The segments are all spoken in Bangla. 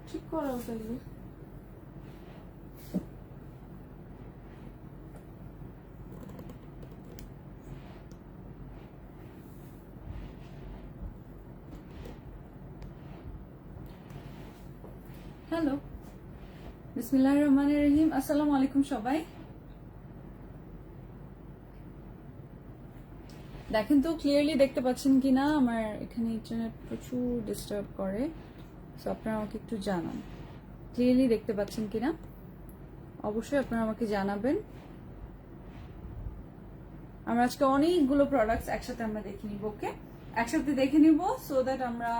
ঠিক করাও তাইলে। হ্যালো, বিসমিল্লাহির রহমানির রহিম। আসসালামু আলাইকুম সবাই। দেখেন তো ক্লিয়ারলি দেখতে পাচ্ছেন কিনা? আমার এখানে ইন্টারনেট প্রচুর ডিস্টার্ব করে, সো আপনারা আমাকে একটু জানান ক্লিয়ারলি দেখতে পাচ্ছেন কিনা। অবশ্যই আপনারা আমাকে জানাবেন। আমরা আজকে অনেকগুলো প্রোডাক্টস একসাথে আমরা দেখে নিব। ওকে, একসাথে দেখে নিব সো দ্যাট আমরা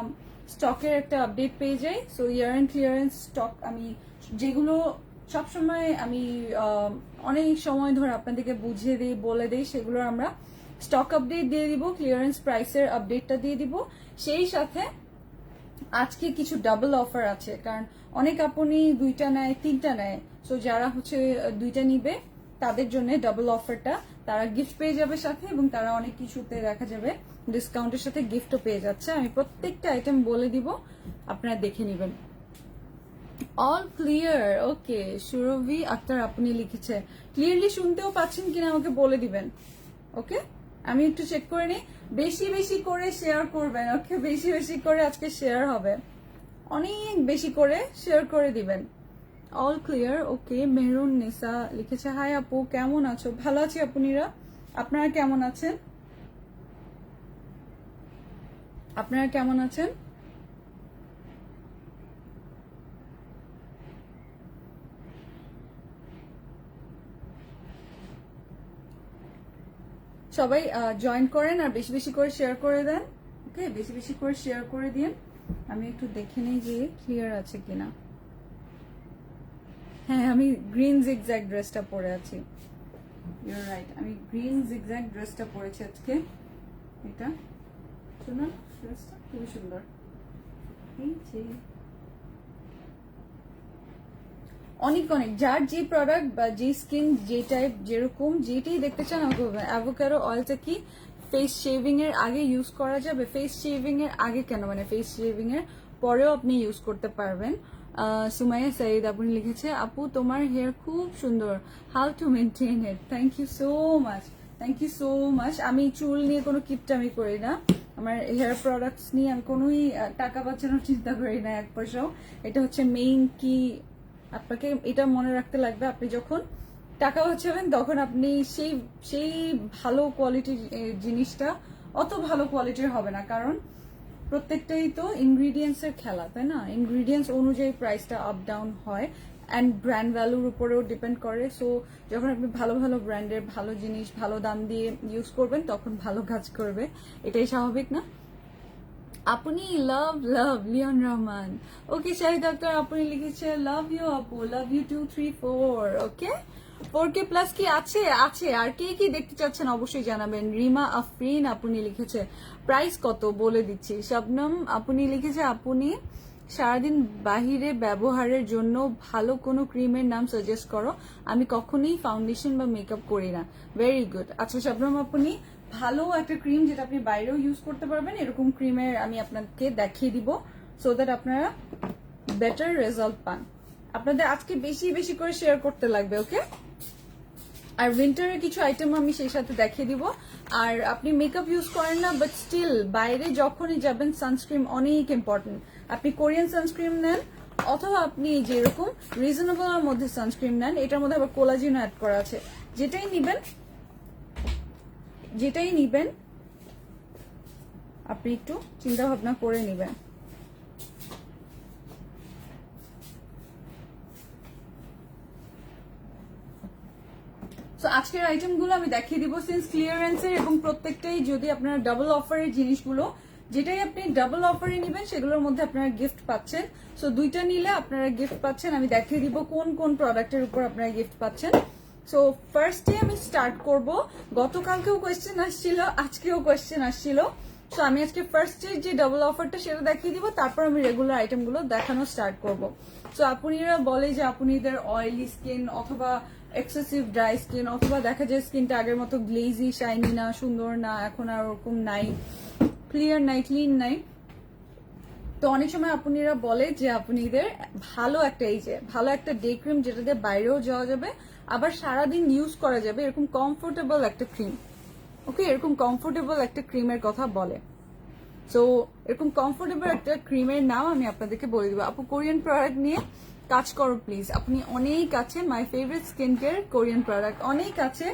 স্টকের একটা আপডেট পেয়ে যাই। So year end clearance stock আমি যেগুলো সবসময় আমি অনেক সময় ধরে আপনাদেরকে বুঝিয়ে দিই, বলে দিই, সেগুলো আমরা স্টক আপডেট দিয়ে দিব, ক্লিয়ারেন্স প্রাইসের আপডেটটা দিয়ে দিব। সেই সাথে আজকে কিছু ডাবল অফার আছে, কারণ অনেক আপনি দুইটা নেয়, তিনটা নেয়। সো যারা হচ্ছে দুইটা নিবে তাদের জন্য ডাবল অফারটা, তারা গিফট পেয়ে যাবে সাথে, এবং তারা অনেক কিছুতে দেখা যাবে ডিসকাউন্টের সাথে গিফটও পেয়ে যাচ্ছে। আমি প্রত্যেকটা আইটেম বলে দিব, আপনারা দেখে নেবেন। All clear. Okay, Surabhi Akter আপনি লিখেছে। ক্লিয়ারলি শুনতেও পাচ্ছেন কিনা আমাকে বলে দিবেন। ওকে, আমি একটু চেক করে নিই। বেশি বেশি করে শেয়ার করবেন। ওকে, বেশি বেশি করে আজকে শেয়ার হবে, অনেক বেশি করে শেয়ার করে দিবেন। All clear. ওকে, মেহরুন নিসা লিখেছে, হাই আপু, কেমন আছো? ভালো আছি আপুনিরা, আপনারা কেমন আছেন? আপনারা কেমন আছেন? সবাই জয়েন করেন আর বেশি বেশি করে শেয়ার করে দেন। ওকে, বেশি বেশি করে শেয়ার করে দিন। আমি একটু দেখে নিই যে ক্লিয়ার আছে কিনা। হ্যাঁ, আমি গ্রিন জিগজ্যাগ ড্রেসটা পরে আছি। ইউর রাইট, আমি গ্রিন জিগজ্যাগ ড্রেসটা পরেছি আজকে। এটা শুনুন, ড্রেসটা খুবই সুন্দর। এই যে অনেক অনেক যার যে প্রোডাক্ট বা যে স্কিন যে টাইপ যেরকম যেটাই দেখতে চান আমাকে বলবেন। অ্যাভোকাডো অয়েলটা কি ফেস শেভিং এর আগে ইউজ করা যাবে? ফেস শেভিং এর আগে কেন, মানে ফেস শেভিং এর পরেও আপনি ইউজ করতে পারবেন। সুমাইয়া সাইদ আপনি লিখেছে, আপু তোমার হেয়ার খুব সুন্দর, how to maintain it? Thank you so much, thank you so much. আমি চুল নিয়ে কোনো কিপটামি করি না, আমার হেয়ার প্রোডাক্টস নিয়ে আমি কোনোই টাকা বাঁচানোর চিন্তা করি না এক পয়সাও। এটা হচ্ছে মেইন কি, আপনাকে এটা মনে রাখতে লাগবে। আপনি যখন টাকা বাঁচাবেন তখন আপনি সেই সেই ভালো কোয়ালিটির জিনিসটা অত ভালো কোয়ালিটির হবে না, কারণ প্রত্যেকটাই তো ইনগ্রিডিয়েন্টস এর খেলা, তাই না? ইনগ্রিডিয়েন্টস অনুযায়ী প্রাইসটা আপ ডাউন হয়, অ্যান্ড ব্র্যান্ড ভ্যালুর উপরেও ডিপেন্ড করে। সো যখন আপনি ভালো ভালো ব্র্যান্ডের ভালো জিনিস ভালো দাম দিয়ে ইউজ করবেন তখন ভালো কাজ করবে, এটাই স্বাভাবিক না? আপনি লাভ লাভ লিয়ন রহমান। ওকে, শাহিদ আক্তার আপনি লিখেছে, লাভ ইউ আপু, love you 234। Okay, 4K plus কি আছে? আছে। আর কে কি দেখতে চাচ্ছেন অবশ্যই জানাবেন। রিমা আফরিন আপনি লিখেছে, প্রাইস কত বলে দিচ্ছি। শবনম আপনি লিখেছে, আপনি সারাদিন বাহিরে ব্যবহারের জন্য ভালো কোনো ক্রিমের নাম সাজেস্ট করো, আমি কখনোই ফাউন্ডেশন বা মেকআপ করি না। Very good. আচ্ছা শবনম, আপনি ভালো একটা ক্রিম যেটা আপনি বাইরেও ইউজ করতে পারবেন, এরকম ক্রিমের আমি আপনাকে দেখিয়ে দিব সো দ্যাট আপনারা বেটার রেজাল্ট পান। আপনাদের আজকে বেশি বেশি করে শেয়ার করতে লাগবে। ওকে, আর উইন্টারের কিছু আইটেম আমি সেই সাথে দেখিয়ে দিব। আর আপনি মেকআপ ইউজ করেন না, বাট স্টিল বাইরে যখনই যাবেন সানস্ক্রিন অনেক ইম্পর্টেন্ট। আপনি কোরিয়ান সানস্ক্রিন নেন, অথবা আপনি যেরকম রিজনেবল এর মধ্যে সানস্ক্রিন নেন, এটার মধ্যে আবার কোলাজিন অ্যাড করা আছে। যেটাই নিবেন আপনি একটু চিন্তা ভাবনা করে নেবেন। তো আজকের আইটেমগুলো আমি দেখিয়ে দিব সিন্স ক্লিয়ারেন্সের, এবং প্রত্যেকটাই যদি আপনারা ডাবল অফারের জিনিসগুলো, যেটাই আপনি ডাবল অফারে নেবেন সেগুলোর মধ্যে আপনারা গিফট পাচ্ছেন। সো দুইটা নিলে আপনারা গিফট পাচ্ছেন। আমি দেখিয়ে দিব কোন কোন প্রোডাক্টের উপর আপনারা গিফট পাচ্ছেন। সো ফার্স্টে আমি স্টার্ট করব। গতকালকেও কোয়েশ্চেন আসছিল, আজকেও কোয়েশ্চেন আসছিল। সো আমি আজকে ফার্স্টে যে ডাবল অফারটা সেটা দেখিয়ে দিব, তারপর আমি রেগুলার আইটেমগুলো দেখানো স্টার্ট করব। সো আপুনিরা বলে যে আপুনিদের অয়েলি স্কিন অথবা এক্সেসিভ ড্রাই স্কিন, অথবা দেখা যায় স্কিনটা আগের মতো গ্লেজি শাইনি না, সুন্দর না, এখন আর ওরকম নাই, ক্লিয়ার নাই, ক্লিন নাই। তো অনেক সময় আপুনিরা বলে যে আপুনিদের ভালো একটা এই যে ভালো একটা ডে ক্রিম যেটা দিয়ে বাইরেও যাওয়া যাবে আবার সারাদিন ইউজ করা যাবে এরকম কমফোর্টেবল একটা ক্রিম। ওকে, এরকম কমফোর্টেবল একটা ক্রিমের কথা বলে। সো এরকম কমফোর্টেবল একটা ক্রিমের নাম আমি আপনাদেরকে বলে দিব। আপু কোরিয়ান প্রোডাক্ট নিয়ে কাজ করো প্লিজ। আপনি অনেক আছে, my favourite skin care Korean product অনেক আছে,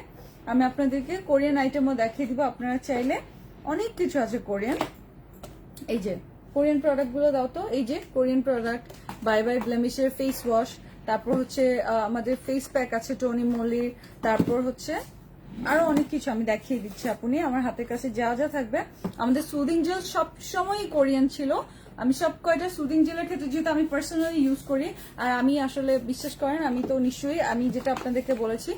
আমি আপনাদেরকে কোরিয়ান আইটেমও দেখিয়ে দিব। আপনারা চাইলে অনেক কিছু আছে কোরিয়ান। এই যে কোরিয়ান প্রোডাক্টগুলো দাও তো। এই যে কোরিয়ান প্রোডাক্ট, বাই বাই ব্লেমিশের ফেস ওয়াশ, তারপর হচ্ছে আমাদের ফেস প্যাক আছে টনি মলির, তারপর হচ্ছে আরো অনেক কিছু আমি দেখিয়ে দিচ্ছি। আপনি আমার হাতের কাছে যা যা থাকবে, আমাদের সুদিং জেল সবসময়ই কোরিয়ান ছিল। আমি সব কয়টা সুদিং জেলের ক্ষেত্রে যেহেতু আমি পার্সোনালি ইউজ করি, আর আমি আসলে বিশ্বাস করেন আমি তো নিশ্চয়ই আমি যেটা আপনাদেরকে বলেছি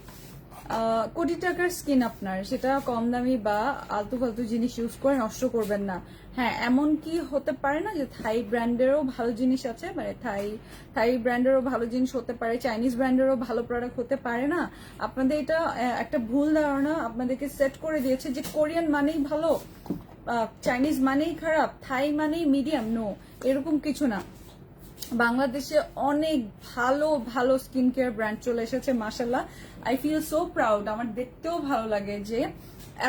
কোটি টাকার স্কিন আপনার, সেটা কম দামি বা আলতু ফালতু জিনিস ইউজ করে নষ্ট করবেন না। হ্যাঁ, এমন কি হতে পারে না যে থাই ব্র্যান্ডেরও ভালো জিনিস আছে, মানে থাই ব্র্যান্ডেরও ভালো জিনিস হতে পারে, চাইনিজ ব্র্যান্ডেরও ভালো প্রোডাক্ট হতে পারে না? আপনাদের এটা একটা ভুল ধারণা আপনাদেরকে সেট করে দিয়েছে যে কোরিয়ান মানেই ভালো, চাইনিজ মানেই খারাপ, থাই মানেই মিডিয়াম। নো, এরকম কিছু না। বাংলাদেশে অনেক ভালো ভালো স্কিন কেয়ার ব্র্যান্ড চলে এসেছে মাশাআল্লাহ। আই ফিল সো প্রাউড, আমার দেখতেও ভালো লাগে যে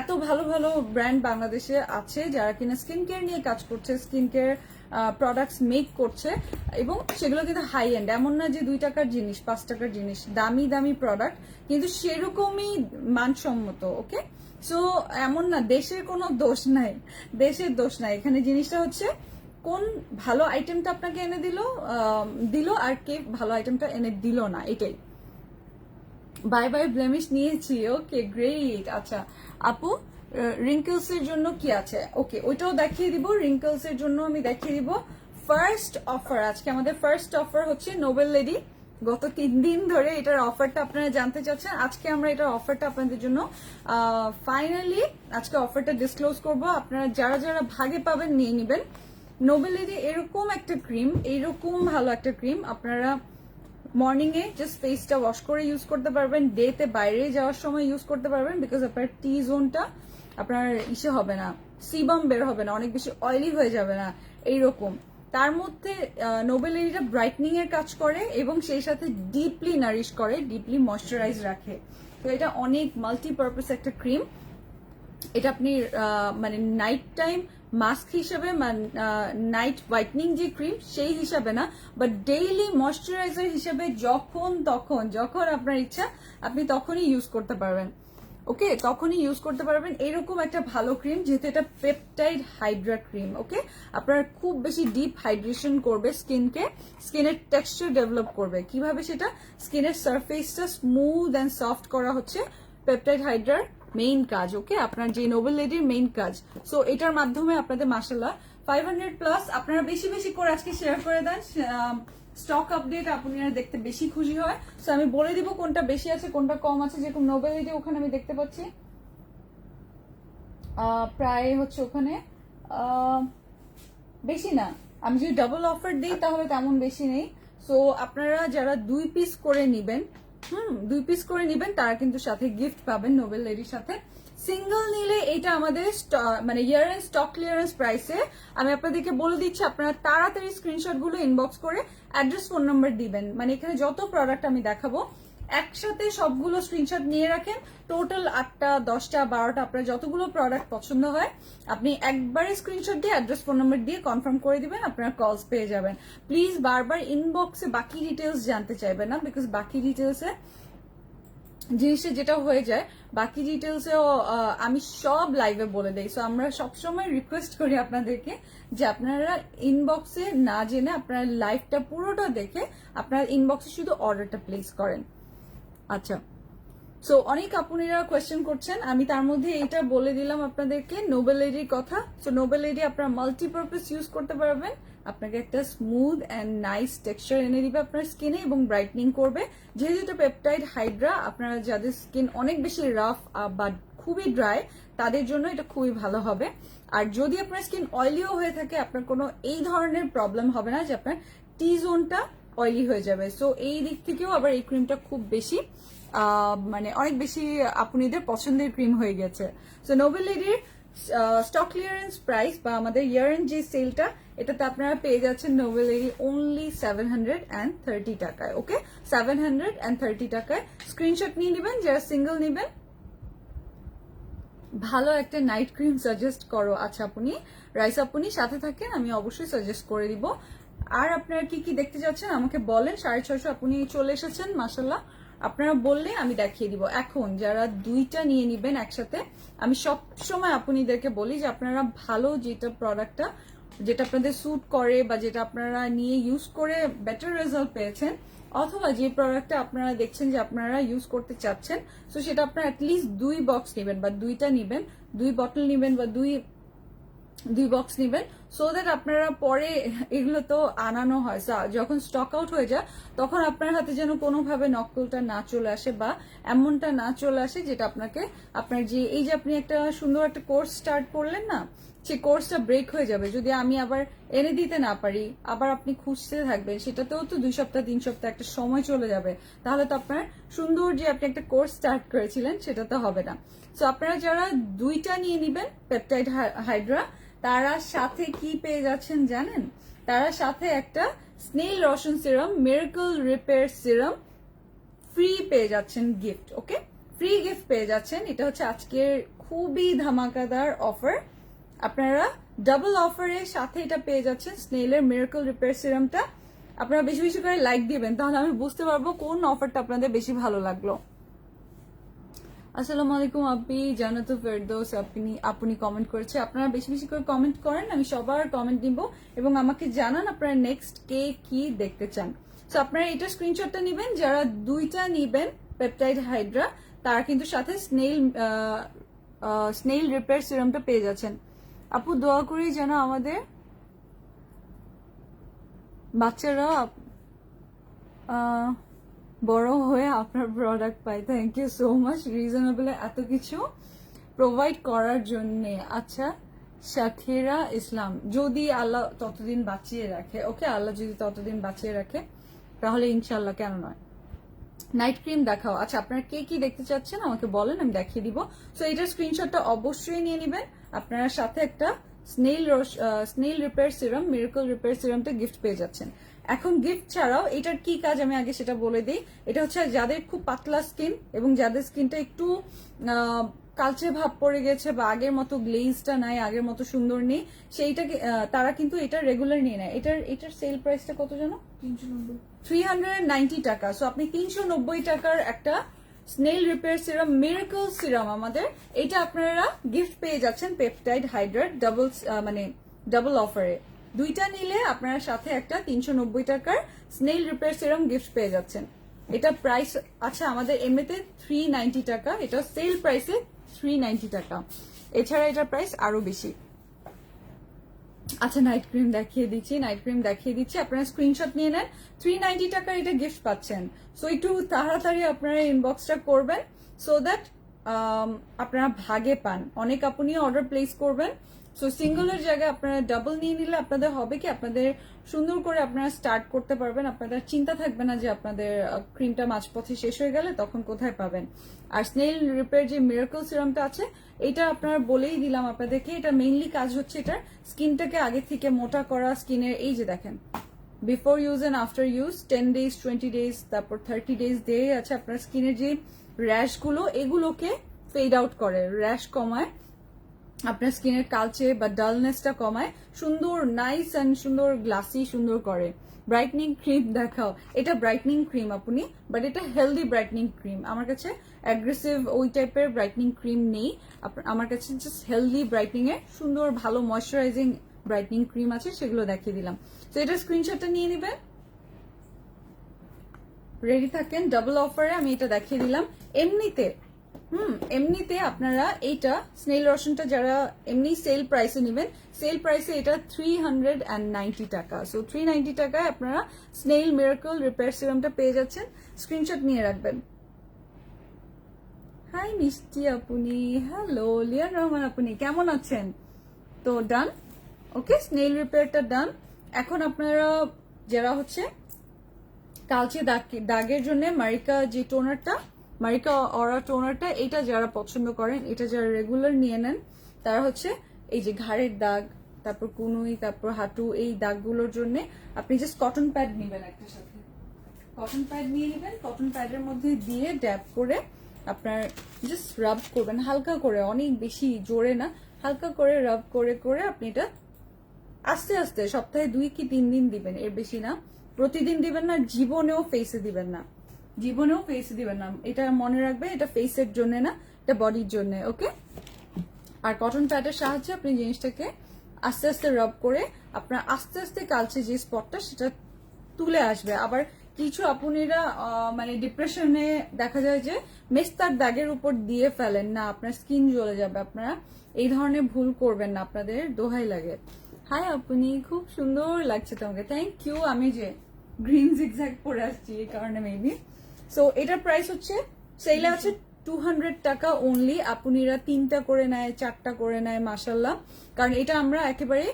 এত ভালো ভালো ব্র্যান্ড বাংলাদেশে আছে যারা কিনা স্কিন কেয়ার নিয়ে কাজ করছে, স্কিন কেয়ার প্রোডাক্টস মেক করছে, এবং সেগুলো কিন্তু হাই এন্ড, এমন না যে 2 টাকার জিনিস 5 টাকার জিনিস, দামি দামি প্রোডাক্ট কিন্তু সেরকমই মানসম্মত। ওকে, সো এমন না দেশের কোনো দোষ নাই, দেশের দোষ নাই এখানে। জিনিসটা হচ্ছে কোন ভালো আইটেমটা আপনাকে এনে দিল আর কে ভালো আইটেমটা এনে দিল না, এটাই। বাই বাই ব্লেমিশ নিয়েছি, ওকে গ্রেট। আচ্ছা আপু, রিঙ্কেলস এর জন্য কি আছে? ওকে, ওইটাও দেখিয়ে দিব। রিঙ্কেলস এর জন্য আমি দেখিয়ে দিব ফার্স্ট অফার। আজকে আমাদের ফার্স্ট অফার হচ্ছে নোবেল লেডি। গত 3 দিন ধরে এটার অফারটা আপনারা জানতে চাচ্ছেন, আজকে আমরা এটার অফারটা আপনাদের জন্য ফাইনালি আজকে অফারটা ডিসক্লোজ করব। আপনারা যারা যারা ভাগে পাবেন নিয়ে নেবেন। নোবেল লেডি এরকম একটা ক্রিম, এইরকম ভালো একটা ক্রিম আপনারা মর্নিং এ জাস্ট ফেসটা ওয়াশ করে ইউজ করতে পারবেন, ডে তে বাইরে যাওয়ার সময় ইউজ করতে পারবেন, বিকজ আপনার টি জোনটা আপনার ইসে হবে না, সিবাম বের হবে না, অনেক বেশি অয়েলি হয়ে যাবে না এইরকম। তার মধ্যে নোবেল লেডিটা ব্রাইটনিং এর কাজ করে এবং সেই সাথে ডিপলি নারিশ করে, ডিপলি ময়শ্চারাইজ রাখে। তো এটা অনেক মাল্টিপারপাস একটা ক্রিম। এটা আপনি মানে নাইট টাইম মাস্ক হিসেবে, নাইট হোয়াইটনিং যে ক্রিম সেই হিসাবে না, বাট ডেইলি ময়শ্চারাইজার হিসেবে যখন আপনার ইচ্ছা আপনি তখনই ইউজ করতে পারবেন। ওকে, তখনই ইউজ করতে পারবেন এরকম একটা ভালো ক্রিম, যেহেতু এটা পেপটাইড হাইড্রা ক্রিম। ওকে, আপনার খুব বেশি ডিপ হাইড্রেশন করবে স্কিনকে, স্কিনের টেক্সচার ডেভেলপ করবে। কিভাবে সেটা? স্কিনের সারফেসটা স্মুথ অ্যান্ড সফট করা হচ্ছে পেপটাইড হাইড্রার মেইন কাজ। ওকে, আপনার যে নোবেল লেডির মেইন কাজ। সো এটার মাধ্যমে আপনাদের মাশাআল্লাহ 500+। আপনারা বেশি বেশি করে আজকে শেয়ার করে দেন, স্টক আপডেট আপনারা দেখতে বেশি খুশি হয়। সো আমি বলে দিব কোনটা বেশি আছে কোনটা কম আছে। যেরকম নোবেল লেডি ওখানে আমি দেখতে পাচ্ছি প্রায় হচ্ছে ওখানে বেশি না, আমি যদি ডাবল অফার দিই তাহলে তেমন বেশি নেই। সো আপনারা যারা 2 পিস করে নিবেন, 2 পিস করে নিবেন, তারা কিন্তু সাথে গিফট পাবেন নোবেল লেডির সাথে। সিঙ্গেল নিলে এটা আমাদের মানে ইয়ার এন্ড স্টক ক্লিয়ারেন্স প্রাইসে। আমি আপনাদেরকে বলে দিচ্ছি, আপনারা তাড়াতাড়ি স্ক্রিনশট গুলো ইনবক্স করে অ্যাড্রেস ফোন নাম্বার দিবেন। মানে এখানে যত প্রোডাক্ট আমি দেখাবো একসাথে সবগুলো স্ক্রিনশট নিয়ে রাখেন। টোটাল 8টা 10টা 12টা আপনার যতগুলো প্রোডাক্ট পছন্দ হয় আপনি একবারে স্ক্রিনশট দিয়ে অ্যাড্রেস ফোন নাম্বার দিয়ে কনফার্ম করে দিবেন, আপনারা কলস পেয়ে যাবেন। প্লিজ বারবার ইনবক্সে বাকি ডিটেলস জানতে চাইবেন না, বিকজ বাকি ডিটেলসে জিনিসটা যেটা হয়ে যায়, বাকি ডিটেলসেও আমি সব লাইভে বলে দেই। সো আমরা সবসময় রিকোয়েস্ট করি আপনাদেরকে যে আপনারা ইনবক্সে না জেনে আপনারা লাইভটা পুরোটা দেখে আপনারা ইনবক্সে শুধু অর্ডারটা প্লেস করেন। আচ্ছা, সো অনেক আপুনিরা কোয়েশ্চেন করছেন, আমি তার মধ্যে এটা বলে দিলাম আপনাদেরকে নোবেল লেডির কথা। সো নোবেল লেডি আপনারা মাল্টিপারপাস ইউজ করতে পারবেন, আপনাকে একটা স্মুথ অ্যান্ড নাইস টেক্সচার এনে দিবে আপনার স্কিনে এবং ব্রাইটনিং করবে। যেহেতু এটা পেপটাইড হাইড্রা, আপনারা যাদের স্কিন অনেক বেশি রাফ বা খুবই ড্রাই তাদের জন্য এটা খুবই ভালো হবে। আর যদি আপনার স্কিন অয়েলিও হয়ে থাকে, আপনার কোনো এই ধরনের প্রবলেম হবে না যে আপনার টি জোনটা অয়েলি হয়ে যাবে। সো এই দিক থেকেও আবার এই ক্রিমটা খুব বেশি মানে অনেক বেশি আপনাদের পছন্দের ক্রিম হয়ে গেছে। সো নোবেল লেডির স্টক ক্লিয়ারেন্স প্রাইস বা আমাদের ইয়ার এন্ড যে সেলটা, এটাতে আপনারা পেয়ে যাচ্ছেন নোভেলেরি অনলি 730 টাকায়। ওকে, 730 টাকায়। স্ক্রিনশট নিয়ে নেবেন যারা সিঙ্গেল নেবেন। ভালো একটা নাইট ক্রিম সাজেস্ট করো। আচ্ছা আপনি রাইস আপনি সাথে থাকেন, আমি অবশ্যই সাজেস্ট করে দিব। আর আপনারা কি কি দেখতে যাচ্ছেন আমাকে বলেন। 650 আপনি চলে এসেছেন, মাশাল্লাহ। আপনারা বললে আমি দেখিয়ে দিব। এখন যারা দুইটা নিয়ে নিবেন একসাথে, আমি সব সময় আপনাদেরকে বলি যে আপনারা ভালো যেটা প্রোডাক্টটা যেটা আপনাদের স্যুট করে বা যেটা আপনারা নিয়ে ইউজ করে বেটার রেজাল্ট পেয়েছেন, অথবা যে প্রোডাক্টটা আপনারা দেখছেন যে আপনারা ইউজ করতে চাচ্ছেন, তো সেটা আপনারা অ্যাটলিস্ট 2 বক্স নেবেন বা দুইটা নেবেন, 2 বটল নেবেন বা দুই বক্স নেবেন, সো দ্যাট আপনারা পরে এগুলো তো আনানো হয়, যখন স্টক আউট হয়ে যায় তখন আপনার হাতে যেন কোনোভাবে নকলটা না চলে আসে বা এমনটা না চলে আসে যেটা আপনাকে আপনার যে এই যে আপনি একটা সুন্দর একটা কোর্স স্টার্ট করলেন না, সেই কোর্সটা ব্রেক হয়ে যাবে যদি আমি আবার এনে দিতে না পারি, আবার আপনি খুঁজতে থাকবেন, সেটাতেও তো 2 সপ্তাহ 3 সপ্তাহ একটা সময় চলে যাবে, তাহলে তো আপনার সুন্দর যে আপনি একটা কোর্স স্টার্ট করেছিলেন সেটা তো হবে না। সো আপনারা যারা দুইটা নিয়ে নিবেন পেপটাইড হাইড্রা, তারা সাথে কি পেয়ে যাচ্ছেন জানেন? তারা সাথে একটা snail Roston serum, miracle repair serum free পেয়ে যাচ্ছেন গিফট। ওকে, ফ্রি গিফট পেয়ে যাচ্ছেন। এটা হচ্ছে আজকের খুবই ধামাকাদার অফার। আপনারা ডাবল অফারের সাথে এটা পেয়ে যাচ্ছেন স্নেলের মিরাকল রিপেয়ার সিরামটা। আপনারা বেশি বেশি করে লাইক দিবেন, তাহলে আমি বুঝতে পারবো কোন অফারটা আপনাদের বেশি ভালো লাগলো। আসসালামু আলাইকুম আপনি জান্নাতুল ফেরদৌস, আপনি কমেন্ট করেছে। আপনারা বেশি বেশি করে কমেন্ট করেন, আমি সবার কমেন্ট নিব এবং আমাকে জানান আপনারা নেক্সট কে কি দেখতে চান। সো আপনারা এটা স্ক্রিনশটটা নেবেন যারা দুইটা নিবেন পেপটাইড হাইড্রা, তারা কিন্তু সাথে স্নেল রিপেয়ার সিরামটা পেয়ে যাচ্ছেন। আপু দোয়া করি যেন আমাদের বাচ্চারা বড় হয়ে আপনার প্রোডাক্ট পাই। থ্যাংক ইউ সো মাচ রিজনেবলে এত কিছু প্রোভাইড করার জন্য। আচ্ছা শাথিরা ইসলাম, যদি আল্লাহ ততদিন বাঁচিয়ে রাখে, ওকে, আল্লাহ যদি ততদিন বাঁচিয়ে রাখে তাহলে ইনশাল্লাহ, কেন নয়। নাইট ক্রিম দেখাও। আচ্ছা আপনারা কে কি দেখতে চাচ্ছেন আমাকে বলেন, আমি দেখিয়ে দিব। সো এটার স্ক্রিনশটটা অবশ্যই নিয়ে নেবেন। আপনারা সাথে একটা snail repair serum, miracle repair সিরামটা গিফট পেয়ে যাচ্ছেন। এখন গিফট ছাড়াও এটার কি কাজ আমি আগে সেটা বলে দিই। এটা হচ্ছে যাদের খুব পাতলা স্কিন এবং যাদের স্কিনটা একটু কালচে ভাব পড়ে গেছে বা আগের মতো গ্লেজটা নাই, আগের মতো সুন্দর নেই, সেইটাকে তারা কিন্তু এটা রেগুলার নিয়ে নেয়। এটার সেল প্রাইসটা কত জানো? 390 টাকা। সো আপনি 390 টাকার একটা snail repair serum, miracle serum আমাদের, এটা আপনারা গিফট পেয়ে যাচ্ছেন পেপটাইড হাইড্রা ডাবল অফারে। দুইটা নিলে আপনারা সাথে একটা 390 টাকার স্নেল রিপেয়ার সিরাম গিফট পেয়ে যাচ্ছেন। এটা প্রাইস আচ্ছা আমাদের এমনিতে 390 টাকা, এটা সেল প্রাইসে 390 টাকা। এছাড়া এটার প্রাইস আরো বেশি। আচ্ছা নাইট ক্রিম দেখিয়ে দিচ্ছি, আপনারা স্ক্রিনশট নিয়ে নেন। 390 টাকার এটা গিফট পাচ্ছেন। সো একটু তাড়াতাড়ি আপনারা ইনবক্সটা করবেন, সো দ্যাট আপনারা ভাগে পান। অনেক আপনি অর্ডার প্লেস করবেন, সো সিঙ্গলের জায়গায় আপনারা ডাবল নিয়ে নিলে আপনাদের হবে কি, আপনাদের সুন্দর করে আপনারা স্টার্ট করতে পারবেন। আপনাদের চিন্তা থাকবে না যে আপনাদের ক্রিমটা মাঝপথে শেষ হয়ে গেলে তখন কোথায় পাবেন। আর স্নেল রিপেয়ার যে মিরাকল সিরামটা আছে, এটা আপনারা বলেই দিলাম আপনাদেরকে, এটা মেইনলি কাজ হচ্ছে এটার স্কিনটাকে আগে থেকে মোটা করা, স্কিনের এই যে দেখেন before use and after use 10 days 20 days তারপর 30 ডেজ দিয়ে আছে আপনার স্কিনের যে র্যাশগুলো, এগুলোকে ফেড আউট করে, র্যাশ কমায়, আপনার স্কিনের কালচে বা ডালনেসটা কমায়, সুন্দর নাইস অ্যান্ড সুন্দর গ্লাসি সুন্দর করে। ব্রাইটনিং ক্রিম দেখাও। এটা ব্রাইটনিং ক্রিম আপনি, বাট এটা হেলদি ব্রাইটনিং ক্রিম। আমার কাছে অ্যাগ্রেসিভ ওই টাইপের ব্রাইটনিং ক্রিম নেই, আমার কাছে জাস্ট হেলদি ব্রাইটনিং এর সুন্দর ভালো ময়শ্চারাইজিং ব্রাইটনিং ক্রিম আছে, সেগুলো দেখিয়ে দিলাম। তো এটা স্ক্রিনশটটা নিয়ে নিবেন, রেডি থাকেন। ডাবল অফারে আমি এটা দেখিয়ে দিলাম। এমনিতে আপনারা এইটা স্নেল রসনটা যারা এমনি সেল প্রাইসে নেবেন, সেল প্রাইসে এটা 390 টাকা। সো 390 টাকায় আপনারা স্নেল মিরাকল রিপেয়ার সিরামটা পেয়ে যাচ্ছেন। স্ক্রিনশট নিয়ে রাখবেন। হাই মিষ্টি আপনি, হ্যালো লিয়ান রহমান আপনি, কেমন আছেন? তো ডান, ওকে, স্নেল রিপেয়ারটা ডান। এখন আপনারা যারা হচ্ছে কালচে দাগের জন্য মারিকা অরা টোনারটা, এটা যারা পছন্দ করেন, এটা যারা রেগুলার নিয়ে নেন, তারা হচ্ছে এই যে ঘাড়ের দাগ, তারপর কুনুই, তারপর হাঁটু, এই দাগগুলোর জন্য আপনি জাস্ট কটন প্যাড নেবেন, একটা সাথে কটন প্যাড নিয়ে নেবেন। কটন প্যাডের মধ্যে দিয়ে ড্যাপ করে আপনার জাস্ট রাব করবেন হালকা করে, অনেক বেশি জোরে না, হালকা করে রাব করে করে আপনি এটা আস্তে আস্তে সপ্তাহে 2 কি 3 দিন দিবেন, এর বেশি না। প্রতিদিন দিবেন না, জীবনেও ফেসে দিবেন না, জীবনেও ফেসে দিবেন না। এটা মনে রাখবে, এটা ফেসের জন্য না, এটা বডির জন্য, ওকে? আর কটন প্যাডের সাহায্যে আপনি জিনিসটাকে আস্তে আস্তে রাব করে আপনার আস্তে আস্তে কালচে যে স্পটটা সেটা তুলে আসবে। আবার কিছু আপুনিরা মানে ডিপ্রেশনে দেখা যায় যে মেস্তার দাগের উপর দিয়ে ফেলেন না, আপনার স্কিন জ্বলে যাবে। আপনারা এই ধরনের ভুল করবেন না, আপনাদের দোহাই লাগে। হাই আপনি, খুব সুন্দর লাগছে তোমাকে, থ্যাংক ইউ। আমি যে গ্রিন জিগজ্যাগ পরে আসছি এই কারণে মেবি। সো এটার প্রাইস হচ্ছে সেলে আছে 200 টাকা অনলি। আপুনিরা 3টা করে নেয়, 4টা করে নেয়, মাশাল্লাহ। কারণ এটা আমরা একেবারে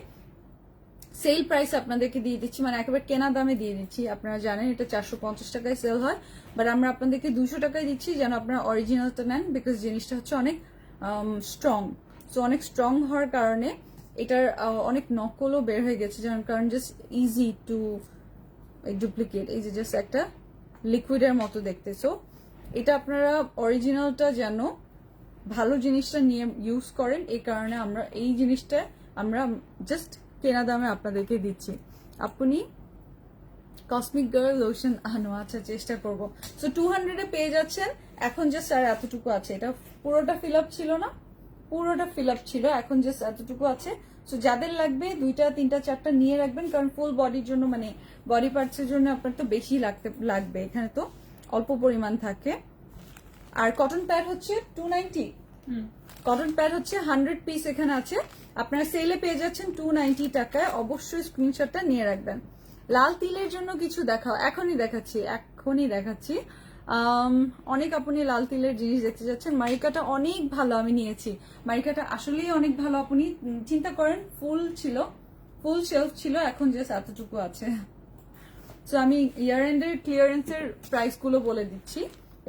সেল প্রাইস আপনাদেরকে দিয়ে দিচ্ছি, মানে একেবারে কেনা দামে দিয়ে দিচ্ছি। আপনারা জানেন এটা 450 টাকায় সেল হয়, বাট আমরা আপনাদেরকে 200 টাকায় দিচ্ছি যেন আপনারা অরিজিনালটা নেন, বিকজ জিনিসটা হচ্ছে অনেক স্ট্রং। সো অনেক স্ট্রং হওয়ার কারণে এটার অনেক নকলও বের হয়ে গেছে, যেমন কারণ জাস্ট ইজি টু ডুপ্লিকেট। এই যে জাস্ট একটা লিকুইডের মতো দেখতে। সো এটা আপনারা অরিজিনালটা যেন ভালো জিনিসটা নিয়ে ইউজ করেন, এই কারণে আমরা এই জিনিসটা আমরা জাস্ট কেনা দামে আপনাদেরকে দিচ্ছি। আপনি কসমিক গার্ল লোশন আনো, আচ্ছা চেষ্টা করব। সো 200 পেয়ে যাচ্ছেন এখন, জাস্ট আর এতটুকু আছে। এটা পুরোটা ফিল আপ ছিল না, পুরোটা ফিল আপ ছিল, এখন জাস্ট এতটুকু আছে। সো যাদের লাগবে 2টা 3টা 4টা নিয়ে রাখবেন, কারণ ফুল বডির জন্য মানে বডি পার্টসের জন্য আপনার তো বেশি লাগবে, এখানে তো অল্প পরিমাণ থাকে। আর কটন প্যাড হচ্ছে 290, কটন প্যাড হচ্ছে 100 পিস এখানে আছে। আপনারা সেলে পেয়ে যাচ্ছেন 290 টাকায়। অবশ্যই স্ক্রিনশটটা নিয়ে রাখবেন। লাল তিলের জন্য কিছু দেখাও, এখনই দেখাচ্ছি। অনেক আপনি লাল তিলের জিনিস দেখতে যাচ্ছেন। মারিকাটা অনেক ভালো, আমি নিয়েছি। মারিকাটা আসলেই অনেক ভালো। আপনি চিন্তা করেন ফুল শেলফ ছিল, এখন জাস্ট এতটুকু আছে। সো আমি ইয়ার এন্ডের ক্লিয়ারেন্সের প্রাইস গুলো বলে দিচ্ছি।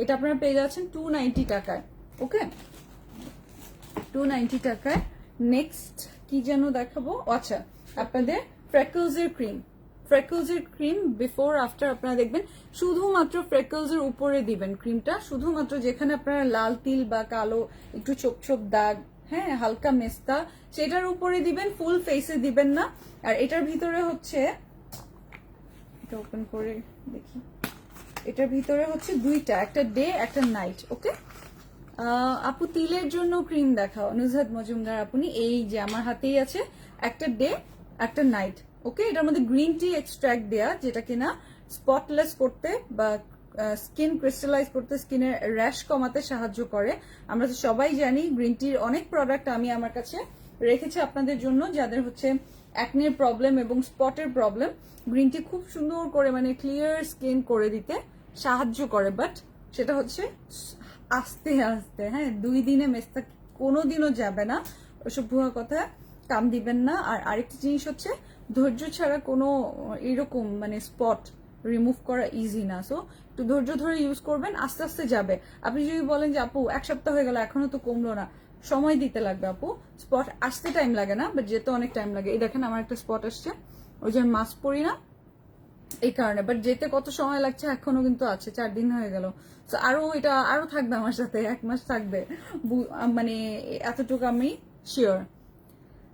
এটা আপনারা পেয়ে যাচ্ছেন 290 টাকায়, ওকে? 290 টাকায়। নেক্সট কি যেন দেখাবো, আচ্ছা আপনাদের ফ্রেকলসের ক্রিম বিফোর আফটার আপনারা দেখবেন। শুধুমাত্র ফ্রেকলসের উপরে দিবেন ক্রিমটা, শুধুমাত্র যেখানে আপনারা লাল তিল বা কালো একটু ছোপ ছোপ দাগ, হ্যাঁ হালকা মেস্তা, সেটার উপরে দিবেন, ফুল ফেসে দিবেন না। আর এটার ভিতরে হচ্ছে, এটা ওপেন করে দেখি, এটার ভিতরে হচ্ছে 2টা, একটা ডে একটা নাইট, ওকে? আপু তিলের জন্য ক্রিম দেখাও, নুজহাত মজুমদার। আপনি এই যে আমার হাতেই আছে, একটা ডে একটা নাইট, ওকে? এটার মধ্যে গ্রিন টি এক্সট্রাক্ট দেয়া, যেটা কিনা স্পটলেস করতে বা স্কিন ক্রিস্টালাইজ করতে, স্কিনের র্যাশ কমাতে সাহায্য করে। আমরা তো সবাই জানি গ্রিন টির অনেক প্রোডাক্ট আমি আমার কাছে রেখেছি আপনাদের জন্য, যাদের হচ্ছে অ্যাকনের প্রবলেম এবং স্পটের প্রবলেম। গ্রিন টি খুব সুন্দর করে মানে ক্লিয়ার স্কিন করে দিতে সাহায্য করে, বাট সেটা হচ্ছে আস্তে আস্তে, হ্যাঁ 2 দিনে মেস্তা কোনোদিনও যাবে না, ওসব ভুয়া কথা কাম দিবেন না। আর আরেকটা জিনিস হচ্ছে ধৈর্য ছাড়া কোনো এরকম মানে স্পট রিমুভ করা ইজি না। সো একটু ধৈর্য ধরে ইউজ করবেন, আস্তে আস্তে যাবে। আপনি যদি বলেন যে আপু 1 সপ্তাহ হয়ে গেল এখনো তো কমলো না, সময় দিতে লাগবে আপু। স্পট আসতে টাইম লাগে না, বাট যেতে অনেক টাইম লাগে। এই দেখেন আমার একটা স্পট আসছে, ওই যে মাস্ক পরি না এই কারণে, বাট যেতে কত সময় লাগছে এখনো কিন্তু আছে, 4 দিন হয়ে গেল। তো এটা আরো থাকবে আমার সাথে, 1 মাস থাকবে, মানে এতটুকু আমি sure.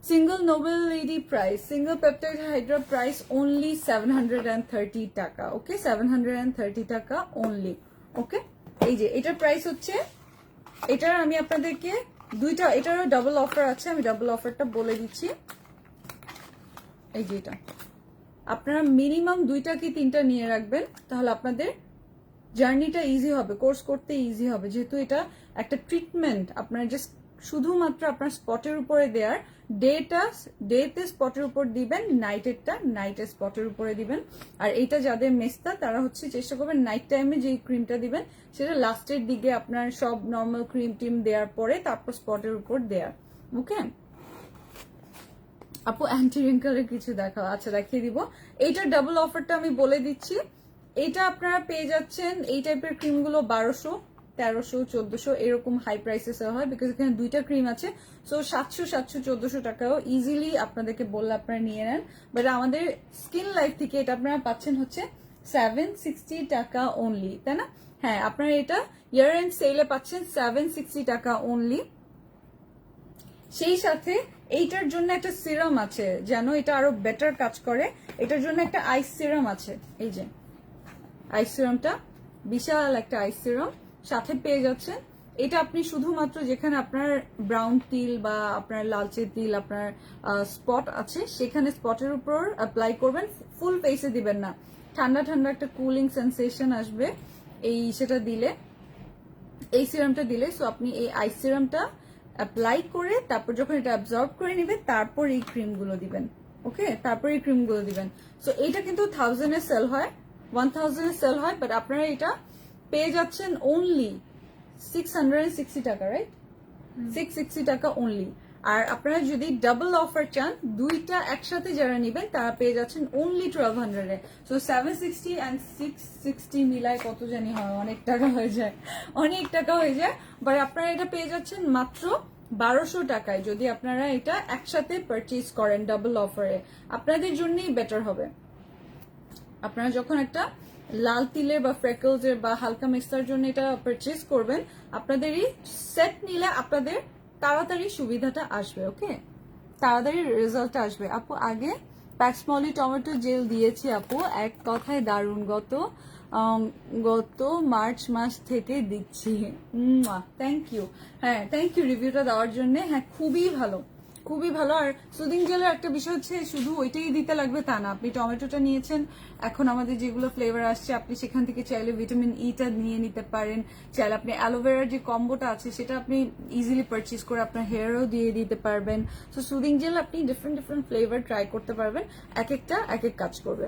Single Nobel lady price, single peptide Hydra price only 730 টাকা, ওকে? 730 টাকা অনলি, ওকে? এই যে এটার প্রাইস হচ্ছে, এটার আমি আপনাদেরকে 2টা, এটারও ডাবল অফার আছে, আমি ডাবল অফারটা বলে দিচ্ছি। এই যে এটা আপনারা মিনিমাম 2টা কি 3টা নিয়ে রাখবেন, তাহলে আপনাদের জার্নিটা ইজি হবে, কোর্স করতে ইজি হবে। যেহেতু এটা একটা ট্রিটমেন্ট, আপনারা জাস্ট শুধুমাত্র আপনার স্পটের উপরে দেওয়ার, ডেতে স্পটের উপর দিবেন, নাইটে স্পটের উপরে দিবেন। আর এইটা যাদের মেস্তা তারা হচ্ছে চেষ্টা করবেন নাইট টাইমে যে ক্রিমটা দিবেন সেটা লাস্টের দিকে আপনার সব নর্মাল ক্রিম টিম দেওয়ার পরে তারপর স্পটের উপর দেওয়ার, ওকে? আপু অ্যান্টি রিঙ্কেলের কিছু দেখাও, আচ্ছা দেখিয়ে দিব। এইটার ডাবল অফারটা আমি বলে দিচ্ছি। এইটা আপনারা পেয়ে যাচ্ছেন, এই টাইপের ক্রিমগুলো 1200, 1300-1400 এরকম হাই প্রাইসে সেল হয়, বিকজ এখানে দুইটা ক্রিম আছে। সো 700-1400 টাকাও ইজিলি আপনাদেরকে বললে আপনারা নিয়ে নেন। বাট আমাদের স্কিন লাইফ থেকে এটা আপনারা পাচ্ছেন হচ্ছে 760 টাকা অনলি, তাই না? হ্যাঁ, আপনারা এটা ইয়ার এন্ড সেলে পাচ্ছেন 760 টাকা অনলি। সেই সাথে এইটার জন্য একটা সিরাম আছে, যেন এটা আরো বেটার কাজ করে, এটার জন্য একটা আইস সিরাম আছে। এই যে আইস সিরামটা, বিশাল একটা আইস সিরাম সাথে পেয়ে যাচ্ছেন। এটা আপনি শুধুমাত্র যেখানে আপনার ব্রাউন তিল বা আপনার লালচে তিল, আপনার স্পট আছে, সেখানে স্পটের উপর অ্যাপ্লাই করবেন, ফুল ফেসে দিবেন না। ঠান্ডা ঠান্ডা একটা কুলিং সেন্সেশন আসবে এই সেটা দিলে, এই সিরামটা দিলে। সো আপনি এই আইস সিরামটা অ্যাপ্লাই করে তারপর যখন এটা অ্যাবজর্ব করে নেবে, তারপর এই ক্রিমগুলো দিবেন। ওকে, তারপর এই ক্রিমগুলো দিবেন। সো এইটা কিন্তু 1000 এ সেল হয়, 1000 এ সেল হয়, বাট আপনারা এটা পেয়ে যাচ্ছেন অনলি 660 টাকা, রাইট? 660 টাকা অনলি। আর আপনারা যদি ডাবল অফার চান, দুইটা একসাথে যারা নেবেন তারা পেয়ে যাচ্ছেন অনলি 1200 এ। সো 760 অ্যান্ড 660 মিলায় কত জানি হয়, অনেক টাকা হয়ে যায়, অনেক টাকা হয়ে যায়। বাট আপনারা এটা পেয়ে যাচ্ছেন মাত্র 1200 টাকায়, যদি আপনারা এটা একসাথে পারচেজ করেন ডাবল অফারে। আপনাদের জন্যই বেটার হবে। আপনারা যখন একটা লাল তিলের বা ফ্রেকলসের বা হালকা মেস্তার জন্য এটা পারচেজ করবেন, আপনাদেরই সেট নিলে আপনাদের তাড়াতাড়ি সুবিধাটা আসবে। ওকে, তাড়াতাড়ি রেজাল্টটা আসবে। আপু আগে প্যাক্সমলি টমেটো জেল দিয়েছি আপু, এক কথায় দারুণ, গত মার্চ মাস থেকে দিচ্ছি। Thank you. হ্যাঁ, থ্যাংক ইউ রিভিউটা দেওয়ার জন্য। হ্যাঁ, খুবই ভালো, খুবই ভালো। আর সুদিং জেলের একটা বিষয় হচ্ছে, শুধু ওইটাই দিতে লাগবে তা না। আপনি টমেটোটা নিয়েছেন, এখন আমাদের যেগুলো ফ্লেভার আসছে আপনি সেখান থেকে চাইলে ভিটামিন ইটা নিয়ে নিতে পারেন, চাইলে আপনি অ্যালোভেরার যে কম্বোটা আছে সেটা আপনি ইজিলি পারচেজ করে আপনার হেয়ারও দিয়ে দিতে পারবেন। সো সুদিং জেল আপনি ডিফারেন্ট ডিফারেন্ট ফ্লেভার ট্রাই করতে পারবেন, এক একটা এক এক কাজ করবে।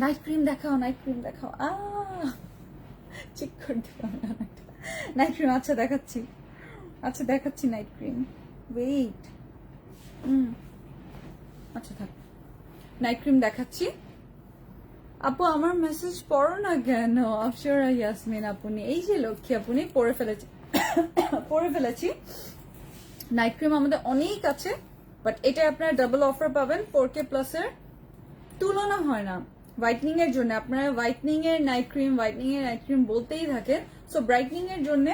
নাইট ক্রিম দেখাও, নাইট ক্রিম দেখাও। চেক করে দেবো নাইট ক্রিম। আচ্ছা দেখাচ্ছি, আচ্ছা দেখাচ্ছি নাইট ক্রিম। ওয়েট, আচ্ছা থাক, নাইট ক্রিম দেখাচ্ছি। আপু আমার মেসেজ পড়ো না কেন? আফসরা ইয়াসমিন আপনি, এই যে লক্ষ্মী আপনি পড়ে ফেলেছি, পড়ে ফেলেছি। নাইট ক্রিম আমাদের অনেক আছে, বাট এটা আপনারা ডাবল অফার পাবেন। 4K প্লাস এর তুলনা হয় না হোয়াইটনিং এর জন্য। আপনারা হোয়াইটনিং এর নাইট ক্রিম, হোয়াইটনিং এর নাইট ক্রিম বলতেই থাকেন। সো ব্রাইটনিং এর জন্য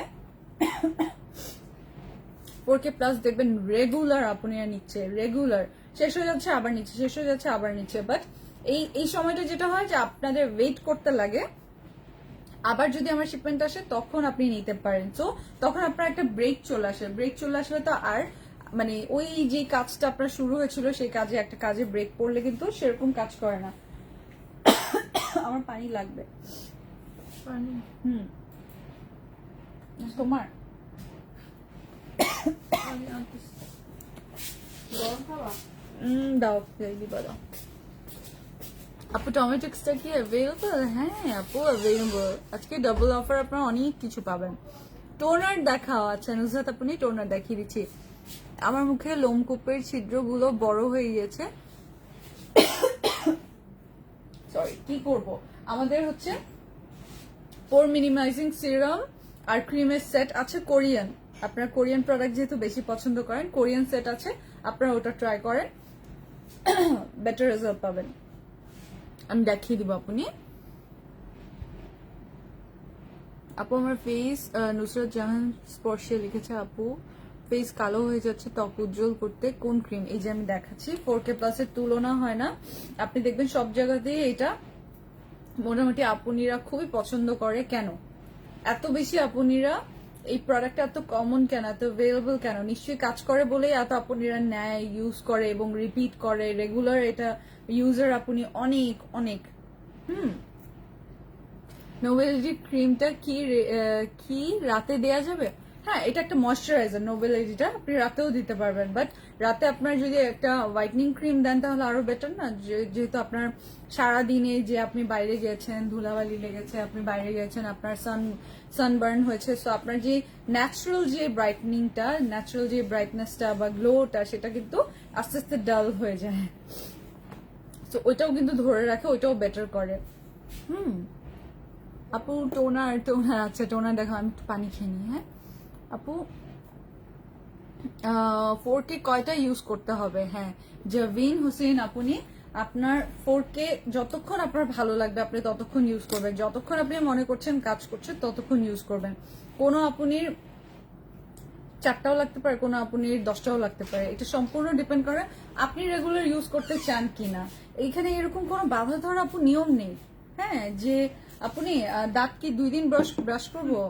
4K প্লাস দেখবেন রেগুলার আপনারা নিচ্ছে, রেগুলার শেষ হয়ে যাচ্ছে আবার নিচ্ছে, শেষ হয়ে যাচ্ছে আবার নিচ্ছে। বাট এই সময়টা যেটা হয় যে আপনাদের ওয়েট করতে লাগে, আবার যদি আমার শিপমেন্ট আসে তখন আপনি নিতে পারেন। তো তখন আপনার একটা ব্রেক চলে আসে, ব্রেক চলে আসলে তো আর মানে ওই যে কাজটা আপনার শুরু হয়েছিল সেই কাজে একটা কাজে ব্রেক পড়লে কিন্তু সেরকম কাজ করে না। আমার পানি লাগবে, পানি। তোমার দাও, দিবা দাও। আপু টমেটোক্সটা কি অ্যাভেলেবল? হ্যাঁ আপু অ্যাভেলেবল। আজকে ডাবল অফার আপনারা অনেক কিছু পাবেন। টোনার দেখাও। আচ্ছা নুসরাত আপনি টোনার দেখিয়ে দিচ্ছি। আমার মুখে লোমকূপের ছিদ্রগুলো বড় হয়ে গিয়েছে, সরি, কি করব। আমাদের হচ্ছে পোর মিনিমাইজিং সিরাম আর ক্রিমের সেট আছে কোরিয়ান। আপনারা কোরিয়ান প্রোডাক্ট যেহেতু বেশি পছন্দ করেন, কোরিয়ান সেট আছে, আপনারা ওটা ট্রাই করেন, বেটার রেজাল্ট পাবেন। আমি দেখিয়ে দিব আপনি। আপু আমার ফেস, নুসরাত জাহান স্পর্শে লিখেছে, আপু ফেস কালো হয়ে যাচ্ছে ত্বক উজ্জ্বল করতে কোন ক্রিম? এই যে আমি দেখাচ্ছি, 4K প্লাস এর তুলনা হয় না। আপনি দেখবেন সব জায়গাতেই এটা মোটামুটি আপুনিরা খুবই পছন্দ করে। কেন এত বেশি আপুনিরা এই প্রোডাক্টটা এত কমন কেন, এত অ্যাভেলেবল কেন? নিশ্চয়ই কাজ করে বলেই এত আপুনিরা নেয়, ইউজ করে এবং রিপিট করে, রেগুলার এটা ইউজার আপনি অনেক অনেক। নোবেলিটি ক্রিমটা কি রাতে দেয়া যাবে? হ্যাঁ, এটা একটা ময়শ্চারাইজার। নোবেলিটিটা আপনি রাতেও দিতে পারবেন, বাট রাতে আপনার যদি একটা হোয়াইটনিং ক্রিম দেন তাহলে আরো বেটার না? যেহেতু আপনার সারাদিনে যে আপনি বাইরে গেছেন, ধুলাবালি লেগেছে, আপনি বাইরে গেছেন, আপনার সানবার্ন হয়েছে, সো আপনার যে ন্যাচারাল যে ব্রাইটনিংটা, ন্যাচারাল যে ব্রাইটনেসটা বা গ্লোটা, সেটা কিন্তু আস্তে আস্তে ডাল হয়ে যায়। তো ওইটাও কিন্তু ধরে রাখে, ওইটাও বেটার করে। আপু টোনার আচ্ছা টোনার দেখো, আমি একটু পানি খেয়ে নিই। হ্যাঁ আপু, 4K কয়টা ইউজ করতে হবে? হ্যাঁ জাভিন হোসেন আপনি আপনার 4K যতক্ষণ আপনার ভালো লাগবে আপনি ততক্ষণ ইউজ করবেন, যতক্ষণ আপনি মনে করছেন কাজ করছে ততক্ষণ ইউজ করবেন। কোনো আপনি 4টাও লাগতে পারে, কোনো আপনি 10টাও লাগতে পারে, এটা সম্পূর্ণ ডিপেন্ড করে আপনি রেগুলার ইউজ করতে চান কিনা। এইখানে এরকম কোনো বাধা ধরা আপু নিয়ম নেই। হ্যাঁ যে আপনি দাঁত কি 2 দিন ব্রাশ করবো,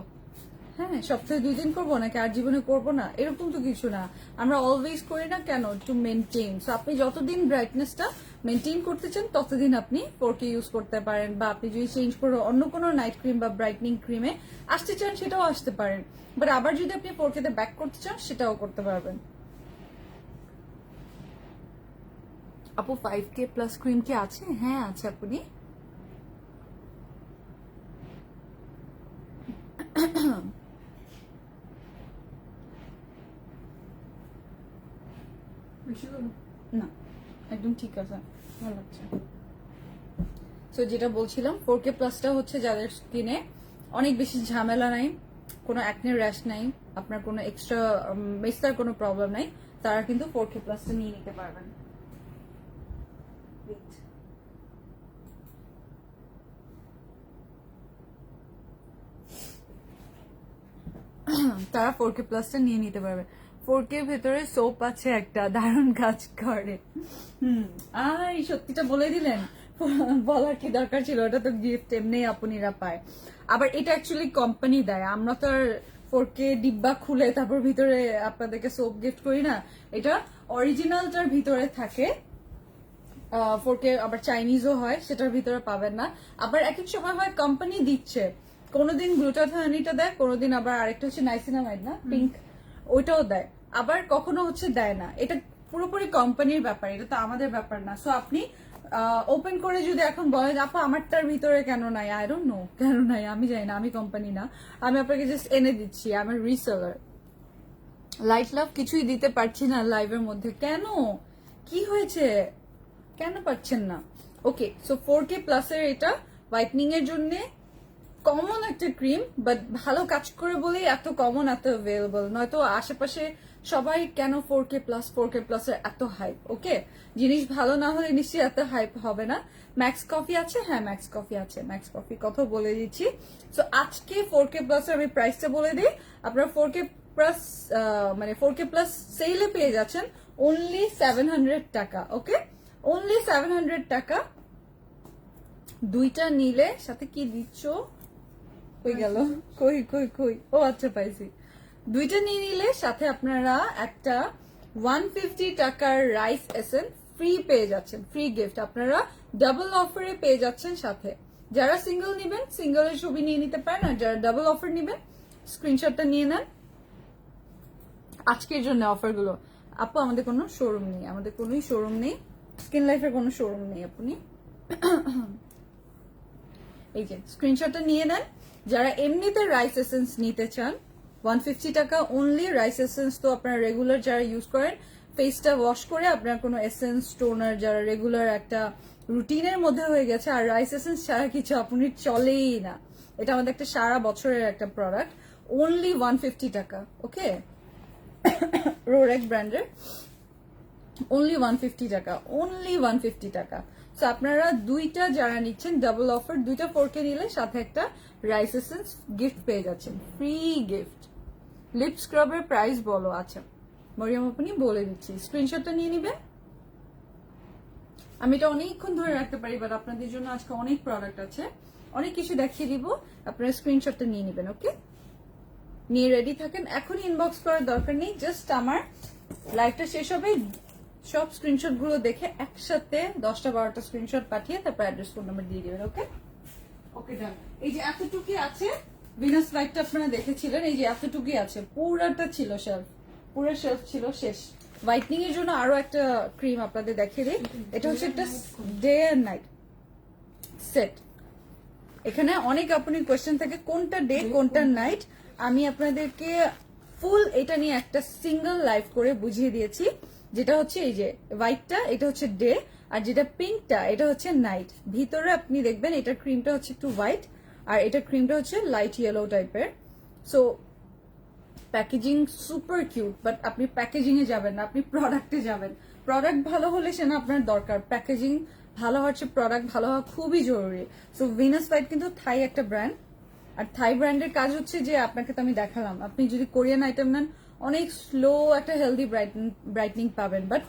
হ্যাঁ সপ্তাহে 2 দিন করবো নাকি আর জীবনে করবো না, এরকম তো কিছু না। আমরা অলওয়েজ করি না কেন? To maintain. সো আপনি যতদিন ব্রাইটনেসটা মেনটেন করতে চান ততদিন আপনি 4K ইউজ করতে পারেন, বা আপনি যদি চেঞ্জ করে অন্য কোনো নাইট ক্রিম বা ব্রাইটনিং ক্রিমে আসতে চান সেটাও আসতে পারেন, বাট আবার যদি আপনি 4K তে ব্যাক করতে চান সেটাও করতে পারবেন। আপু 5K প্লাস ক্রিম কি আছে? হ্যাঁ আছে আপনি। না একদম ঠিক আছে, ভালো লাগছে। সো যেটা বলছিলাম 4K প্লাসটা হচ্ছে যাদের স্কিনে অনেক বেশি ঝামেলা নাই, কোনো অ্যাকনে র্যাশ নাই, আপনার কোনো এক্সট্রা মেস্তার কোনো প্রবলেম নাই, তারা কিন্তু 4K প্লাসটা নিয়ে নিতে পারবেন। তারা 4K প্লাসটা নিয়ে নিতে পারবে। 4K ভেতরে সোপ আছে একটা, দারুণ কাজ করে। এই সত্যিটা বলে দিলেন, বলার কি দরকার ছিল? ওটা তো গিফট এমনি আপনিরা পায়। আবার এটা অ্যাকচুয়ালি কোম্পানি দেয়, আমরা তো আর 4K ডিব্বা খুলে তারপর ভিতরে আপনাদেরকে সোপ গিফট করি না। এটা অরিজিনালটার ভিতরে থাকে। 4K আবার চাইনিজও হয়, সেটার ভিতরে পাবেন না। আবার এক এক সময় হয় কোম্পানি দিচ্ছে, কোনোদিন গ্লুটাথায়োনিনটা দেয়, কোনোদিন আবার আরেকটা হচ্ছে নাইসিনামাইড না পিঙ্ক, ওইটাও দেয়, আবার কখনো হচ্ছে দেয় না। এটা পুরোপুরি কোম্পানির ব্যাপার, এটা তো আমাদের ব্যাপার না। সো আপনি ওপেন করে যদি এখন বলেন আপা আমারটার ভিতরে কেন নাই, আই ডোন্ট নো কেন নাই, আমি জানি না, আমি কোম্পানি না, আমি আপনাকে জাস্ট এনে দিচ্ছি, আমার রিসেলার। লাইট লাভ কিছুই দিতে পারছি না লাইভের মধ্যে, কেন? কি হয়েছে, কেন পাচ্ছেন না? ওকে, সো 4K প্লাসের এটা হোয়াইটনিং এর জন্য কমন একটা ক্রিম, বাট ভালো কাজ করে বলেই এত কমন, এত অ্যাভেলেবল, নয়তো আশেপাশে সবাই কেন 4K প্লাসের এত হাইপ। ওকে, জিনিস ভালো না হলে নিশ্চয়ই এত হাইপ হবে না। ম্যাক্স কফি আছে, হ্যাঁ ম্যাক্স কফি আছে, ম্যাক্স কফি কথা বলে দিচ্ছি। সো আজকে 4K প্লাসের আমি প্রাইসটা বলে দিই, আপনারা 4K প্লাস মানে 4K প্লাস সেলে পেয়ে যাচ্ছেন অনলি 700 টাকা। ওকে, অনলি 700 টাকা। দুইটা নিলে সাথে কি দিচ্ছ? কই গেল, কই কই কই, ও আচ্ছা পাইছি। দুইটা নিয়ে নিলে সাথে আপনারা একটা 150 টাকার রাইস এসেন্স ফ্রি পেয়ে যাচ্ছেন, ফ্রি গিফট আপনারা ডাবল অফারে পেয়ে যাচ্ছেন সাথে। যারা সিঙ্গেল নেবেন সিঙ্গেলের ছবি নিয়ে নিতে পারেন, আর যারা ডাবল অফার নেবেন স্ক্রিনশটটা নিয়ে নেন। আজকের জন্য অফারগুলো আপু, আমাদের কোনো শোরুম নেই, আমাদের কোনোই শোরুম নেই, স্কিন লাইফের কোনো শোরুম নেই। আপনি এই যে স্ক্রিনশটটা নিয়ে নেন। যারা এমনিতে রাইস এসেন্স নিতে চান 150 টাকা অনলি। রাইস এসেন্স তো আপনারা রেগুলার যারা ইউজ করেন, ফেসটা ওয়াশ করে আপনার কোনো এসেন্স টোনার যারা রেগুলার একটা রুটিনের মধ্যে হয়ে গেছে, আর রাইস এসেন্স ছাড়া কিছু আপনি চলেই না, এটা আমাদের একটা সারা বছরের একটা প্রোডাক্ট, অনলি 150 টাকা। ওকে, রোরেক ব্র্যান্ডের, অনলি 150 টাকা, অনলি 150 টাকা। সো আপনারা দুইটা যারা নিচ্ছেন ডাবল অফার, দুইটা 4K নিলে সাথে একটা রাইস এসেন্স গিফট পেয়ে যাচ্ছেন, ফ্রি গিফট। লিপ স্ক্রাবের প্রাইস বলো? আচ্ছা মরিয়ম আপনি বলে দিচ্ছি, স্ক্রিনশটটা নিয়ে নিবেন। আমি এটা অনেকক্ষণ ধরে রাখতে পারি, বাট আপনাদের জন্য আজকে অনেক প্রোডাক্ট আছে, অনেক কিছু দেখিয়ে দিব, আপনারা স্ক্রিনশটটা নিয়ে নিবেন। ওকে, নিয়ে রেডি থাকেন, এখনই ইনবক্স করার দরকার নেই, জাস্ট আমার লাইভটা শেষ হবে সব স্ক্রিনশট গুলো দেখে একসাথে 10টা 12টা স্ক্রিনশট পাঠিয়ে তারপর অ্যাড্রেস ফোন নাম্বার দিয়ে দিবেন। ওকে, ওকে ডান। এই যে এতটুকুই আছে, ভিনাস লাইটটা আপনারা দেখেছিলেন, এই যে এতটুকুই আছে, পুরাটা ছিল শেলফ, পুরো শেলফ ছিল শেষ। হোয়াইটনিং এর জন্য আরো একটা ক্রিম আপনাদের দেখিয়ে দিই, এটা হচ্ছে একটা ডে এন্ড নাইট সেট। এখানে অনেক আপনার কোয়েশ্চেন থাকে কোনটা ডে কোনটা নাইট, আমি আপনাদেরকে ফুল এটা নিয়ে একটা সিঙ্গেল লাইভ করে বুঝিয়ে দিয়েছি। যেটা হচ্ছে এই যে হোয়াইটটা, এটা হচ্ছে ডে, আর যেটা পিঙ্কটা এটা হচ্ছে নাইট। ভিতরে আপনি দেখবেন এটার ক্রিমটা হচ্ছে একটু হোয়াইট, আর এটা ক্রিমটা হচ্ছে লাইট ইয়েলো টাইপের। So packaging super cute, but আপনি প্যাকেজিং এ যাবেন না, আপনি প্রোডাক্টে যাবেন। প্রোডাক্ট ভালো হলে সে না আপনার দরকার, প্যাকেজিং ভালো হচ্ছে, প্রোডাক্ট ভালো হওয়া খুবই জরুরি। সো ভিনাস ফাইট কিন্তু থাই একটা ব্র্যান্ড, আর থাই ব্র্যান্ডের কাজ হচ্ছে যে আপনাকে তো আমি দেখালাম, আপনি যদি কোরিয়ান আইটেম নেন অনেক স্লো একটা হেলদি ব্রাইটনিং পাবেন, বাট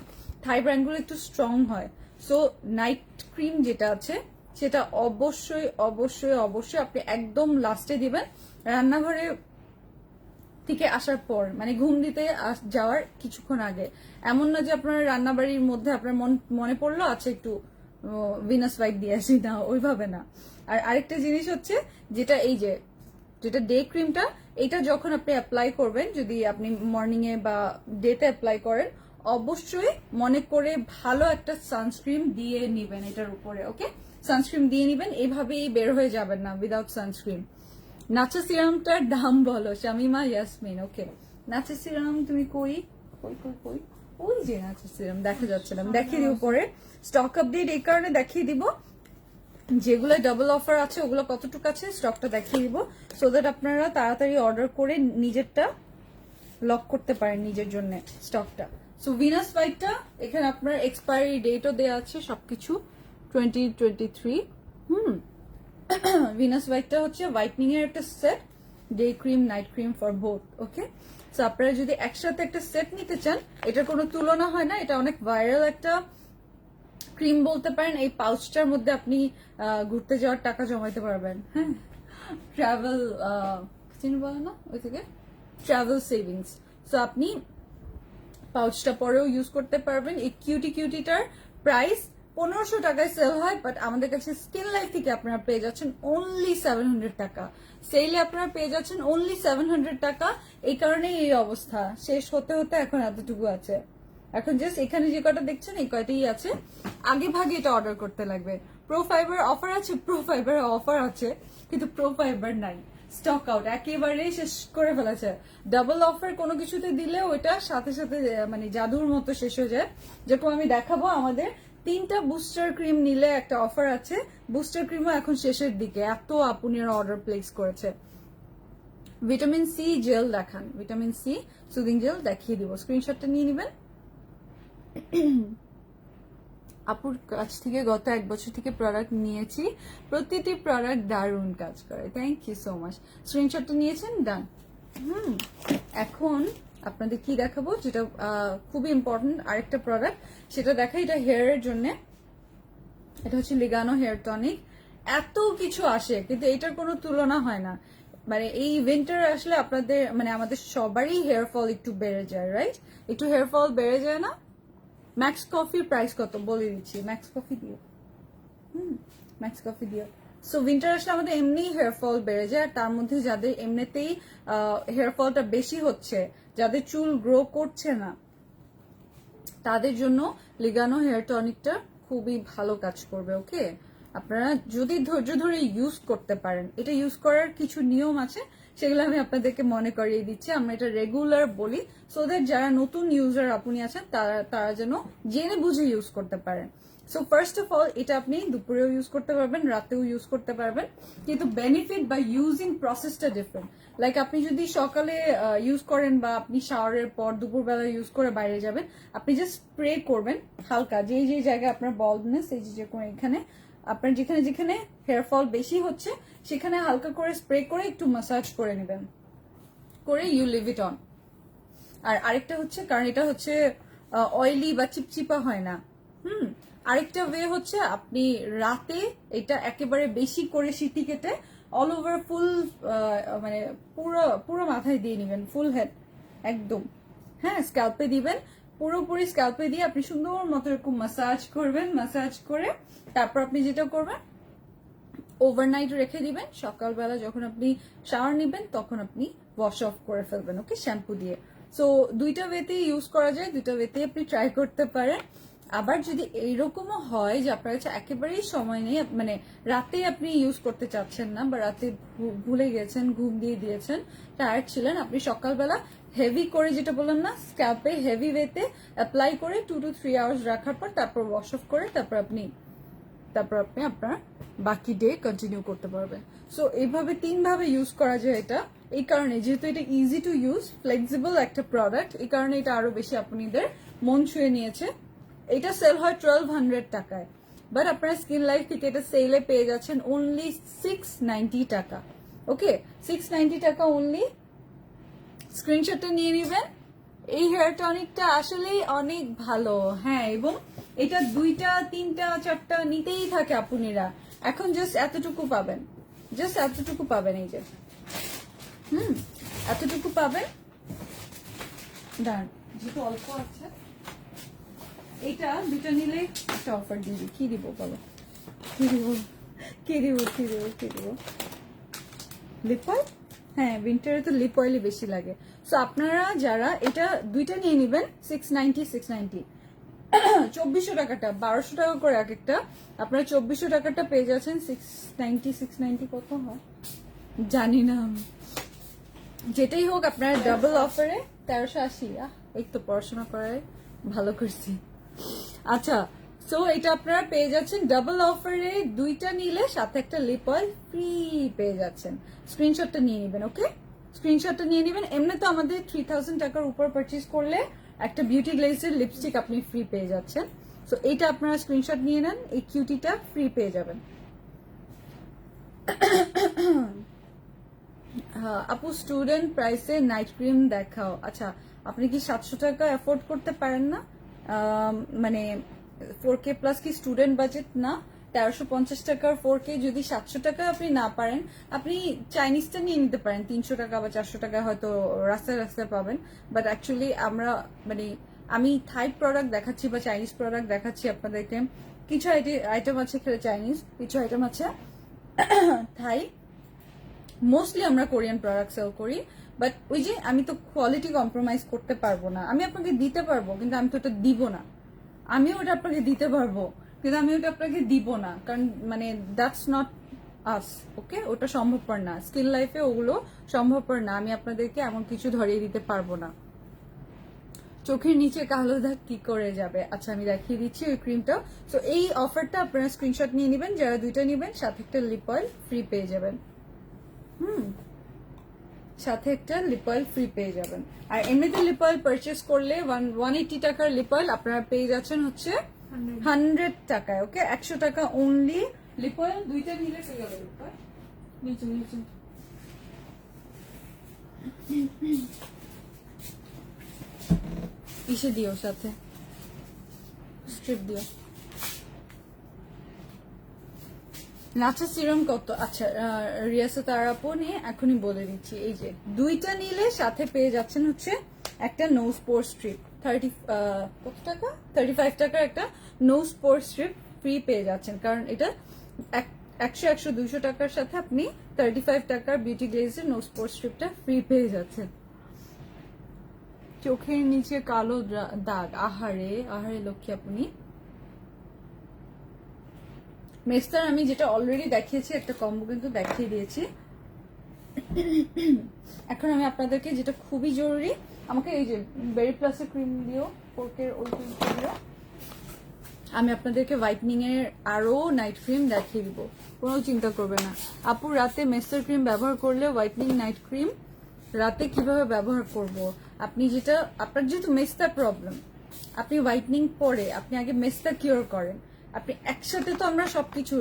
থাই ব্র্যান্ডগুলো একটু স্ট্রং হয়। সো নাইট ক্রিম যেটা আছে সেটা অবশ্যই অবশ্যই অবশ্যই আপনি একদম লাস্টে দিবেন, রান্নাঘরে থেকে আসার পর, মানে ঘুম দিতে যাওয়ার কিছুক্ষণ আগে। এমন না যে আপনার রান্নাবাড়ির মধ্যে আপনার মনে পড়লো আচ্ছা একটু ভিনাস হোয়াইট দিয়ে আসি, না ওইভাবে না। আর আরেকটা জিনিস হচ্ছে যেটা এই যে যেটা ডে ক্রিমটা, এটা যখন আপনি অ্যাপ্লাই করবেন, যদি আপনি মর্নিং এ বা ডেতে অ্যাপ্লাই করেন, অবশ্যই মনে করে ভালো একটা সানস্ক্রিন দিয়ে নিবেন এটার উপরে। ওকে, সানস্ক্রিন দিয়ে নিবেন, এইভাবেই বের হয়ে যাবেন না উইদাউট সানস্ক্রিন। নাচা সিরামটার দাম বলো শামিমা ইয়াসমিন। ওকে, নাচা সিরাম তুমি কই কই কই কই, ওই যে নাচা সিরাম দেখা যাচ্ছে না, দেখিয়ে দিব পরে। স্টক আপডেট এই কারণে দেখিয়ে দিব, যেগুলো ডাবল অফার আছে ওগুলো কতটুকু আছে স্টকটা দেখিয়ে দিব, সো দ্যাট আপনারা তাড়াতাড়ি অর্ডার করে নিজেরটা লক করতে পারেন নিজের জন্য স্টকটা। সো ভিনাস হোয়াইটটা এখানে আপনার এক্সপায়ারি ডেটও দেওয়া আছে সবকিছু 2023। ভিনাস হোয়াইটটা হচ্ছে হোয়াইটনিং এর একটা set, day cream night cream for both. Okay, so আপনারা যদি একসাথে একটা সেট নিতে চান, এটার কোনো তুলনা হয় না, এটা অনেক ভাইরাল একটা ক্রিম বলতে পারেন। এই পাউচটার মধ্যে আপনি ঘুরতে যাওয়ার টাকা জমাইতে পারবেন। হ্যাঁ, ট্রাভেল চিনি বলে না ওই থেকে, ট্রাভেল সেভিংস। সো আপনি পাউচটা পরেও ইউজ করতে পারবেন। এই কিউটিটার প্রাইস 1500 টাকায় সেল হয়, বাট আমাদের কাছে স্কিন লাইফ থেকে আপনারা পেয়ে যাচ্ছেন অনলি 700 টাকা। সেলে আপনারা পেয়ে যাচ্ছেন অনলি 700 টাকা। এই কারণে এই অবস্থা, শেষ হতে হতে এখন এতটুকু আছে। এখন জাস্ট এখানে যে কটা দেখছেন এই কয়টাই আছে, আগে ভাগে এটা অর্ডার করতে লাগবে। প্রো ফাইবার অফার আছে, প্রো ফাইবার অফার আছে, কিন্তু প্রো ফাইবার নাই, স্টক আউট, একেবারে শেষ করে ফেলেছে। ডাবল অফার কোনো কিছুতে দিলে ওইটা সাথে সাথে মানে জাদুর মতো শেষ হয়ে যায়। যেরকম আমি দেখাবো, আমাদের 3টা বুস্টার ক্রিম নিলে একটা অফার আছে, বুস্টার ক্রিমও এখন শেষের দিকে, এত আপুনিরা অর্ডার প্লেস করেছে। ভিটামিন সি জেল দেখান, ভিটামিন সি সুদিং জেল দেখিয়ে দিব, স্ক্রিনশটটা নিয়ে নেবেন। আপুর কাছ থেকে গত 1 বছর থেকে প্রোডাক্ট নিয়েছি, প্রতিটি প্রোডাক্ট দারুণ কাজ করে, থ্যাংক ইউ সো মাচ। স্ক্রিনশটটা নিয়েছেন, ডান। এখন আপনাদের কি দেখাবো, যেটা খুবই ইম্পর্টেন্ট আরেকটা প্রোডাক্ট, সেটা দেখাই। এটা হেয়ারের জন্য, এটা হচ্ছে লিগানো হেয়ার টনিক। এত কিছু আসে কিন্তু এটার কোনো তুলনা হয় না। মানে এই উইন্টার আসলে আপনাদের মানে আমাদের সবারই হেয়ার ফল একটু বেড়ে যায়, রাইট? একটু হেয়ার ফল বেড়ে যায় না? ম্যাক্স কফির প্রাইস কত বলে দিচ্ছি, ম্যাক্স কফি দিও, ম্যাক্স কফি দিও। সো উইন্টার আসলে আমাদের এমনি হেয়ার ফল বেড়ে যায়, আর তার মধ্যে যাদের এমনিতেই হেয়ার ফলটা বেশি হচ্ছে, যাদের চুল গ্রো করছে না, তাদের জন্য লিগানো হেয়ার টনিকটা খুবই ভালো কাজ করবে। ওকে, আপনারা যদি ধৈর্য ধরে ইউজ করতে পারেন, এটা ইউজ করার কিছু নিয়ম আছে, সেগুলো আমি আপনাদেরকে মনে করিয়ে দিচ্ছি। আমরা এটা রেগুলার বলি, সো দ্যাট যারা নতুন ইউজার আপনি আছেন তারা যেন জেনে বুঝে ইউজ করতে পারেন। সো ফার্স্ট অফ অল, এটা আপনি দুপুরেও ইউজ করতে পারবেন, রাতেও ইউজ করতে পারবেন, কিন্তু বেনিফিট বা ইউজিং প্রসেসটা ডিফারেন্ট। লাইক আপনি যদি সকালে ইউজ করেন বা আপনি শাওয়ারের পর দুপুরবেলা ইউজ করে বাইরে যাবেন, আপনি জাস্ট স্প্রে করবেন হালকা, যে জায়গায় আপনার বল্ডনেস, এই যে এখানে আপনার যেখানে যেখানে হেয়ার ফল বেশি হচ্ছে সেখানে হালকা করে স্প্রে করে একটু ম্যাসাজ করে নেবেন, করে ইউ লিভ ইট অন। আর আরেকটা হচ্ছে, কারণ এটা হচ্ছে অয়েলি বা চিপচিপা হয় না। আরেকটা ওয়ে হচ্ছে আপনি রাতে এটা একেবারে বেশি করে সিটি কেটে অল ওভার ফুল, মানে পুরো পুরো মাথায় দিয়ে নেবেন, ফুল হেড একদম। হ্যাঁ, স্ক্যাল্পে দিবেন, পুরোপুরি স্ক্যাল্পে দিয়ে আপনি সুন্দর মতো এরকম ম্যাসাজ করবেন। ম্যাসাজ করে তারপর আপনি যেটা করবেন, ওভারনাইট রেখে দিবেন, সকালবেলা যখন আপনি শাওয়ার নেবেন তখন আপনি ওয়াশ অফ করে ফেলবেন, ওকে, শ্যাম্পু দিয়ে। সো দুইটা ওয়েতে ইউজ করা যায়, দুইটা ওয়েতে আপনি ট্রাই করতে পারেন। আবার যদি এইরকমও হয় যে আপনার কাছে একেবারেই সময় নেই, মানে রাতে আপনি ইউজ করতে চাচ্ছেন না, বা রাতে ভুলে গেছেন, ঘুম দিয়ে দিয়েছেন, টায়ার্ড ছিলেন, আপনি সকালবেলা হেভি করে, যেটা বললাম না, স্ক্যাল্পে হেভি ওয়েতে অ্যাপ্লাই করে 2 to 3 আওয়ার্স রাখার পর তারপর ওয়াশ অফ করে তারপর আপনি তারপর আপনি আপনার বাকি ডে কন্টিনিউ করতে পারবেন। সো এইভাবে 3 ভাবে ইউজ করা যায় এটা। এই কারণে যেহেতু এটা ইজি টু ইউজ, ফ্লেক্সিবল একটা প্রোডাক্ট, এই কারণে এটা আরো বেশি আপনাদের মন ছুঁয়ে নিয়েছে। এটা সেল হয় 1200 টাকায়, বাট আপনারা স্কিন লাইফ থেকে এটা সেলে পেয়ে যাচ্ছেন অনলি 690 টাকা। ওকে, 690 টাকা অনলি। স্ক্রিনশটটা নিয়ে নেবেন। এই হেয়ার টনিকটা আসলেই অনেক ভালো, হ্যাঁ, এবং এটা 2টা 3টা 4টা নিতেই থাকে আপুনিরা। এখন জাস্ট এতটুকু পাবেন, জাস্ট এতটুকু পাবেন, এই যে এতটুকু পাবেন। দাঁড়ান, যেহেতু অল্প আছে, এটা 2টা নিলে একটা অফার দিবি। কি দিব বলো, কি দিব, কি দিব, কি দিব, কি দিব? Lip oil? হ্যাঁ, উইন্টারে তো লিপ অয়েলই বেশি লাগে। সো আপনারা যারা এটা 2টা নিয়ে নেবেন 690, 2400 টাকাটা 1200 টাকা করে এক একটা, আপনারা 2400 টাকাটা পেয়ে যাচ্ছেন 690 কত হয় জানি না আমি, যেটাই হোক আপনারা ডাবল অফারে 1380। এই তো পড়াশোনা করায় ভালো করছি। আচ্ছা, সো এটা আপনারা পেয়ে যাচ্ছেন ডাবল অফারে, 2টা নিলে সাথে একটা লিপ অয়েল ফ্রি পেয়ে যাচ্ছেন। স্ক্রিনশটটা নিয়ে নেবেন। ওকে, স্ক্রিনশটটা নিয়ে নেবেন। এমনি তো আমাদের 3000 টাকার উপর পারচেজ করলে একটা বিউটি গ্লেজের লিপস্টিক আপনি ফ্রি পেয়ে যাচ্ছেন। সো এইটা আপনারা স্ক্রিনশট নিয়ে নেন, এই কিউটিটা ফ্রি পেয়ে যাবেন। আপু স্টুডেন্ট প্রাইসে নাইট ক্রিম দেখাও। আচ্ছা, আপনি কি 700 টাকা অ্যাফোর্ড করতে পারেন না? মানে 4K প্লাস কি স্টুডেন্ট বাজেট না? 1350 টাকার 4K যদি 700 টাকা আপনি না পারেন, আপনি চাইনিজটা নিয়ে নিতে পারেন 300 টাকা বা 400 টাকা, হয়তো রাস্তায় রাস্তায় পাবেন। বাট অ্যাকচুয়ালি আমরা মানে আমি থাই প্রোডাক্ট দেখাচ্ছি বা চাইনিজ প্রোডাক্ট দেখাচ্ছি আপনাদেরকে। কিছু আইটেম আছে চাইনিজ, কিছু আইটেম আছে থাই, মোস্টলি আমরা কোরিয়ান প্রোডাক্ট সেল করি। বাট ওই যে আমি তো কোয়ালিটি কম্প্রোমাইজ করতে পারবো না। আমি আপনাকে দিতে পারবো, কিন্তু আমি তো ওটা দিব না। আমি ওটা আপনাকে দিতে পারবো, কিন্তু আমি ওটা আপনাকে দিব না, কারণ মানে দ্যাটস নট আস। ওকে, ওটা সম্ভবপর না, স্কিল লাইফে ওগুলো সম্ভবপর না। আমি আপনাদেরকে এমন কিছু ধরিয়ে দিতে পারবো না। চোখের নিচে কালো দাগ কি করে যাবে? আচ্ছা, আমি দেখিয়ে দিচ্ছি ওই ক্রিমটা। সো এই অফারটা আপনারা স্ক্রিনশট নিয়ে নেবেন, যারা 2টা নেবেন সাথে একটা লিপ অয়েল ফ্রি পেয়ে যাবেন। সাথে একটা লিপ অয়েল ফ্রি পেয়ে যাবেন। আর এমনিতে লিপ অয়েল পারচেস করলে 180 টাকার লিপ অয়েল আপনারা পেয়ে যাচ্ছেন হচ্ছে 100 টাকায়। ওকে, 100 টাকা অনলি লিপ অয়েল। 2টা নিলে পেয়ে গেল লিপ অয়েল। নিচে নিচে ইসে দিও, সাথে স্ট্রিপ দিও। নাচা সিরাম কত? আচ্ছা, রিয়াসা তারাপো নিয়ে এখনই বলে দিচ্ছি। এই যে 2টা নিলে সাথে পেয়ে যাচ্ছেন হচ্ছে একটা নোজ পোর স্ট্রিপ। কত টাকা? 35 টাকার একটা নোজ পোর স্ট্রিপ ফ্রি পেয়ে যাচ্ছেন, কারণ এটা 100, 200 টাকার সাথে আপনি 35 টাকার বিউটি গ্লেজের নোজ পোর স্ট্রিপটা ফ্রি পেয়ে যাচ্ছেন। চোখের নিচে কালো দাগ, আহারে আহারে লক্ষ্মী আপনি। মেস্তার আমি যেটা অলরেডি দেখিয়েছি, একটা কম্বো কিন্তু দেখিয়ে দিয়েছি। এখন আমি আপনাদেরকে যেটা খুবই জরুরি, আমাকে এই যে বেরি প্লাসের ক্রিম দিও, পোর্কের ওই ক্রিমটা দিও। আমি আপনাদেরকে হোয়াইটনিং এর আরো নাইট ক্রিম দেখিয়ে দিব, কোনো চিন্তা করবে না। আপু রাতে মেস্তার ক্রিম ব্যবহার করলে হোয়াইটনিং নাইট ক্রিম রাতে কিভাবে ব্যবহার করব? আপনি যেটা, আপনার যেহেতু মেস্তার প্রবলেম, আপনি হোয়াইটনিং পরে আপনি আগে মেস্তা কিওর করেন। আপনি একসাথে তো আমরা সবকিছু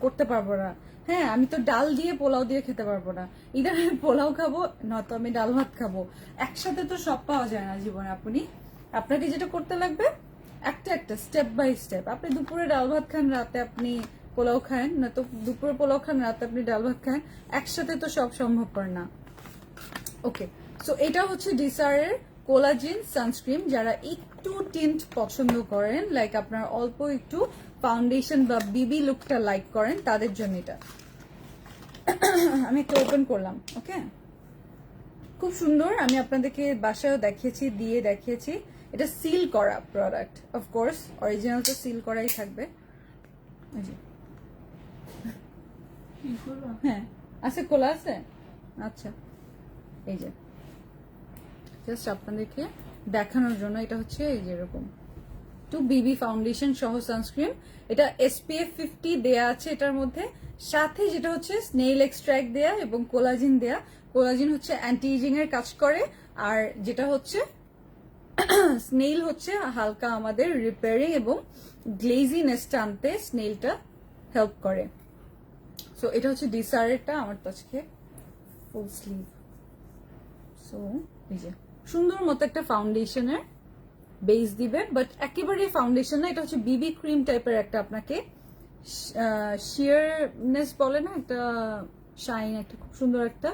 করতে পারবো না। হ্যাঁ, আমি তো ডাল দিয়ে পোলাও দিয়ে খেতে পারবো না। ইদার আমি পোলাও খাবো, নয়তো আমি ডাল ভাত খাবো। একসাথে তো সব পাওয়া যায় না জীবনে। আপনাকে যেটা করতে লাগবে, একটা একটা স্টেপ বাই স্টেপ। আপনি দুপুরে ডাল ভাত খান, রাতে আপনি পোলাও খান, নয়তো দুপুরে পোলাও খান, রাতে আপনি ডাল ভাত খান। একসাথে তো সব সম্ভবপর না। ওকে, সো এটা হচ্ছে ডিসারের কোলাজেন সানস্ক্রিন। যারা একটু টিন্ট পছন্দ করেন, লাইক আপনার অল্প একটু ফাউন্ডেশন বা বিবি লুকটা লাইক করেন, তাদের জন্য এটা। আমি একটু ওপেন করলাম। ওকে, খুব সুন্দর। আমি আপনাদেরকে বাসায়ও দেখিয়েছি, দিয়ে দেখিয়েছি। এটা সিল করা প্রোডাক্ট, অফকোর্স অরিজিনাল তো সিল করাই থাকবে। হ্যাঁ আছে, খোলা আছে। আচ্ছা, এই যে জাস্ট আপনাদেরকে দেখানোর জন্য, এটা হচ্ছে এই যে এরকম টু বিবি ফাউন্ডেশন সহ সানস্ক্রিন। এটা SPF 50 দেয়া আছে এটার মধ্যে, সাথে যেটা হচ্ছে স্নেইল এক্সট্রাক্ট দেয়া এবং কোলাজিন দেয়া। কোলাজিন হচ্ছে অ্যান্টি এজিং এর কাজ করে, আর যেটা হচ্ছে স্নেইল হচ্ছে হালকা আমাদের রিপেয়ারিং এবং গ্লেজিনেসটা আনতে স্নেইলটা হেল্প করে। সো এটা হচ্ছে ডিসারেরটা, আমার তো আজকে ফুল স্লিভ। সো এই যে সুন্দর মতো একটা ফাউন্ডেশনের বেস দিবে, বাট একেবারে ফাউন্ডেশন না, এটা হচ্ছে বিবি ক্রিম টাইপের একটা আপনাকে শিয়ারনেস বলে না, একটা শাইন, একটা খুব সুন্দর একটা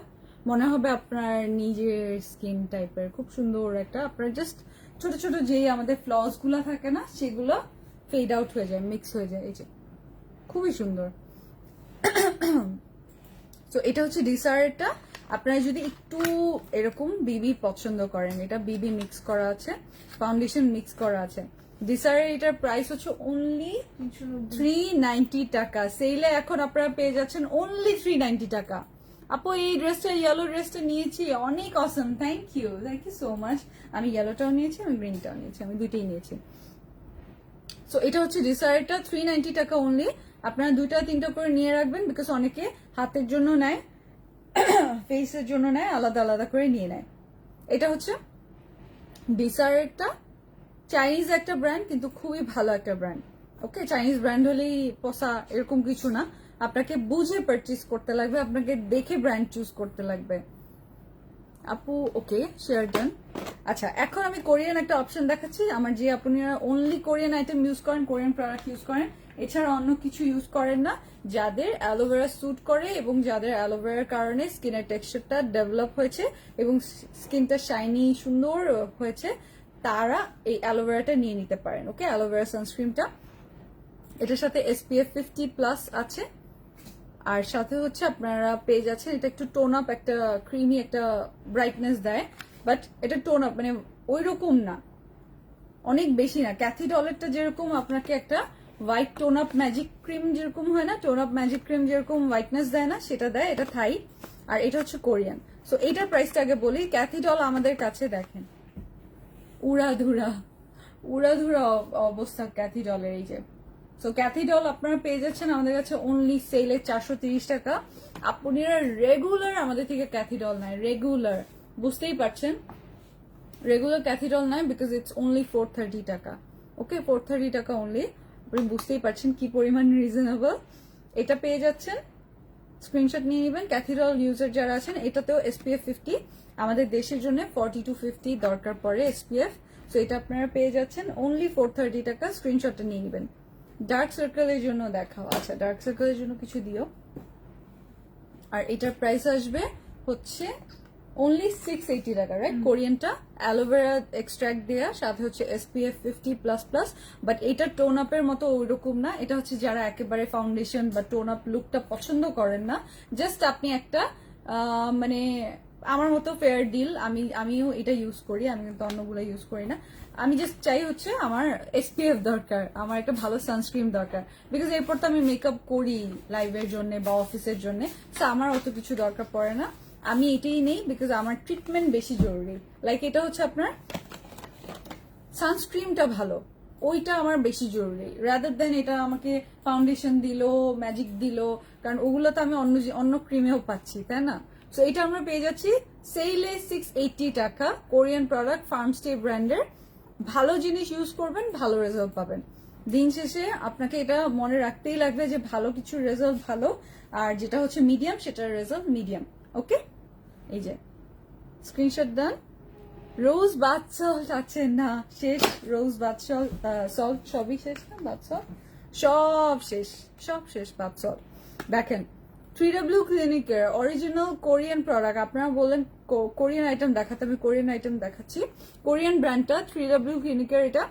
মনে হবে আপনার নিজের স্কিন টাইপের, খুব সুন্দর একটা আপনার জাস্ট ছোট ছোট যেই আমাদের ফ্লস গুলা থাকে না সেগুলো ফেড আউট হয়ে যায়, মিক্স হয়ে যায়। এই যে খুবই সুন্দর। তো এটা হচ্ছে ডিসারেরটা। আপনারা যদি একটু এরকম বিবি পছন্দ করেন, এটা বিবি মিক্স করা আছে, ফাউন্ডেশন মিক্স করা আছে। ডিসারের এটার প্রাইস হচ্ছে অনলি 390 টাকা। সেলে এখন আপনারা পেয়ে যাচ্ছেন অনলি 390 টাকা। আপু এই ড্রেসটা, ইয়েলো ড্রেসটা নিয়েছি, অনেক অসম, থ্যাংক ইউ সো মাচ। আমি ইয়েলোটাও নিয়েছি, আমি গ্রিনটাও নিয়েছি, আমি দুইটাই নিয়েছি। সো এটা হচ্ছে ডিসারেরটা 390 টাকা অনলি। আপনারা 2-3টা করে নিয়ে রাখবেন, বিকজ অনেকে হাতের জন্য নেয়, ফেসের জন্য নেয়, আলাদা আলাদা করে নিয়ে নেয়। এটা হচ্ছে ডিসারেরটা, চাইনিজ একটা ব্র্যান্ড, কিন্তু খুবই ভালো একটা ব্র্যান্ড। ওকে, চাইনিজ ব্র্যান্ড হলেই পসা এরকম কিছু না, আপনাকে বুঝে পারচেজ করতে লাগবে, আপনাকে দেখে ব্র্যান্ড চুজ করতে লাগবে। আপু ওকে, শেয়ার ডান। আচ্ছা, এখন আমি কোরিয়ান একটা অপশন দেখাচ্ছি। আমার যে আপনারা অনলি কোরিয়ান আইটেম ইউজ করেন, কোরিয়ান প্রোডাক্ট ইউজ করেন, এছাড়া অন্য কিছু ইউজ করেন না, যাদের অ্যালোভেরা স্যুট করে এবং যাদের অ্যালোভেরার কারণে স্কিনের টেক্সচারটা ডেভেলপ হয়েছে এবং স্কিনটা শাইনি সুন্দর হয়েছে, তারা এই অ্যালোভেরাটা নিয়ে নিতে পারেন। ওকে, অ্যালোভেরা সানস্ক্রিনটা, এটার সাথে SPF 50+ আছে, আর সাথে হচ্ছে আপনারা পেয়ে যাচ্ছেন এটা একটু টোন আপ, একটা ক্রিমি একটা ব্রাইটনেস দেয়, বাট এটা টোন আপ মানে ওই রকম না, অনেক বেশি না। ক্যাথি ডলেরটা যেরকম আপনাকে একটা white tone up magic cream যেরকম হয় না, টোন আপ ম্যাজিক ক্রিম যেরকম হোয়াইটনেস দেয় না, সেটা দেয়। এটা থাই, আর এটা হচ্ছে কোরিয়ান। সো এইটার প্রাইসটা আগে বলি। ক্যাথি ডল আমাদের কাছে দেখেন উড়াধুরা উড়াধুরা অবস্থা ক্যাথি ডলের। এই যে সো ক্যাথি ডল আপনারা পেয়ে যাচ্ছেন আমাদের কাছে অনলি সেলে 430 টাকা। আপনারা রেগুলার আমাদের থেকে ক্যাথি ডল নেয়, রেগুলার, বুঝতেই পারছেন, রেগুলার ক্যাথি ডল নেয়, বিকজ ইটস অনলি 430 টাকা। ওকে, 430 টাকা অনলি, আপনি বুঝতেই পারছেন কি পরিমাণ রিজনেবল। এটা পেয়ে যাচ্ছেন, স্ক্রিনশট নিয়ে নেবেন। ক্যাথি ডল ইউজার যারা আছেন, এটাতেও SPF 50, আমাদের দেশের জন্য 40 to 50 দরকার পড়ে SPF। সো এটা আপনারা পেয়ে যাচ্ছেন অনলি 430 টাকা, স্ক্রিনশটটা নিয়ে নেবেন। ডার্ক সার্কেলের জন্য দেখাও, আচ্ছা ডার্ক সার্কেলের জন্য কিছু দিও। আর এটার প্রাইস আসবে হচ্ছে অনলি 680 টাকা, রাইট? কোরিয়ানটা অ্যালোভেরা এক্সট্রাক্ট দেয়া, সাথে হচ্ছে SPF 50++, বাট এটা টোন আপের মতো ওইরকম না। এটা হচ্ছে যারা একেবারে ফাউন্ডেশন বা টোন আপ লুকটা পছন্দ করেন না, জাস্ট আপনি একটা মানে আমার মতো ফেয়ার ডিল, আমিও এটা ইউজ করি, আমি কিন্তু অন্যগুলো ইউজ করি না। আমি জাস্ট চাই হচ্ছে আমার SPF দরকার, আমার একটা ভালো সানস্ক্রিন দরকার, বিকজ এরপর তো আমি মেকআপ করি লাইভের জন্য বা অফিসের জন্য, তো আমার অত কিছু দরকার পড়ে না। আমি এটাই নেই বিকজ আমার ট্রিটমেন্ট বেশি জরুরি। লাইক এটা হচ্ছে আপনার সানস্ক্রিনটা ভালো, ওইটা আমার বেশি জরুরি, রাদার দেন এটা আমাকে ফাউন্ডেশন দিল, ম্যাজিক দিল, কারণ ওগুলো তো আমি অন্য ক্রিমেও পাচ্ছি, তাই না? সো এটা আমরা পেয়ে যাচ্ছি সেলে 680 টাকা, কোরিয়ান প্রোডাক্ট, ফার্মস্টে ব্র্যান্ডের। ভালো জিনিস ইউজ করবেন, ভালো রেজাল্ট পাবেন। দিন শেষে আপনাকে এটা মনে রাখতেই লাগবে যে ভালো কিছুর রেজাল্ট ভালো, আর যেটা হচ্ছে মিডিয়াম সেটার রেজাল্ট মিডিয়াম। ওকে, এই যে স্ক্রিনশট দেন। রোজ বাথ সল্ট আছে না, শেষ। রোজ বাথ সল্ট সবই শেষ না, বাথ সল্ট সব শেষ, সব শেষ বাথ সল্ট। দেখেন 3W ক্লিনিকের অরিজিনাল কোরিয়ান প্রোডাক্ট, আপনারা বলেন কোরিয়ান আইটেম দেখাতে, আমি কোরিয়ান আইটেম দেখাচ্ছি। কোরিয়ান ব্র্যান্ডটা 3W ক্লিনিকের, এটা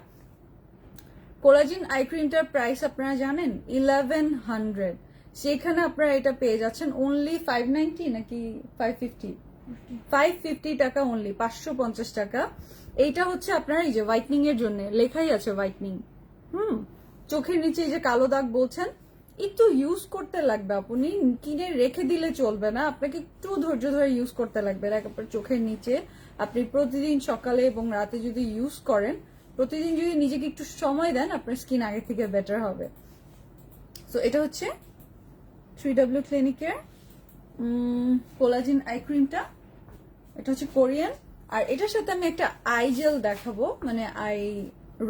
কোলাজিন আই ক্রিমটার প্রাইস আপনারা জানেন 1100, সেখানে আপনারা এটা পেয়ে যাচ্ছেন অনলি 590 নাকি 550 টাকা অনলি, 550 টাকা। এইটা হচ্ছে আপনার এই যে হোয়াইটনিং এর জন্য, লেখাই আছে হোয়াইটনিং। চোখের নিচে এই যে কালো দাগ বলছেন, একটু ইউজ করতে লাগবে, আপনি কিনে রেখে দিলে চলবে না, আপনাকে একটু ধৈর্য ধরে ইউজ করতে লাগবে। আপনার চোখের নিচে আপনি প্রতিদিন সকালে এবং রাতে যদি ইউজ করেন, প্রতিদিন যদি নিজেকে একটু সময় দেন আপনার স্কিন আগে থেকে বেটার হবে। সো এটা হচ্ছে 3W ক্লিনিকের কোলাজেন আই ক্রিমটা, এটা হচ্ছে কোরিয়ান। আর এটার সাথে আমি একটা আই জেল দেখাবো, মানে আই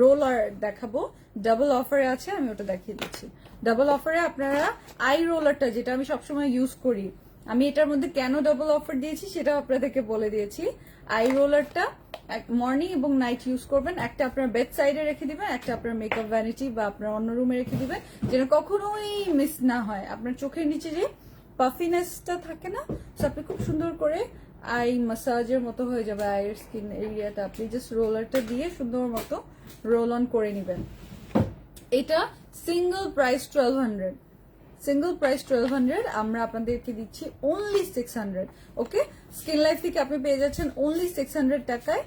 রোলার দেখাবো, ডাবল অফারে আছে, আমি ওটা দেখিয়ে দিচ্ছি। ডাবল অফারে আপনারা আই রোলারটা, যেটা আমি সবসময় ইউজ করি, আমি এটার মধ্যে কেন ডাবল অফার দিয়েছি সেটাও আপনাদেরকে বলে দিয়েছি। আই রোলারটা মর্নিং এবং নাইট ইউজ করবেন, একটা আপনার বেড সাইডে রেখে দিবেন, একটা আপনার মেকআপ ভ্যানিটি বা আপনার অন্য রুমে রেখে দিবেন, যেন কখনোই মিস না হয়। আপনার চোখের নিচে যে পাফিনেসটা থাকে না, তো আপনি খুব সুন্দর করে আই মাসাজের মতো হয়ে যাবে আইয়ের স্কিন এরিয়াটা। আপনি জাস্ট রোলারটা দিয়ে সুন্দর মতো রোল অন করে নেবেন। এটা সিঙ্গেল প্রাইস 1200, সিঙ্গেল প্রাইস 1200, আমরা আপনাদেরকে দিচ্ছি অনলি 600। ওকে, স্কিন লাইফ থেকে আপনি পেয়ে যাচ্ছেন অনলি 600 টাকায়,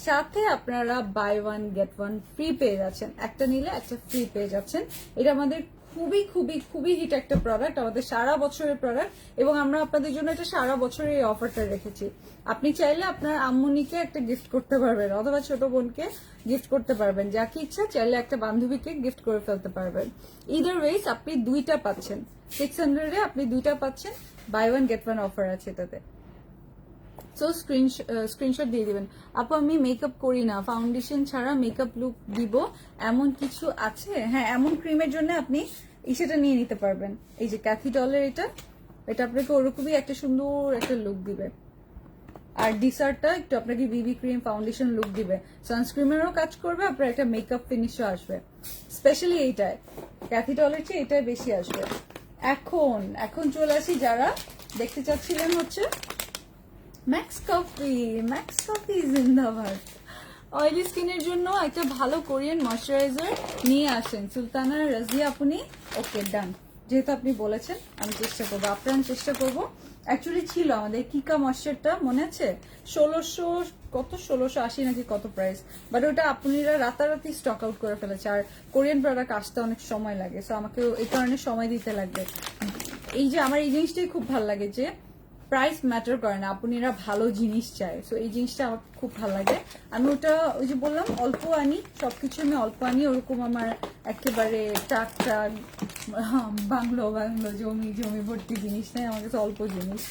সাথে আপনারা buy one get one free পেয়ে যাচ্ছেন, একটা নিলে একটা ফ্রি পেয়ে যাচ্ছেন। এটা আমাদের খুবই খুবই খুবই হিট একটা প্রোডাক্ট, আমাদের সারা বছরের প্রোডাক্ট, এবং আমরা আপনাদের জন্য এটা সারা বছরের এই অফারটা রেখেছি। আপনি চাইলে আপনার আম্মুনিকে একটা গিফট করতে পারবেন, অথবা ছোট বোনকে গিফট করতে পারবেন, যাকে ইচ্ছা চাইলে একটা বান্ধবীকে গিফট করে ফেলতে পারবেন। ইদার ওয়েজ আপনি দুইটা পাচ্ছেন, 600-এ আপনি দুইটা পাচ্ছেন, buy one get one offer আছে এটাতে। সো স্ক্রিনশট দিয়ে দিবেন। আপু আমি মেকআপ করি না, ফাউন্ডেশন ছাড়া মেকআপ লুক দিব, এমন কিছু আছে? হ্যাঁ, এমন ক্রিমের জন্য আপনি সেটা নিয়ে নিতে পারবেন। এই যে ক্যাথিডলের এটা, এটা আপনাকে ওরকমই একটা সুন্দর একটা লুক দিবে। আর ডিসার্টটা একটু আপনাকে বিবি ক্রিম ফাউন্ডেশন লুক দিবে, সানস্ক্রিমেরও কাজ করবে, আপনার একটা মেকআপ ফিনিশও আসবে। স্পেশালি এইটায় ক্যাথিডলের চেয়ে এটাই বেশি আসবে। এখন চলে আসি যারা দেখতে চাচ্ছিলেন হচ্ছে ম্যাক্স কফি। ম্যাক্স কফি জিন্দাবাদ। অয়েলি স্কিনের জন্য একটা ভালো কোরিয়ান ময়শ্চারাইজার নিয়ে আসেন সুলতানা রাজিয়া আপনি। ওকে ডান, যেহেতু আপনি বলেছেন আমি চেষ্টা করবো, আপ্রাণ চেষ্টা করবো। অ্যাকচুয়ালি ছিল আমাদের কিকা ময়শ্চারটা, মনে আছে 1680 নাকি কত প্রাইস, বাট ওটা আপনারা রাতারাতি স্টক আউট করে ফেলেছে। আর কোরিয়ান প্রোডাক্ট আসতে অনেক সময় লাগে, সো আমাকে এই কারণে সময় দিতে লাগবে। এই যে আমার এই জিনিসটাই খুব ভালো লাগে যে প্রাইস ম্যাটার করে না, আপনারা ভালো জিনিস চাই, সো এই জিনিসটা আমার খুব ভালো লাগে। আমি ওটা ওই যে বললাম অল্প আনি, সবকিছু আমি অল্প আনি, ওরকম আমার একেবারে টাক টাক বাংলো জমি জমি ভর্তি জিনিস নেই, আমার কাছে অল্প জিনিস।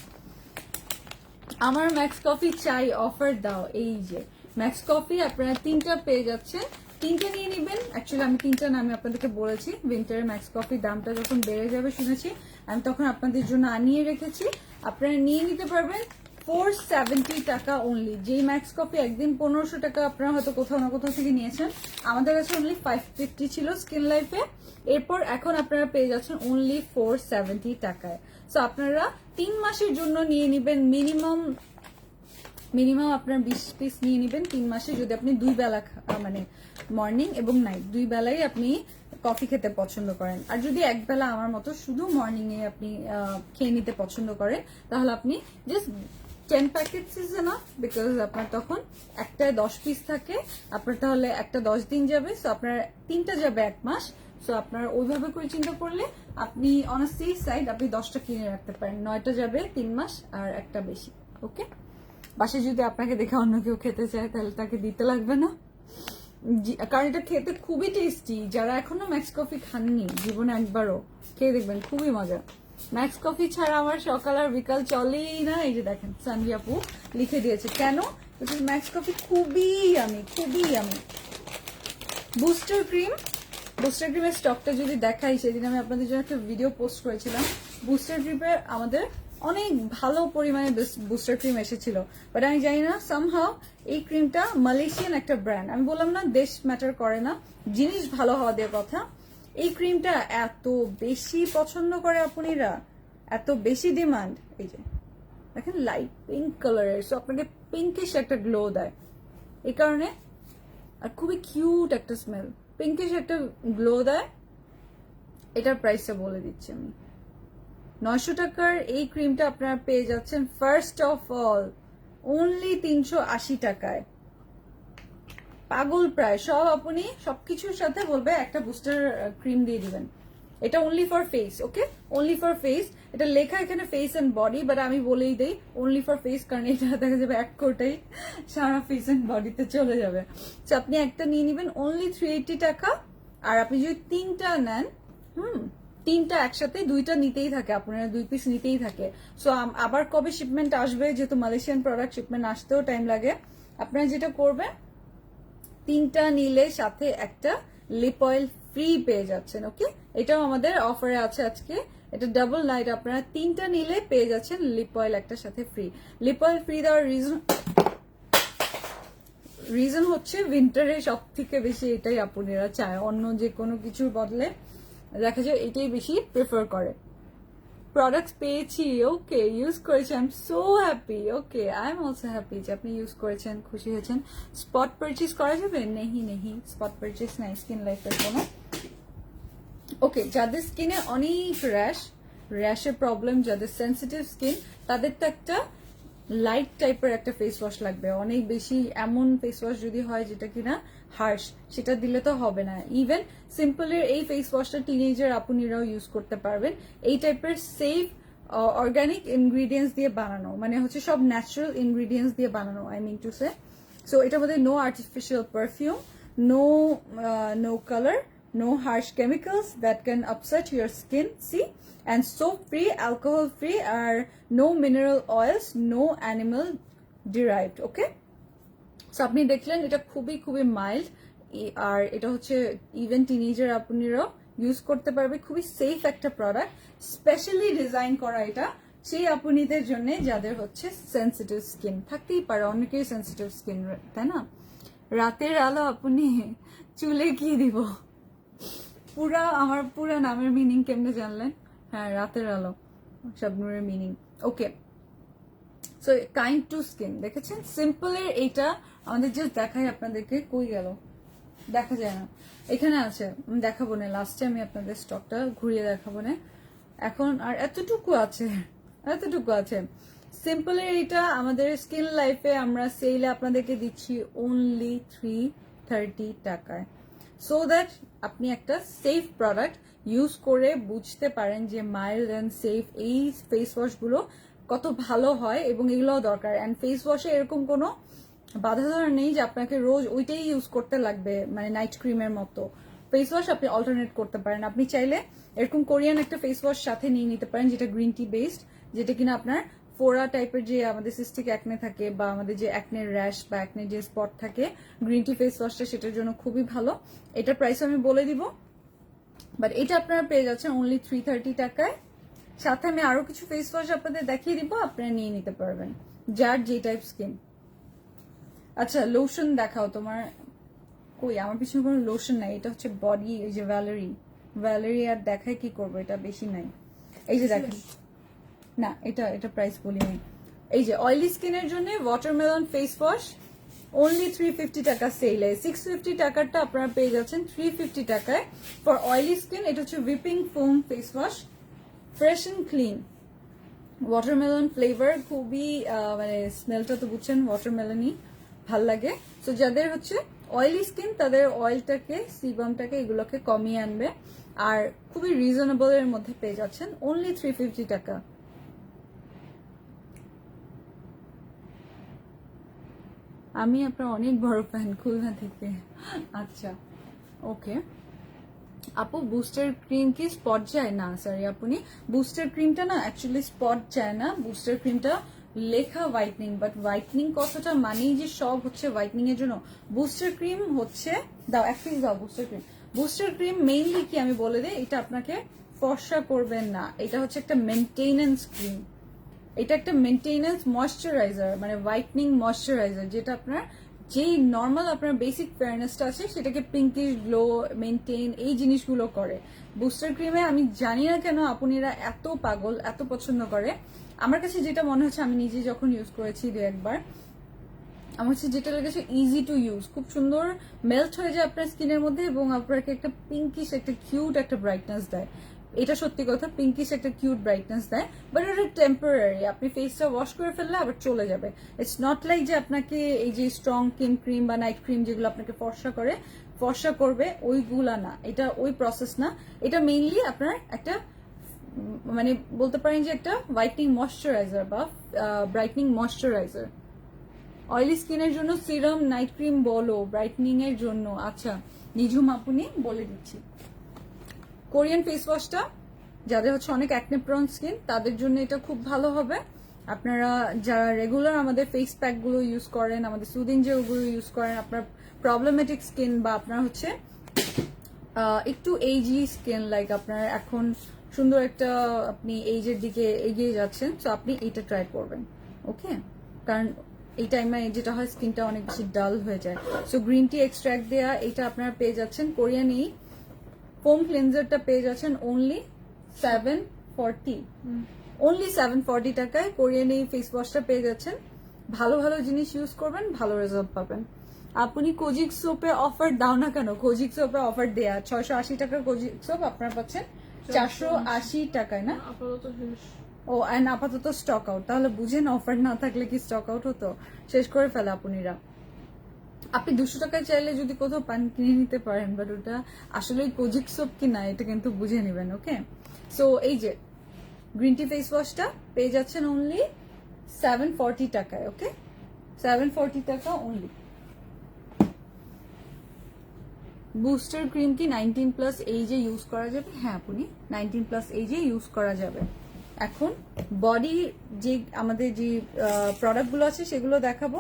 আমার ম্যাক্স কফি চাই, অফার দাও। এই যে ম্যাক্স কফি আপনারা 3টা পেয়ে যাচ্ছেন, 3টা নিয়ে নেবেন। অ্যাকচুয়ালি আমি 3টা না, আমি আপনাদেরকে বলেছি উইন্টারের ম্যাক্স কফির দামটা যখন বেড়ে যাবে শুনেছি, আমি তখন আপনাদের জন্য আনিয়ে রেখেছি। আপনারা নিয়ে নিতে পারবেন 470 টাকা অনলি। যেই ম্যাক্স কফি একদিন 1500 টাকা আপনারা হয়তো কোথাও না কোথাও থেকে নিয়েছেন, আমাদের কাছে অনলি 550 ছিল স্কিন লাইফে, এরপর এখন আপনারা পেয়ে যাচ্ছেন অনলি 470 টাকায়। সো আপনারা 3 মাসের জন্য নিয়ে নেবেন, মিনিমাম আপনার 20 পিস নিয়ে নেবেন 3 মাসে। যদি আপনি 2 বেলা মানে মর্নিং এবং নাইট 2 বেলাই আপনি কফি খেতে পছন্দ করেন, আর যদি এক বেলা আমার মতো শুধু মর্নিং এ আপনি খেয়ে নিতে পছন্দ করেন, তাহলে আপনি just 10 packets is enough, because আপনার তখন একটা 10 পিস থাকে, আপনার তাহলে একটা 10 দিন যাবে, সো আপনার 3টা যাবে 1 মাস। সো আপনার ওইভাবে করে চিন্তা করলে আপনি অন আ সেফ সাইড আপনি 10টা কিনে রাখতে পারেন, 9টা যাবে 3 মাস আর একটা বেশি। ওকে, বাসায় যদি আপনাকে দেখে অন্য কেউ খেতে চায় তাহলে তাকে দিতে লাগবে না, কারণ এটা খেতে খুবই টেস্টি। যারা এখনো ম্যাক্স কফি খাননি জীবনে একবারও খেয়ে দেখবেন, খুবই মজা। ম্যাক্স কফি ছাড়া আমার সকাল আর বিকাল চলেই না। এই যে দেখেন সানভি আপু লিখে দিয়েছে কেন, ম্যাক্স কফি খুবই আমি বুস্টার ক্রিমের স্টকটা যদি দেখাই, সেদিন আমি আপনাদের জন্য একটা ভিডিও পোস্ট করেছিলাম। বুস্টার ক্রিমের আমাদের অনেক ভালো পরিমাণে বুস্টার ক্রিম এসেছিল, বাট আমি জানি না সামহাও এই ক্রিমটা মালয়েশিয়ান একটা ব্র্যান্ড, আমি বললাম না দেশ ম্যাটার করে না, জিনিস ভালো হওয়া দিয়ে কথা। এই ক্রিমটা এত বেশি পছন্দ করে আপনারা, এত বেশি ডিমান্ড। এই যে দেখেন লাইট পিঙ্ক কালারের, সো আপনাকে পিঙ্কিশ একটা গ্লো দেয় এই কারণে, আর খুবই কিউট একটা স্মেল, পিঙ্কিশ একটা গ্লো দেয়। এটার প্রাইসটা বলে দিচ্ছি আমি, 900 টাকার এই ক্রিমটা আপনারা পেয়ে যাচ্ছেন ফার্স্ট অফ অল অনলি 380 টাকায়। পাগল প্রায় সব, আপনি সবকিছুর সাথে বলবে একটা বুস্টার ক্রিম দিয়ে দিবেন, এটা only for face, okay, only for face. এটা লেখা এখানে ফেস এন্ড বডি, বাট আমি বলেই দেই অনলি ফর ফেস, কারণ এটা দেখা যাবে এক কোটাই সারা ফেস এন্ড বডিতে চলে যাবে। তো আপনি একটা নিয়ে নেবেন অনলি 380 টাকা। আর আপনি যদি 3টা নেন, তিনটা একসাথে 2টা নিতেই থাকে, আপনারা 2 পিস নিতেই থাকে। সো আবার কবে শিপমেন্ট আসবে, যেহেতু মালয়েশিয়ান প্রোডাক্ট শিপমেন্ট আসতেও টাইম লাগে, আপনারা যেটা করবেন 3টা নিলে সাথে একটা লিপ অয়েল ফ্রি পেয়ে যাচ্ছেন, ওকে। এটাও আমাদের অফারে আছে আজকে, এটা ডাবল নাইট, আপনারা 3টা নিলে পেয়ে যাচ্ছেন লিপ অয়েল একটা সাথে ফ্রি। লিপ অয়েল ফ্রি দেওয়ার রিজন হচ্ছে উইন্টারে সব থেকে বেশি এটাই আপনারা চায়, অন্য যে কোনো কিছুর বদলে দেখা যায় এটাই বেশি প্রেফার করে। প্রোডাক্টস পেয়েছি, ওকে, ইউজ করেছি, I am so happy, okay, I am also happy যে আপনি ইউজ করেছেন, খুশি হয়েছেন। স্পট পারচেজ করা যাবে? নেহি স্পট পারচেজ নাই স্কিন লাইফের কোনো। ওকে, যাদের স্কিনে অনেক র্যাশের প্রবলেম, যাদের সেন্সিটিভ স্কিন, তাদের তো একটা লাইট টাইপের একটা ফেস ওয়াশ লাগবে, অনেক বেশি এমন ফেস ওয়াশ যদি হয় যেটা কিনা হার্শ, সেটা দিলে তো হবে না। ইভেন সিম্পলের এই ফেস ওয়াশটা টিনেজার আপুনিরাও ইউজ করতে পারবেন, এই টাইপের সেফ অর্গানিক ইনগ্রিডিয়েন্টস দিয়ে বানানো, মানে হচ্ছে সব ন্যাচারাল ইনগ্রিডিয়েন্টস দিয়ে বানানো, I mean to say. So এটার মধ্যে no artificial perfume, no colour, no harsh chemicals that can upset your skin, see, and soap free, alcohol free, or no mineral oils, no animal derived, okay. So আপনি দেখলেন এটা খুবই খুবই মাইল্ড, আর এটা হচ্ছে ইভেন টিনেজার আপনারাও ইউজ করতে পারবে, খুবই সেফ একটা প্রোডাক্ট, স্পেশালি ডিজাইন করা এটা সেই আপুনিদের জন্য যাদের হচ্ছে সেন্সিটিভ স্কিন, থাকতেই পারে অনেকেই সেন্সিটিভ স্কিন, তাই না। রাতের আলো আপনি চুলে কি দিব, আমার পুরা নামের মিনিং কেমনে জানলেন? হ্যাঁ, রাতের আলো শাবনুরের meaning, okay. So kind to skin দেখেছেন, সিম্পলের এইটা আমাদের জাস্ট দেখাই আপনাদেরকে, কই গেল দেখা যায় না, এখানে আছে, দেখাবো না, লাস্টে আমি আপনাদের স্টকটা ঘুরিয়ে দেখাবো না, এখন আর এতটুকু আছে। সিম্পলের এইটা আমাদের স্কিন লাইফে আমরা সেলে আপনাদেরকে দিচ্ছি অনলি 330 টাকায়, সো দ্যাট আপনি একটা সেফ প্রোডাক্ট ইউজ করে বুঝতে পারেন যে মাইল্ড অ্যান্ড সেফ এই ফেস ওয়াশগুলো কত ভালো হয়, এবং এগুলোও দরকার। অ্যান্ড ফেস ওয়াশে এরকম কোনো বাধা ধরা নেই যে আপনাকে রোজ ওইটাই ইউজ করতে লাগবে, মানে নাইট ক্রিমের মতো। ফেস ওয়াশ আপনি অল্টারনেট করতে পারেন, আপনি চাইলে এরকম কোরিয়ান একটা ফেস ওয়াশ সাথে নিয়ে নিতে পারেন, যেটা গ্রিন টি বেসড, যেটা কিনা আপনার ফোরা টাইপের যে আমাদের সিস্টিক অ্যাকনে থাকে, বা আমাদের যে অ্যাকনের র্যাশ বা অ্যাকনের যে স্পট থাকে, গ্রিন টি ফেস ওয়াশটা সেটার জন্য খুবই ভালো। এটার প্রাইস আমি বলে দিব, বাট এটা আপনারা পেয়ে যাচ্ছেন অনলি 330 টাকায়। সাথে আমি আরো কিছু ফেস ওয়াশ আপনাদের দেখিয়ে দিব, আপনারা নিয়ে নিতে পারবেন যার যে টাইপ স্কিন। আচ্ছা, লোশন দেখাও তোমার, কই আমার পিছনে কোনো লোশন নাই, এটা হচ্ছে বডি, এই যে ভ্যালেরি আর দেখায় কি করবো, এটা বেশি নাই, এই যে দেখেন না, এটা প্রাইস বলি নাই। এই যে অয়েলি স্কিনের জন্য ওয়াটারমেলন ফেস ওয়াশ অনলি 350 টাকা সেলে, 650 টাকারটা আপনারা পেয়ে যাচ্ছেন 350 টাকায় ফর অয়েলি স্কিন। এটা হচ্ছে whipping foam face wash, fresh and clean, watermelon flavour, খুবই মানে স্মেলটা তো বুঝছেন ওয়াটারমেলনই ভাল লাগে। সো যাদের হচ্ছে অয়েলি স্কিন তাদের অয়েলটাকে, সিবামটাকে, এগুলোকে কমিয়ে আনবে, আর খুবই রিজনেবল এর মধ্যে পেয়ে যাচ্ছেন অনলি 350 টাকা। আমি আপনার অনেক বড় ফ্যান, খুলনা থেকে। আচ্ছা, ওকে আপু, বুস্টার ক্রিম কি স্পট যায়? না সরি আপনি, বুস্টার ক্রিমটা না অ্যাকচুয়ালি স্পট যায় না, বুস্টার ক্রিমটা লেখা হোয়াইটনিং, বাট হোয়াইটনিং কতটা মানেই যে সব হচ্ছে হোয়াইটনিং এর জন্য। বুস্টার ক্রিম হচ্ছে, দাও এক পিস দাও বুস্টার ক্রিম মেইনলি কি আমি বলে দিই, এটা আপনাকে ফর্সা করবেন না, এটা হচ্ছে একটা মেনটেনেন্স ক্রিম, এটা একটা মেনটেনেন্স ময়শ্চারাইজার, মানে হোয়াইটনিং ময়শ্চারাইজার, যেটা আপনার যেই নর্মাল আপনার বেসিক ফেয়ারনেসটা আছে সেটাকে পিঙ্কিশ গ্লো মেনটেন এই জিনিসগুলো করে। বুস্টার ক্রিমে আমি জানি না কেন আপুনিরা এত পাগল, এত পছন্দ করে। আমার কাছে যেটা মনে হচ্ছে, আমি নিজে যখন ইউজ করেছি 2-1 বার, আমার হচ্ছে যেটা লেগেছে ইজি টু ইউজ, খুব সুন্দর মেল্ট হয়ে যায় আপনার স্কিনের মধ্যে, এবং আপনাকে একটা পিঙ্কিশ একটা কিউট একটা ব্রাইটনেস দেয়। এটা সত্যি কথা, পিঙ্কিশ একটা কিউট ব্রাইটনেস দেয়, বাট এটা টেম্পোরারি, আপনি ফেসটা ওয়াশ করে ফেললে আবার চলে যাবে। ইটস নট লাইক যে আপনাকে এই যে স্ট্রং ক্রিম বা নাইট ক্রিম যেগুলো আপনাকে ফর্সা করে, ফর্সা করবে ওইগুলা না, এটা ওই প্রসেস না। এটা মেইনলি আপনার একটা মানে বলতে পারেন যে একটা হোয়াইটনিং ময়শ্চারাইজার বা ব্রাইটনিং ময়শ্চারাইজার। অয়েলি স্কিনের জন্য সিরাম নাইট ক্রিম বলো, ব্রাইটনিং এর জন্য। আচ্ছা নিঝুম আপনি বলে দিচ্ছি, কোরিয়ান ফেস ওয়াশটা যাদের হচ্ছে অনেক অ্যাকনে প্রন স্কিন তাদের জন্য এটা খুব ভালো হবে। আপনারা যারা রেগুলার আমাদের ফেস প্যাকগুলো ইউজ করেন, আমাদের সুদিং জেলগুলো ইউজ করেন, আপনার প্রবলেমেটিক স্কিন বা আপনার হচ্ছে একটু এইজি স্কিন, লাইক আপনার এখন সুন্দর একটা আপনি এইজের দিকে এগিয়ে যাচ্ছেন, তো আপনি এইটা ট্রাই করবেন। ওকে, কারণ এই টাইমে যেটা হয় স্কিনটা অনেক বেশি ডাল হয়ে যায়। সো গ্রিন টি এক্সট্রাক্ট দেওয়া এটা আপনারা পেয়ে যাচ্ছেন। কোরিয়ান এই ফোম ক্লিনজারটা পেয়ে যাচ্ছেন অনলি 740, অনলি 740 টাকায় কোরিয়ান এই ফেস ওয়াশটা পেয়ে যাচ্ছেন। ভালো ভালো জিনিস ইউজ করবেন, ভালো রেজাল্ট পাবেন। আপনি কোজিক সোপে অফার দাও না কেন? কোজিক সোপে অফার দেয়া 680 টাকার কোজিক সোপ আপনারা পাচ্ছেন 480 টাকায় না? ও অ্যান্ড আপাতত স্টক আউট। তাহলে বুঝেন অফার না থাকলে কি স্টক আউট হতো? শেষ করে ফেলে আপনিরা। আপনি 200 টাকায় চাইলে যদি কোথাও পান কিনে নিতে পারেন, বাট ওটা আসলে কোজিক সোপ কিনা এটা কিন্তু বুঝে নেবেন। ওকে, সো এই যে গ্রিন টি ফেস ওয়াশটা পেয়ে যাচ্ছেন অনলি 740 টাকায়। ওকে, 740 টাকা অনলি। বুস্টার ক্রিম কি 19+ এইজে ইউজ করা যাবে? হ্যাঁ আপনি 19+ এইজে ইউজ করা যাবে। এখন বডি যে আমাদের যে প্রোডাক্টগুলো আছে সেগুলো দেখাবো।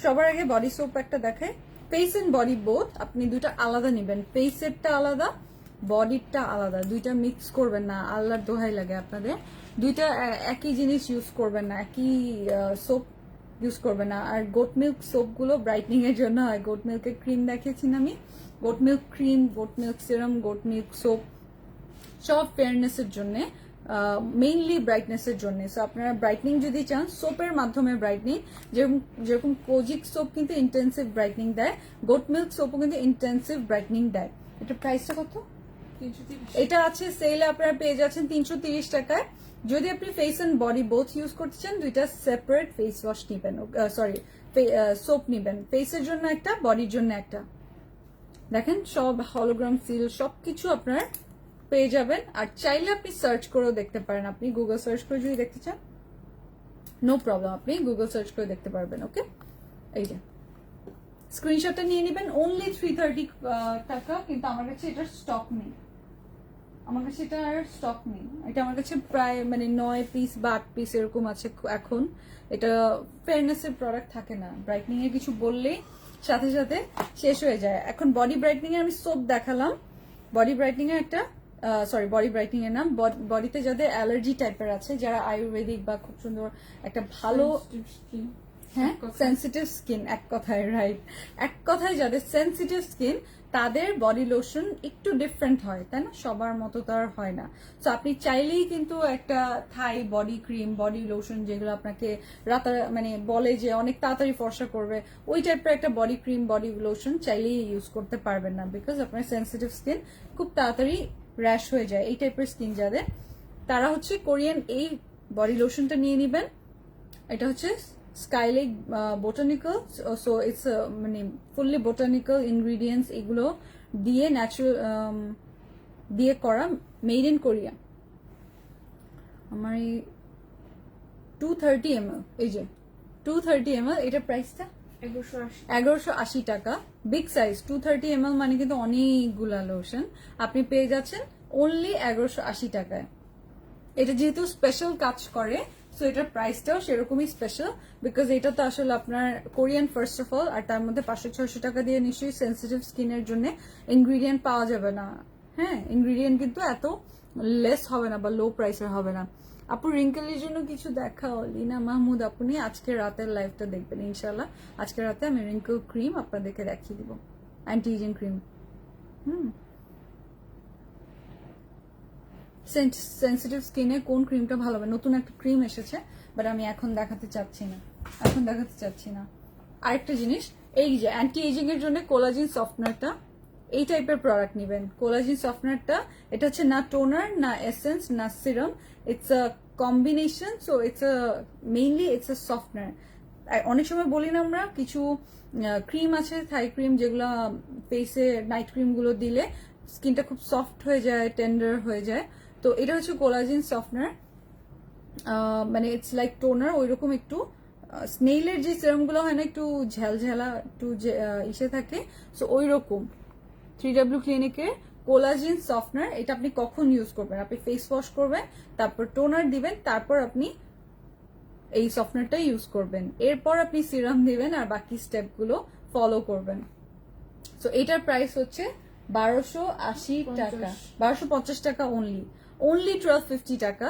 সবার আগে বডি সোপ একটা দেখায়, ফেস এন্ড বডি বোথ। আপনি দুইটা আলাদা নেবেন, ফেসেরটা আলাদা, বডিরটা আলাদা, দুইটা মিক্স করবেন না, আল্লাহর দোহাই লাগে আপনাদের। দুইটা একই জিনিস ইউজ করবেন না, একই সোপ ইউজ করবেন না। আর গোট মিল্ক সোপগুলো ব্রাইটনিং এর জন্য হয়। গোট মিল্কের ক্রিম দেখিয়েছি না আমি, goat milk cream, goat milk serum, goat milk soap, সব ফেয়ারনেসের জন্য, মেইনলি ব্রাইটনেসের জন্য। সো আপনারা ব্রাইটনিং যদি চান সোপের মাধ্যমে ব্রাইটনিং, যেরকম কোজিক সোপ কিন্তু ইন্টেন্সিভ ব্রাইটনিং দেয়, গোট মিল্ক সোপও কিন্তু ইন্টেন্সিভ ব্রাইটনিং দেয়। এটা প্রাইসটা কত? 330। এটা আছে সেলে, আপনারা পেয়ে যাচ্ছেন 330 টাকায়। যদি আপনি face and body both use করতে চান, দুইটা সেপারেট ফেস ওয়াশ নিবেন, সরি সোপ নিবেন, ফেসের জন্য একটা, বডির জন্য একটা। দেখেন সব হলোগ্রাম সিল সবকিছু আপনার পেয়ে যাবেন। আর চাইলে আপনি সার্চ করেও দেখতে পারেন, আপনি গুগল সার্চ করে যদি দেখতে চান নো প্রবলেম, আপনি গুগল সার্চ করে দেখতে পারবেন। ওকে, এই যে স্ক্রিনশটটা নিয়ে নেবেন, অনলি 330 টাকা। কিন্তু আমার কাছে এটার স্টক নেই, আমার কাছে এটা আর স্টক নেই। এটা আমার কাছে প্রায় মানে 9 পিস বা 8 পিস এরকম আছে এখন। এটা ফেয়ারনেসের প্রোডাক্ট থাকে না, ব্রাইটনিং এর কিছু বললেই সাথে সাথে শেষ হয়ে যায়। এখন বডি ব্রাইটনিং এর আমি সোপ দেখালাম, বডি ব্রাইটনিং এর একটা সরি বডি ব্রাইটনিং এর নাম, বডিতে যাদের অ্যালার্জি টাইপের আছে, যারা আয়ুর্বেদিক বা খুব সুন্দর একটা ভালো, হ্যাঁ সেন্সিটিভ স্কিন, এক কথায় রাইট, এক কথায় যাদের সেন্সিটিভ স্কিন তাদের বডি লোশন একটু ডিফারেন্ট হয়, তাই না? সবার মতো তো আর হয় না। তো আপনি চাইলেই কিন্তু একটা থাই বডি ক্রিম, বডি লোশন যেগুলো আপনাকে মানে বলে যে অনেক তাড়াতাড়ি ফর্সা করবে, ওই টাইপের একটা বডি ক্রিম, বডি লোশন চাইলেই ইউজ করতে পারবেন না, বিকজ আপনার সেন্সিটিভ স্কিন খুব তাড়াতাড়ি র্যাশ হয়ে যায়। এই টাইপের স্কিন যাদের, তারা হচ্ছে কোরিয়ান এই বডি লোশনটা নিয়ে নেবেন। এটা হচ্ছে স্কাইলেক বোটানিক্যাল, সো ইটস মানে ফুললি বোটানিক্যাল ইনগ্রিডিয়েন্টস এগুলো দিয়ে ন্যাচারাল দিয়ে করা, মেড ইন কোরিয়া। আমার এই 230 ml, এই যে 230 ml, এটার প্রাইসটা 1180 টাকা। বিগ সাইজ 230 ml মানে কিন্তু অনেকগুলা লোশন আপনি পেয়ে যাচ্ছেন অনলি 1180 টাকায়। এটা যেহেতু স্পেশাল কাজ করে, সো এটার প্রাইসটাও সেরকমই স্পেশাল, বিকজ এটা তো আসলে আপনার কোরিয়ান ফার্স্ট অফ অল, আর তার মধ্যে 500-600 টাকা দিয়ে নিশ্চয়ই সেন্সিটিভ স্কিনের জন্য ইনগ্রিডিয়েন্ট পাওয়া যাবে না। হ্যাঁ, ইনগ্রিডিয়েন্ট কিন্তু এত লেস হবে না বা লো প্রাইসের হবে না। আপু রিঙ্কেলের জন্য কিছু দেখাও, লিনা মাহমুদ। আপনি আজকে রাতের লাইভটা দেখবেন ইনশাল্লাহ। আজকে রাতে আমি রিঙ্কেল ক্রিম আপনাদেরকে দেখিয়ে দিব, অ্যান্টি এজিং ক্রিম। সেন্সিটিভ স্কিনে কোন ক্রিমটা ভালো হবে? নতুন একটা ক্রিম এসেছে, বাট আমি এখন দেখাতে চাচ্ছি না। আরেকটা জিনিস, এই যে অ্যান্টি এজিং এর জন্য কোলাজিন সফটনারটা, এই টাইপের প্রোডাক্ট নেবেন। কোলাজিন সফটনারটা এটা হচ্ছে না টোনার, না এসেন্স, না serum, it's a combination, so it's a mainly it's a softener. অনেক সময় বলি না আমরা কিছু ক্রিম আছে, থাই ক্রিম, যেগুলো ফেসে নাইট ক্রিমগুলো দিলে স্কিনটা খুব সফট হয়ে যায়, টেন্ডার হয়ে যায়। তো এটা হচ্ছে কোলাজেন সফটনার, মানে ইটস লাইক টোনার, ওইরকম একটু স্নেইলের যে সিরামগুলো হয় না, একটু ঝালঝালা, একটু ইসে থাকে, সো ওই রকম 3W ক্লিনিকের কোলাজেন সফটনার। এটা আপনি কখন ইউজ করবেন? আপনি ফেস ওয়াশ করবেন, তারপর টোনার দিবেন, তারপর আপনি এই সফটনারটা ইউজ করবেন, এরপর আপনি সিরাম দিবেন আর বাকি স্টেপগুলো ফলো করবেন। সো এটার প্রাইস হচ্ছে 1280 টাকা, 1250 টাকা অনলি, 1250 টাকা,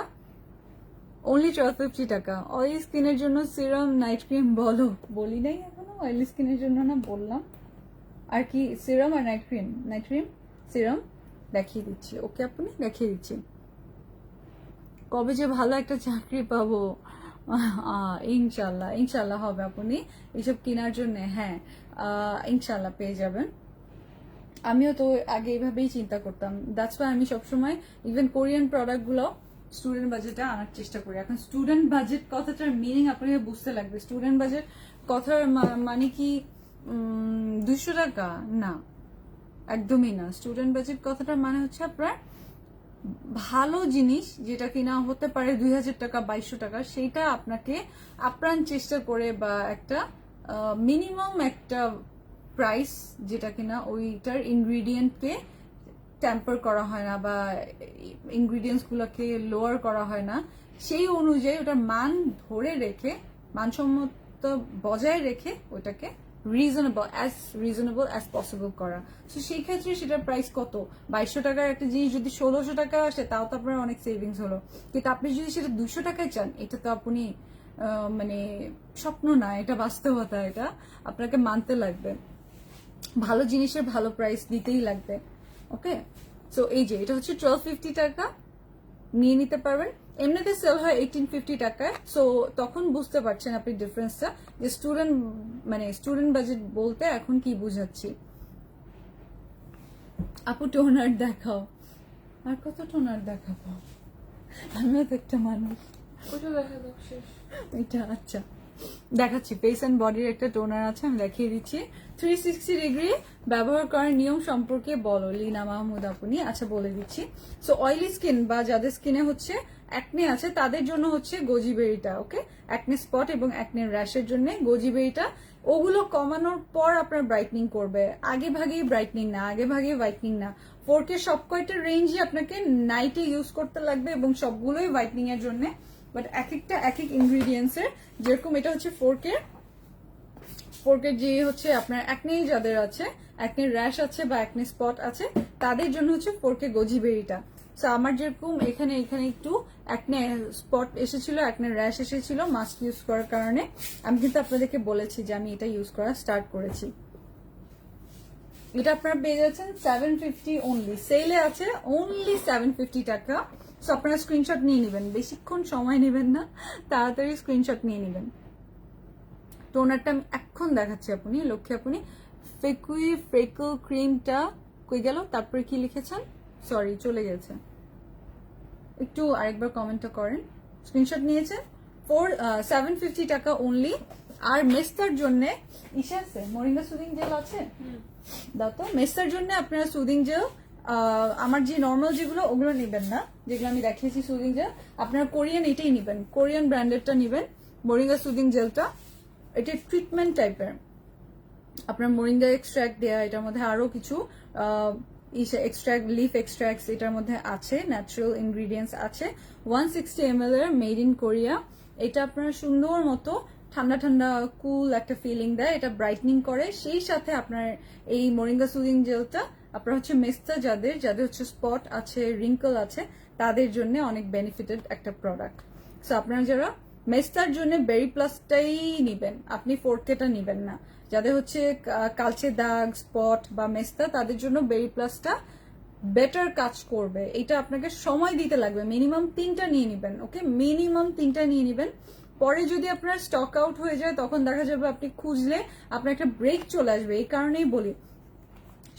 অনলি 1250 টাকা। অয়েলি স্কিনের জন্য সিরাম, নাইট ক্রিম বলো, বলি নাই এখনো, অয়েলি স্কিনের জন্য না বললাম। আর কি সিরাম আর night cream, night cream serum দেখিয়ে দিচ্ছি। ওকে আপনি দেখিয়ে দিচ্ছি। কবে যে ভালো একটা চাকরি পাবো, ইনশাল্লাহ ইনশাল্লাহ হবে আপনি এইসব কেনার জন্য। হ্যাঁ, ইনশাল্লাহ পেয়ে যাবেন। আমিও তো আগে এইভাবেই চিন্তা করতাম, দ্যাটস ওয়াই আমি সবসময় ইভেন কোরিয়ান প্রোডাক্টগুলো স্টুডেন্ট বাজেটে আনার চেষ্টা করি। এখন স্টুডেন্ট বাজেট কথাটার মিনিং আপনাকে বুঝতে লাগবে। স্টুডেন্ট বাজেট কথার মানে কি 200 টাকা? না, একদমই না। স্টুডেন্ট বাজেট কথাটার মানে হচ্ছে আপনার ভালো জিনিস যেটা কিনা হতে পারে 2000 টাকা, 2200 টাকা, সেইটা আপনাকে আপ্রাণ চেষ্টা করে বা একটা মিনিমাম একটা প্রাইস যেটা কিনা ওইটার ইনগ্রিডিয়েন্টকে ট্যাম্পার করা হয় না বা ইনগ্রিডিয়েন্টস গুলোকে লোয়ার করা হয় না, সেই অনুযায়ী ওটার মান ধরে রেখে, মানসম্মত বজায় রেখে ওটাকে রিজনেবল অ্যাজ পসিবল করা। তো সেই ক্ষেত্রে সেটার প্রাইস কত? 2200 টাকার একটা জিনিস যদি 1600 টাকা আসে, তাও তো আপনার অনেক সেভিংস হলো। কিন্তু আপনি যদি সেটা 200 টাকায় চান, এটা তো আপনি মানে স্বপ্ন না, এটা বাস্তবতা, এটা আপনাকে মানতে লাগবে। ভালো জিনিসের ভালো প্রাইস দিতেই লাগবে। ওকে, সো এই যে এটা হচ্ছে 1250 টাকা, নিয়ে নিতে পারবেন। এমনিতে সেল হয় 1850 টাকায়। সো তখন বুঝতে পারছেন আপনি ডিফারেন্সটা, যে স্টুডেন্ট বাজেট বলতে এখন কি বুঝাচ্ছি। আপু টোনার দেখাও। আর কত টোনার দেখাবো? আমিও তো একটা মানুষ। এটা আচ্ছা দেখাচ্ছি, ফেস অ্যান্ড বডির একটা টোনার আছে, আমি দেখিয়ে দিচ্ছি। 360 ডিগ্রি ব্যবহার করার নিয়ম সম্পর্কে বলো লিনা মাহমুদ আপনি। আচ্ছা বলে দিচ্ছি। সো অয়েলি স্কিন বা যাদের স্কিনে হচ্ছে অ্যাকনে আছে, তাদের জন্য হচ্ছে গোজিবেরিটা। ওকে, অ্যাকনে স্পট এবং অ্যাকনে র্যাশের জন্য গোজিবেরিটা। ওগুলো কমানোর পর আপনার ব্রাইটনিং করবে, আগে ভাগেই ব্রাইটনিং না, আগে ভাগে হোয়াইটনিং না। 4K সব কয়টা রেঞ্জই আপনাকে নাইটে ইউজ করতে লাগবে এবং সবগুলোই হোয়াইটনিং এর জন্য, বাট এক একটা এক এক ইনগ্রিডিয়েন্টস এর। যেরকম এটা হচ্ছে 4K যে হচ্ছে আপনার অ্যাকনে যাদের আছে, অ্যাকনে র্যাশ আছে বা অ্যাকনে স্পট আছে, তাদের জন্য হচ্ছে 4K গোজিবেরিটা। সো আমার যেরকম এখানে একটু অ্যাকনে স্পট এসেছিল, অ্যাকনে র্যাশ এসেছিল মাস্ক ইউজ করার কারণে, আমি কিন্তু আপনাদেরকে বলেছি যে আমি এটা ইউজ করা স্টার্ট করেছি। এটা আপনারা পেয়ে যাচ্ছেন 750 অনলি, সেলে আছে অনলি 750 টাকা। সো আপনারা স্ক্রিনশট নিয়ে নেবেন, বেশিক্ষণ সময় নেবেন না, তাড়াতাড়ি স্ক্রিনশট নিয়ে নেবেন। টোনারটা আমি এখন দেখাচ্ছি, আপনি লক্ষ্যে আপনি ফ্রেকল ক্রিমটা কই গেল? তারপরে কি লিখেছেন? সরি চলে গেছে, একটু আরেকবার কমেন্টটা করেন। স্ক্রিনশট নিয়েছেন 750 টাকা অনলি। আর মেস্তার জন্য ইসে আছে, মরিঙ্গা সুদিং জেল আছে, দাও তো। মেস্তার জন্য আপনারা সুদিং জেল, আমার যে নর্মাল যেগুলো ওগুলো নেবেন না, যেগুলো আমি দেখিয়েছি সুদিং জেল, আপনারা কোরিয়ান এটাই নেবেন, কোরিয়ান ব্র্যান্ডেডটা নেবেন, মরিঙ্গা সুদিং জেলটা। এটা ট্রিটমেন্ট টাইপের, আপনার মরিঙ্গা এক্সট্রাক্ট দেয়া, এটার মধ্যে আরো কিছু এক্সট্রাক্ট, লিফ এক্সট্রাক্টস এটার মধ্যে আছে, ন্যাচারাল ইনগ্রিডিয়েন্টস আছে। 160 ml এর, মেড ইন কোরিয়া। এটা আপনার সুন্দর মতো ঠান্ডা ঠান্ডা কুল একটা ফিলিং দেয়, এটা ব্রাইটনিং করে। সেই সাথে আপনার এই মরিঙ্গা সুদিং জেলটা আপনার হচ্ছে মেস্তা যাদের হচ্ছে স্পট আছে, রিঙ্কল আছে, তাদের জন্য অনেক বেনিফিটেড একটা প্রোডাক্ট। সো আপনারা যারা মেস্তার জন্য বেরি প্লাসটাই নিবেন, আপনি 4Kটা নিবেন না। যাদের হচ্ছে কালচে দাগ, স্পট বা মেস্তা, তাদের জন্য বেরি প্লাসটা বেটার কাজ করবে। এটা আপনাকে সময় দিতে লাগবে, মিনিমাম 3টা নিয়ে নিবেন। ওকে, মিনিমাম 3টা নিয়ে নিবেন। পরে যদি আপনার স্টক আউট হয়ে যায়, তখন দেখা যাবে আপনি খুঁজলে আপনার একটা ব্রেক চলে আসবে। এই কারণেই বলি,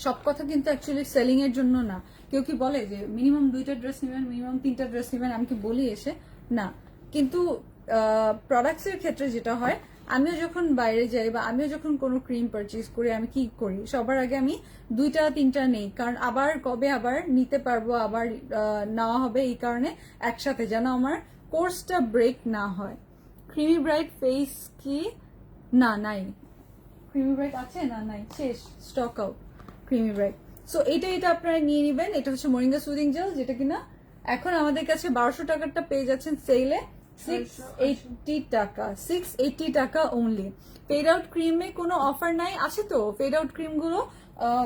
সব কথা কিন্তু অ্যাকচুয়ালি সেলিং এর জন্য না। কেউ কি বলে যে মিনিমাম 2টা ড্রেস নেবেন, মিনিমাম 3টা ড্রেস নেবেন, আমি কি বলি এসে? না। কিন্তু প্রোডাক্টস এর ক্ষেত্রে যেটা হয়, আমিও যখন বাইরে যাই বা আমিও যখন কোনো ক্রিম পারচেজ করি, আমি কি করি, সবার আগে আমি 2-3টা নেই, কারণ আবার কবে আবার নিতে পারবো, আবার নেওয়া হবে, এই কারণে একসাথে, যেন আমার কোর্সটা ব্রেক না হয়। ক্রিমি ব্রাইট ফেস কি না নাই, ক্রিমি ব্রাইট আছে না নাই, শেষ, stock out creamy bright. So এটা আপনারা নিয়ে নেবেন। এটা হচ্ছে মোরিঙ্গা সুদিং জেল, যেটা কিনা এখন আমাদের কাছে 1200 টাকারটা পেয়ে যাচ্ছেন সেলে 680 টাকা, 680 টাকা অনলি। ফেড আউট ক্রিমে কোনো অফার নাই, আছে তো ফেড আউট ক্রিম গুলো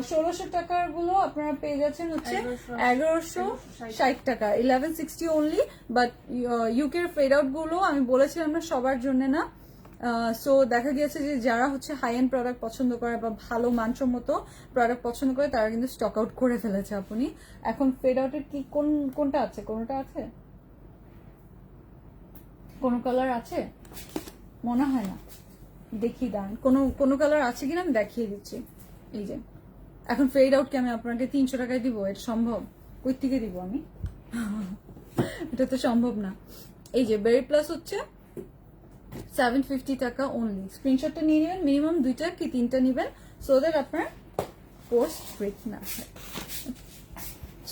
1600 টাকার গুলো আপনারা পেয়ে যাচ্ছেন হচ্ছে 1160 টাকা, 1160 অনলি। বাট ইউকের ফেড আউট গুলো আমি বলেছিলাম না সবার জন্য না। সো দেখা গিয়েছে যে যারা হচ্ছে হাই এন্ড প্রোডাক্ট পছন্দ করে বা ভালো মানসম্মত প্রোডাক্ট পছন্দ করে, তারা কিন্তু স্টক আউট করে ফেলেছে। আপনি এখন ফেড আউটের কি কোনটা আছে, কোনটা আছে, কোন কালার আছে মনে হয় না, দেখি দাঁড়ান কোন কালার আছে কিনা আমি দেখিয়ে দিচ্ছি। এই যে এখন ফেড আউট কি আমি আপনাকে 300 টাকায় দিব? এটা সম্ভব? কই থেকে দিব আমি? এটা তো সম্ভব না। এই যে বেরি প্লাস হচ্ছে 750 টাকা অনলি। স্ক্রিনশটটা নিয়ে নেবেন, মিনিমাম 2টা কি 3টা নেবেন, সো দ্যাট আপনার কোর্স ব্রেক না হয়।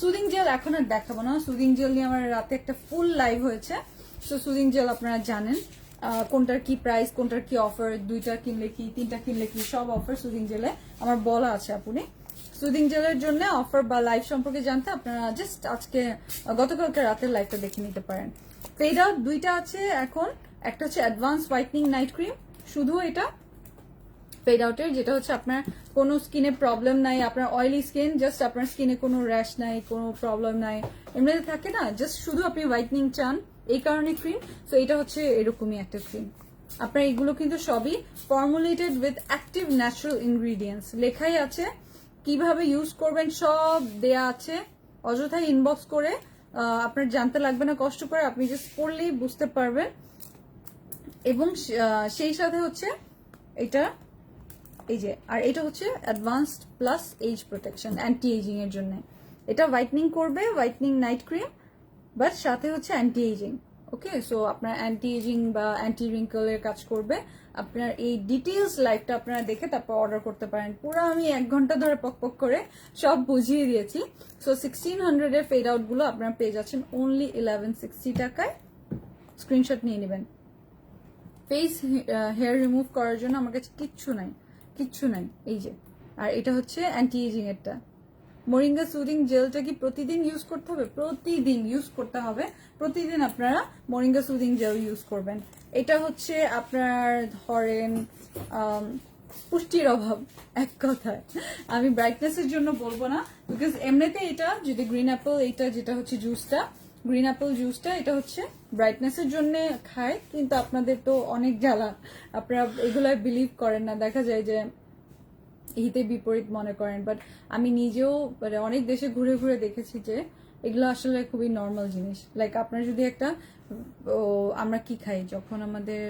সুদিং জেল এখন আর দেখাবো না, সুদিং জেল নিয়ে আমার রাতে একটা ফুল লাইভ হয়েছে। সো সুদিং জেল আপনারা জানেন কোনটার কি প্রাইস, কোনটার কি অফার, 2টা কিনলে কি 3টা কিনলে কি, সব অফার সুদিং জেলে আমার বলা আছে। আপনি সুদিং জেলের জন্য অফার বা লাইভ সম্পর্কে জানতে আপনারা জাস্ট আজকে গতকালকে রাতের লাইভটা দেখে নিতে পারেন। ফেড আউট 2টা আছে এখন, একটা হচ্ছে অ্যাডভান্স হোয়াইটনিং নাইট ক্রিম, শুধু এটা ফেড আউটের, যেটা হচ্ছে আপনার কোনো স্কিনে প্রবলেম নাই, আপনার অয়েলি স্কিন, জাস্ট আপনার স্কিনে কোনো র্যাশ নাই, কোনো প্রবলেম নাই, এমনিতে থাকে না, জাস্ট শুধু আপনি হোয়াইটনিং চান এই কারণে ক্রিম। সো এটা হচ্ছে এরকমই একটা ক্রিম। আপনার এগুলো কিন্তু সবই formulated with active natural ingredients, লেখাই আছে কিভাবে ইউজ করবেন, সব দেয়া আছে। অযথায় ইনবক্স করে আপনার জানতে লাগবে না কষ্ট করে, আপনি জাস্ট পড়লেই বুঝতে পারবেন। এবং সেই সাথে হচ্ছে এটা এই যে, আর এটা হচ্ছে advanced plus age protection, anti ageing এর জন্য। এটা হোয়াইটনিং করবে, হোয়াইটনিং নাইট ক্রিম, বাট সাথে হচ্ছে অ্যান্টি এজিং। ওকে, সো আপনার অ্যান্টি এজিং বা অ্যান্টি রিঙ্কলের কাজ করবে। আপনার এই ডিটেলস লাইভটা আপনারা দেখে তারপর অর্ডার করতে পারেন। পুরো আমি 1 ঘন্টা ধরে পক করে সব বুঝিয়ে দিয়েছি। সো 1600 এর ফেড আউট গুলো আপনারা পেয়ে যাচ্ছেন অনলি 1160 টাকায়। স্ক্রিনশট নিয়ে নেবেন। ফেস হেয়ার রিমুভ করার জন্য আমার কাছে কিচ্ছু নাই, এই যে। আর এটা হচ্ছে অ্যান্টি এজিং এরটা। মোরিঙ্গা সুদিং জেলটা কি প্রতিদিন ইউজ করতে হবে? প্রতিদিন ইউজ করতে হবে। প্রতিদিন আপনারা মোরিঙ্গা সুদিং জেল ইউজ করবেন। এটা হচ্ছে আপনার ধরেন পুষ্টির অভাব, এক কথায়। আমি ব্রাইটনেসের জন্য বলবো না, বিকজ এমনিতে এটা যদি গ্রিন অ্যাপল, এইটা যেটা হচ্ছে জুসটা, গ্রিন অ্যাপল জুসটা, এটা হচ্ছে ব্রাইটনেসের জন্য খায়, কিন্তু আপনাদের তো অনেক জ্বালা, আপনারা এগুলায় বিলিভ করেন না, দেখা যায় যে হিতে বিপরীত মনে করেন। বাট আমি নিজেও মানে অনেক দেশে ঘুরে ঘুরে দেখেছি যে এগুলো আসলে খুবই নর্মাল জিনিস। লাইক আপনার যদি একটা আমরা কি খাই যখন আমাদের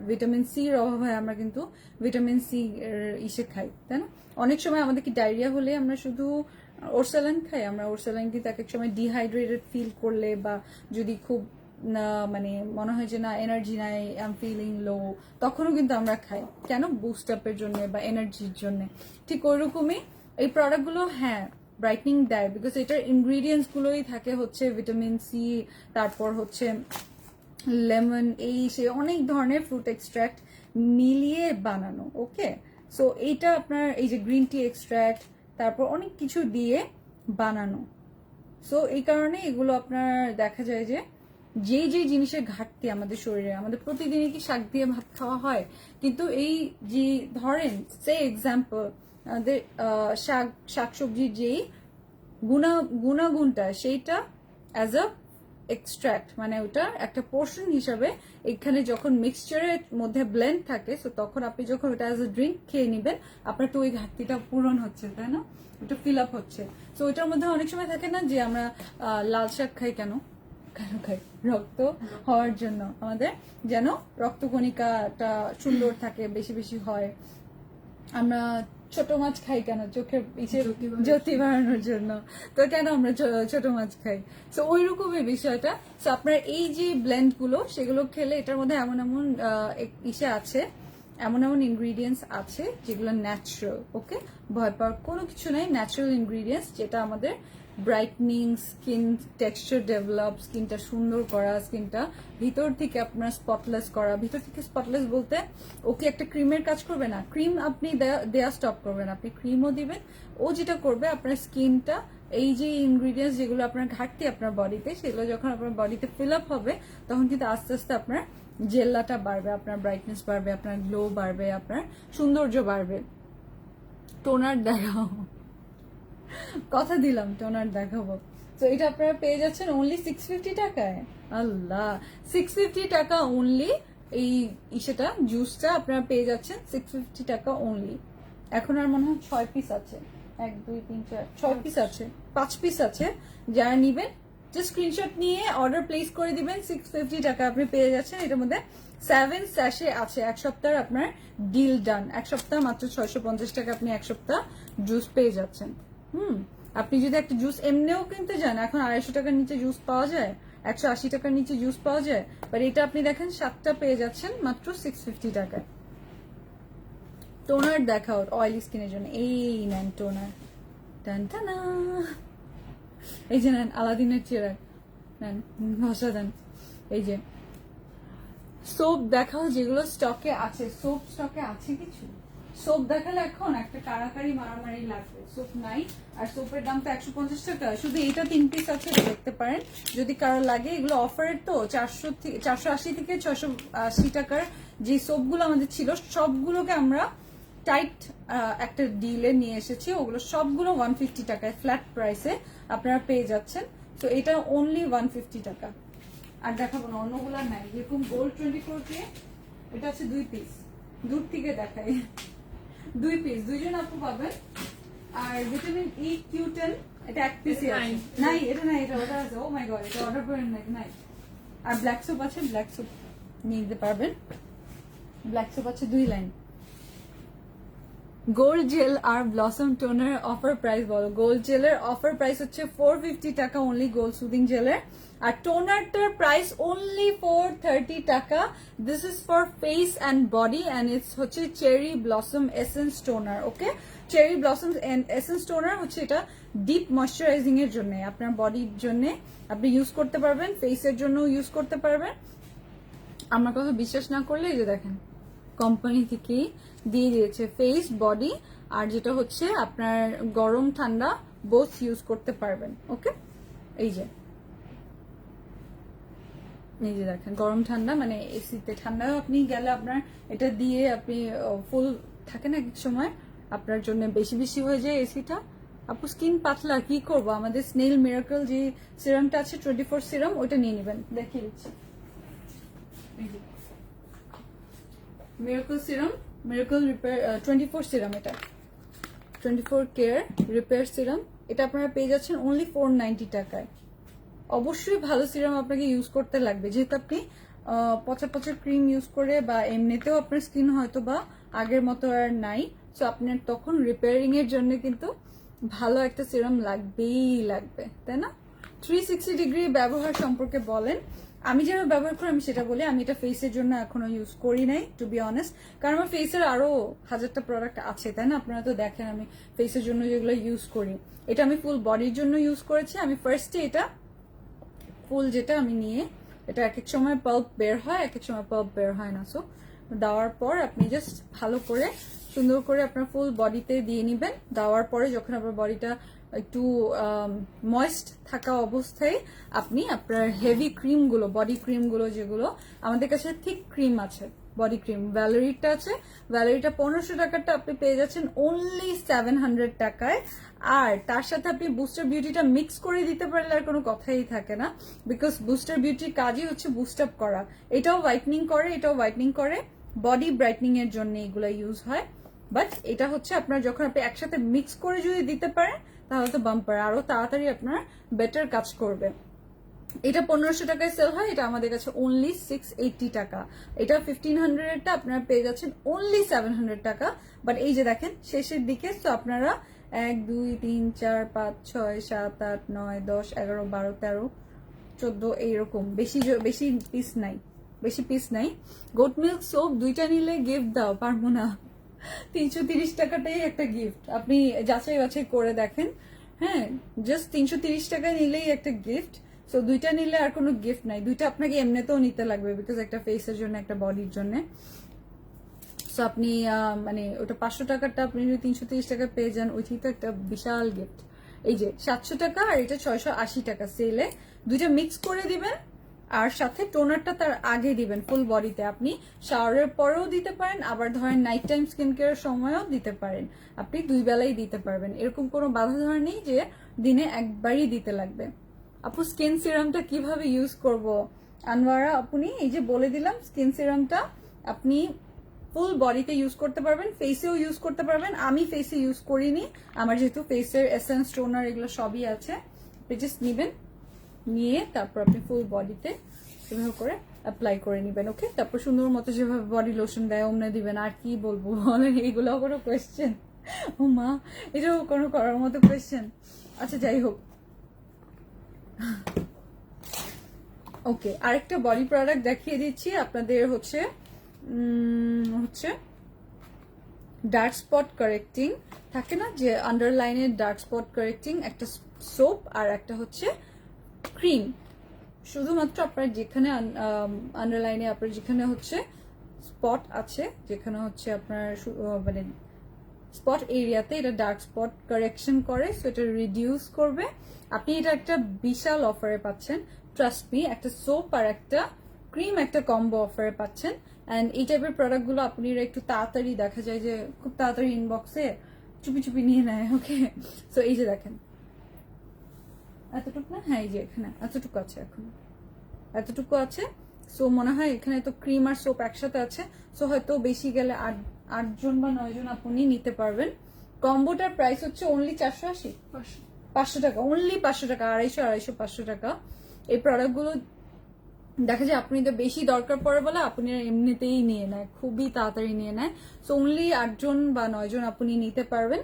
ভিটামিন সি এর অভাব হয়, আমরা কিন্তু ভিটামিন সি এর ইসে খাই, তাই না? অনেক সময় আমাদের কি ডায়রিয়া হলে আমরা শুধু ওরসালাইন খাই, আমরা ওরসালাইন কিন্তু এক এক সময় ডিহাইড্রেটেড ফিল করলে বা যদি খুব মানে মনে হয় যে না এনার্জি নাই, আই এম ফিলিং লো, তখনও কিন্তু আমরা খাই। কেন? বুস্ট আপের জন্য বা এনার্জির জন্য। ঠিক ওইরকমই এই প্রোডাক্টগুলো হ্যাঁ ব্রাইটনিং দেয়, বিকজ এটার ইনগ্রিডিয়েন্টস গুলোই থাকে হচ্ছে ভিটামিন সি, তারপর হচ্ছে লেমন, এই সে অনেক ধরনের ফ্রুট এক্সট্রাক্ট মিলিয়ে বানানো। ওকে, সো এইটা আপনার এই যে গ্রিন টি এক্সট্রাক্ট, তারপর অনেক কিছু দিয়ে বানানো। সো এই কারণে এগুলো আপনার দেখা যায় যে যে জিনিসের ঘাটতি আমাদের শরীরে, আমাদের প্রতিদিনই কি শাক দিয়ে ভাত খাওয়া হয়, কিন্তু এই যে ধরেন সে এক্সাম্পল আমাদের শাকসবজির যেই গুণাগুণটা, সেইটা অ্যাজ আ এক্সট্রাক্ট, মানে ওটা একটা পোর্শন হিসাবে এখানে যখন মিক্সচারের মধ্যে ব্লেন্ড থাকে, সো তখন আপনি যখন ওটা অ্যাজ আ ড্রিঙ্ক খেয়ে নেবেন, আপনার তো ওই ঘাটতিটা পূরণ হচ্ছে, তাই না? ওটা ফিল আপ হচ্ছে। সো ওইটার মধ্যে অনেক সময় থাকে না যে আমরা লাল শাক খাই, কেন খাই? রক্ত হওয়ার জন্য, আমাদের যেন রক্তকণিকাটা সুন্দর থাকে, বেশি বেশি হয়। আমরা ছোট মাছ খাই কেন? চোখের জ্যোতি বাড়ানোর জন্য। তো কেন আমরা ছোট মাছ খাই? তো ওই রকমই বিষয়টা। তো আপনার এই যে ব্লেন্ড গুলো সেগুলো খেলে এটার মধ্যে এমন এমন ইসে আছে, এমন এমন ইনগ্রিডিয়েন্টস আছে যেগুলো ন্যাচারাল। ওকে, ভয় পাওয়ার কোনো কিছু নাই। ন্যাচারাল ইনগ্রিডিয়েন্টস যেটা আমাদের ব্রাইটনিং, স্কিন টেক্সচার ডেভেলপ, স্কিনটা সুন্দর করা, স্কিনটা ভিতর থেকে আপনার স্পটলেস করা। ভিতর থেকে স্পটলেস বলতে ওকে একটা ক্রিমের কাজ করবে না, ক্রিম আপনি দেয়া স্টপ করবেন, আপনি ক্রিমও দিবেন। ও যেটা করবে আপনার স্কিনটা, এই যে ইনগ্রিডিয়েন্টস যেগুলো আপনার ঘাটতি আপনার বডিতে, সেগুলো যখন আপনার বডিতে ফিল আপ হবে তখন কিন্তু আস্তে আস্তে আপনার জেল্লাটা বাড়বে, আপনার ব্রাইটনেস বাড়বে, আপনার গ্লো বাড়বে, আপনার সৌন্দর্য বাড়বে। টোনার দেখাও, কথা দিলাম টোনার দেখাবো। তো এটা আপনারা পেয়ে যাচ্ছেন অনলি 650 টাকায়। আল্লাহ, 650 টাকা অনলি। এই ইসেটা জুসটা আপনারা পেয়ে যাচ্ছেন 650 টাকা অনলি। এখন আর মনে হয় 6 পিস আছে, 1 2 3 4 6 পিস আছে, 5 পিস আছে। যারা নিবেন জাস্ট স্ক্রিনশট নিয়ে অর্ডার প্লেস করে দিবেন। 650 টাকা আপনি পেয়ে যাচ্ছেন। এটার মধ্যে 7 স্যাশে আছে। এক সপ্তাহ আপনার ডিল ডান। এক সপ্তাহ মাত্র 650 টাকা আপনি এক সপ্তাহ জুস পেয়ে যাচ্ছেন। আপনি যদি একটা জুস এমনিও কিনতে যান, এখন 250 টাকার নিচে জুস পাওয়া যায়, 180 টাকার নিচে জুস পাওয়া যায়। বাট এটা আপনি দেখেন 7টা পেয়ে যাচ্ছেন মাত্র 650 টাকায়। টোনার দেখাও অয়েলি স্কিনের জন্য। এই নেন টোনার, টান টানা। এই যে নেন আলাদিনের চেরাগ, নেন ঘষা দেন। এই যে সোপ দেখাও যেগুলো স্টকে আছে। সোপ স্টকে আছে কিছু? সোপ দেখালে এখন একটা কারাকারি মারামারি লাগবে। সোপ নাই, আর সোপের দাম তো 150 টাকা। শুধু এটা 3 পিস আছে, দেখতে পারেন যদি কারো লাগে। এগুলো অফারের তো 480 থেকে 680 টাকার যে সোপগুলো আমাদের ছিল সবগুলোকে আমরা টাইট একটা ডিলে নিয়ে এসেছি। ওগুলো সবগুলো 150 টাকায় ফ্ল্যাট প্রাইসে আপনারা পেয়ে যাচ্ছেন। তো এটা অনলি 150 টাকা। আর দেখাবো না, অন্যগুলো নাই। যেরকম গোল্ড 24K, এটা আছে 2 পিস। দূর থেকে দেখাই, 2 পিস, 2 জন আপু পাবেন। আর ভিটামিন ই Q10 এটা 1 পিসই আছে। নাই এটা নাই, এটা অর্ডার আছে। ও মাই গড, এটা অর্ডার করেন নাই। আর ব্ল্যাক সোপ আছে, ব্ল্যাক সোপ নিয়ে নিতে পারবেন। ব্ল্যাক সোপ আছে 2 লাইন। গোল্ড জেল আর ব্লসম টোনার অফার প্রাইস বলো। গোল্ড জেলের অফার প্রাইস হচ্ছে 450 টাকা অনলি, গোল্ড সুদিং জেলের। আর টোনারটার প্রাইস অনলি 430 টাকা। This is for face and body and it's হচ্ছে চেরি ব্লসম এসেন্স টোনার। ওকে, চেরি ব্লসম এসেন্স টোনার হচ্ছে এটা ডিপ ময়শ্চারাইজিং এর জন্য, আপনার বডির জন্য আপনি ইউজ করতে পারবেন, ফেসের জন্য ইউজ করতে পারবেন। আমার কথা বিশ্বাস না করলে এই যে দেখেন কোম্পানি থেকেই দিয়ে দিয়েছে ফেস, বডি, আর যেটা হচ্ছে আপনার গরম ঠান্ডা বোথ ইউজ করতে পারবেন। ওকে, এই যে দেখেন গরম ঠান্ডা, মানে এসিতে ঠান্ডাও আপনি গেলে আপনার এটা দিয়ে আপনি ফুল থাকে না, এক সময় আপনার জন্য বেশি বেশি হয়ে যায় এসিটা। আপু স্কিন পাতলা, কি করবো? আমাদের স্নেল মিরাকল যে সিরামটা আছে 24 সিরাম, ওইটা নিয়ে নেবেন। দেখিয়ে দিচ্ছি, miracle serum, miracle repair 24 serum. এটা 24 কেয়ার রিপেয়ার সিরাম। এটা আপনারা পেয়ে যাচ্ছেন অনলি 490 টাকায়। অবশ্যই ভালো সিরাম আপনাকে ইউজ করতে লাগবে, যেহেতু আপনি পচা পচা ক্রিম ইউজ করে বা এমনিতেও আপনার স্কিন হয়তো বা আগের মতো আর নাই। সো আপনার তখন রিপেয়ারিং এর জন্য কিন্তু ভালো একটা সিরাম লাগবেই লাগবে, তাই না? 360 ডিগ্রি ব্যবহার সম্পর্কে বলেন। আমি যেভাবে ব্যবহার করি আমি সেটা বলি। আমি এটা ফেসের জন্য এখনো ইউজ করি নাই, টু বি অনেস্ট, কারণ আমার ফেসের আরো 1000টা প্রোডাক্ট আছে, তাই না? আপনারা তো দেখেন আমি ফেসের জন্য যেগুলো ইউজ করি। এটা আমি ফুল বডির জন্য ইউজ করেছি। আমি ফার্স্টে এটা ফুল যেটা আমি নিয়ে, এটা এক এক সময় পাল্প বের হয়, এক এক সময় পাল্প বের হয় না। সো দেওয়ার পর আপনি জাস্ট ভালো করে সুন্দর করে আপনার ফুল বডিতে দিয়ে নিবেন। দেওয়ার পরে যখন আপনার বডিটা একটু ময়েস্ট থাকা অবস্থায় আপনি আপনার হেভি ক্রিমগুলো, বডি ক্রিমগুলো, যেগুলো আমাদের কাছে থিক ক্রিম আছে, বডি ক্রিম ভ্যালেরিটা আছে, ভ্যালেরিটা 1500 টাকারটা আপনি পেয়ে যাচ্ছেন অনলি 700 টাকায়। আর তার সাথে আপনি বুস্টার বিউটিটা মিক্স করে দিতে পারলে আর কোনো কথাই থাকে না, বিকজ বুস্টার বিউটির কাজই হচ্ছে বুস্ট আপ করা। এটাও হোয়াইটনিং করে, এটাও হোয়াইটনিং করে, বডি ব্রাইটনিং এর জন্য এগুলো ইউজ হয়। বাট এটা হচ্ছে আপনার যখন আপনি একসাথে মিক্স করে যদি দিতে পারেন তাহলে তো বাম্পার, আরো তাড়াতাড়ি আপনার বেটার কাজ করবে। এটা 1500 টাকায় সেল হয়, এটা আমাদের কাছে অনলি 680 টাকা। এটা 1500 টা আপনারা পেয়ে যাচ্ছেন অনলি 700 টাকা। বাট এই যে দেখেন শেষের দিকে, তো আপনারা 1 2 3 4 5 6 7 8 9 10 11 12 13 14 এইরকম বেশি বেশি পিস নাই, বেশি পিস নাই। গোট মিল্ক সোপ দুইটা নিলে গিফট দাও, পারবো না। 330 টাকাটাই একটা গিফট, আপনি যাচাই বাছাই করে দেখেন। হ্যাঁ, জাস্ট 330 টাকায় নিলেই একটা গিফট। সো দুইটা নিলে আর কোনো গিফট নাই, দুইটা আপনাকে এমনিতেও নিতে লাগবে, বিকজ একটা ফেসের জন্য একটা বডির জন্য। সো আপনি মানে ওটা 500 টাকারটা আপনি যদি 330 টাকা পেয়ে যান, ওইটাই তো একটা বিশাল গিফট। এই যে 700 টাকা আর এটা 680 টাকা সেলে, দুইটা মিক্স করে দিবেন। আর সাথে টোনারটা তার আগে দিবেন ফুল বডিতে, আপনি শাওয়ারের পরেও দিতে পারেন, আবার ধরেন নাইট টাইম স্কিন কেয়ারের সময়ও দিতে পারেন, আপনি দুই বেলাই দিতে পারবেন, এরকম কোনো বাধা ধরা নেই যে দিনে একবারই দিতে লাগবে। আপু স্কিন সিরামটা কিভাবে ইউজ করব? আনোয়ারা আপনি এই যে বলে দিলাম, স্কিন সিরামটা আপনি ফুল বডিতে ইউজ করতে পারবেন, ফেসেও ইউজ করতে পারবেন। আমি ফেসে ইউজ করিনি, আমার যেহেতু ফেসের এসেন্স টোনার এগুলো সবই আছে। আপনি জাস্ট নিবেন, নিয়ে তারপর আপনি ফুল বডিতে এভাবে করে অ্যাপ্লাই করে নেবেন। ওকে, তারপর সুন্দর মতো যেভাবে বডি লোশন দেয় অমনে দিবেন। আর কি বলবো বলেন, এইগুলো কোনো কোয়েশ্চেন? ও মা, এটাও কোনো করার মতো কোয়েশ্চেন? আচ্ছা যাই হোক, ওকে আরেকটা বডি প্রোডাক্ট দেখিয়ে দিচ্ছি আপনাদের। হচ্ছে ডার্ক স্পট কারেক্টিং থাকে না, যে আন্ডারলাইনের ডার্ক স্পট কারেক্টিং একটা সোপ, আর একটা হচ্ছে ক্রিম। শুধুমাত্র আপনার যেখানে আন্ডারলাইনে আপনার যেখানে হচ্ছে স্পট আছে, যেখানে হচ্ছে আপনার মানে স্পট এরিয়াতে এটা ডার্ক স্পট কারেকশন করে, সো এটা রিডিউস করবে। আপনি এটা একটা বিশাল অফারে পাচ্ছেন, ট্রাস্ট মি। একটা সোপ আর একটা ক্রিম একটা কম্বো অফারে পাচ্ছেন। অ্যান্ড এই টাইপের প্রোডাক্টগুলো আপনারা একটু তাড়াতাড়ি দেখা যায় যে খুব তাড়াতাড়ি ইনবক্সে চুপি চুপি নিয়ে নেয়। ওকে, সো এই যে দেখেন এতটুকু না, হ্যাঁ এই যে এখানে এতটুকু আছে, এখন এতটুকু আছে। সো মনে হয় এখানে তো ক্রিম আর সোপ একসাথে আছে, সো হয়তো বেশি গেলে 8জন বা 9জন আপনি নিতে পারবেন। কম্বোটার প্রাইস হচ্ছে অনলি 480, 500 টাকা, অনলি 500 টাকা, 250 500 টাকা। এই প্রোডাক্টগুলো দেখা যায় আপনি তো বেশি দরকার পড়ে বলে আপনি এমনিতেই নিয়ে নেয়, খুবই তাড়াতাড়ি নিয়ে নেয়। সো অনলি 8জন বা 9জন আপনি নিতে পারবেন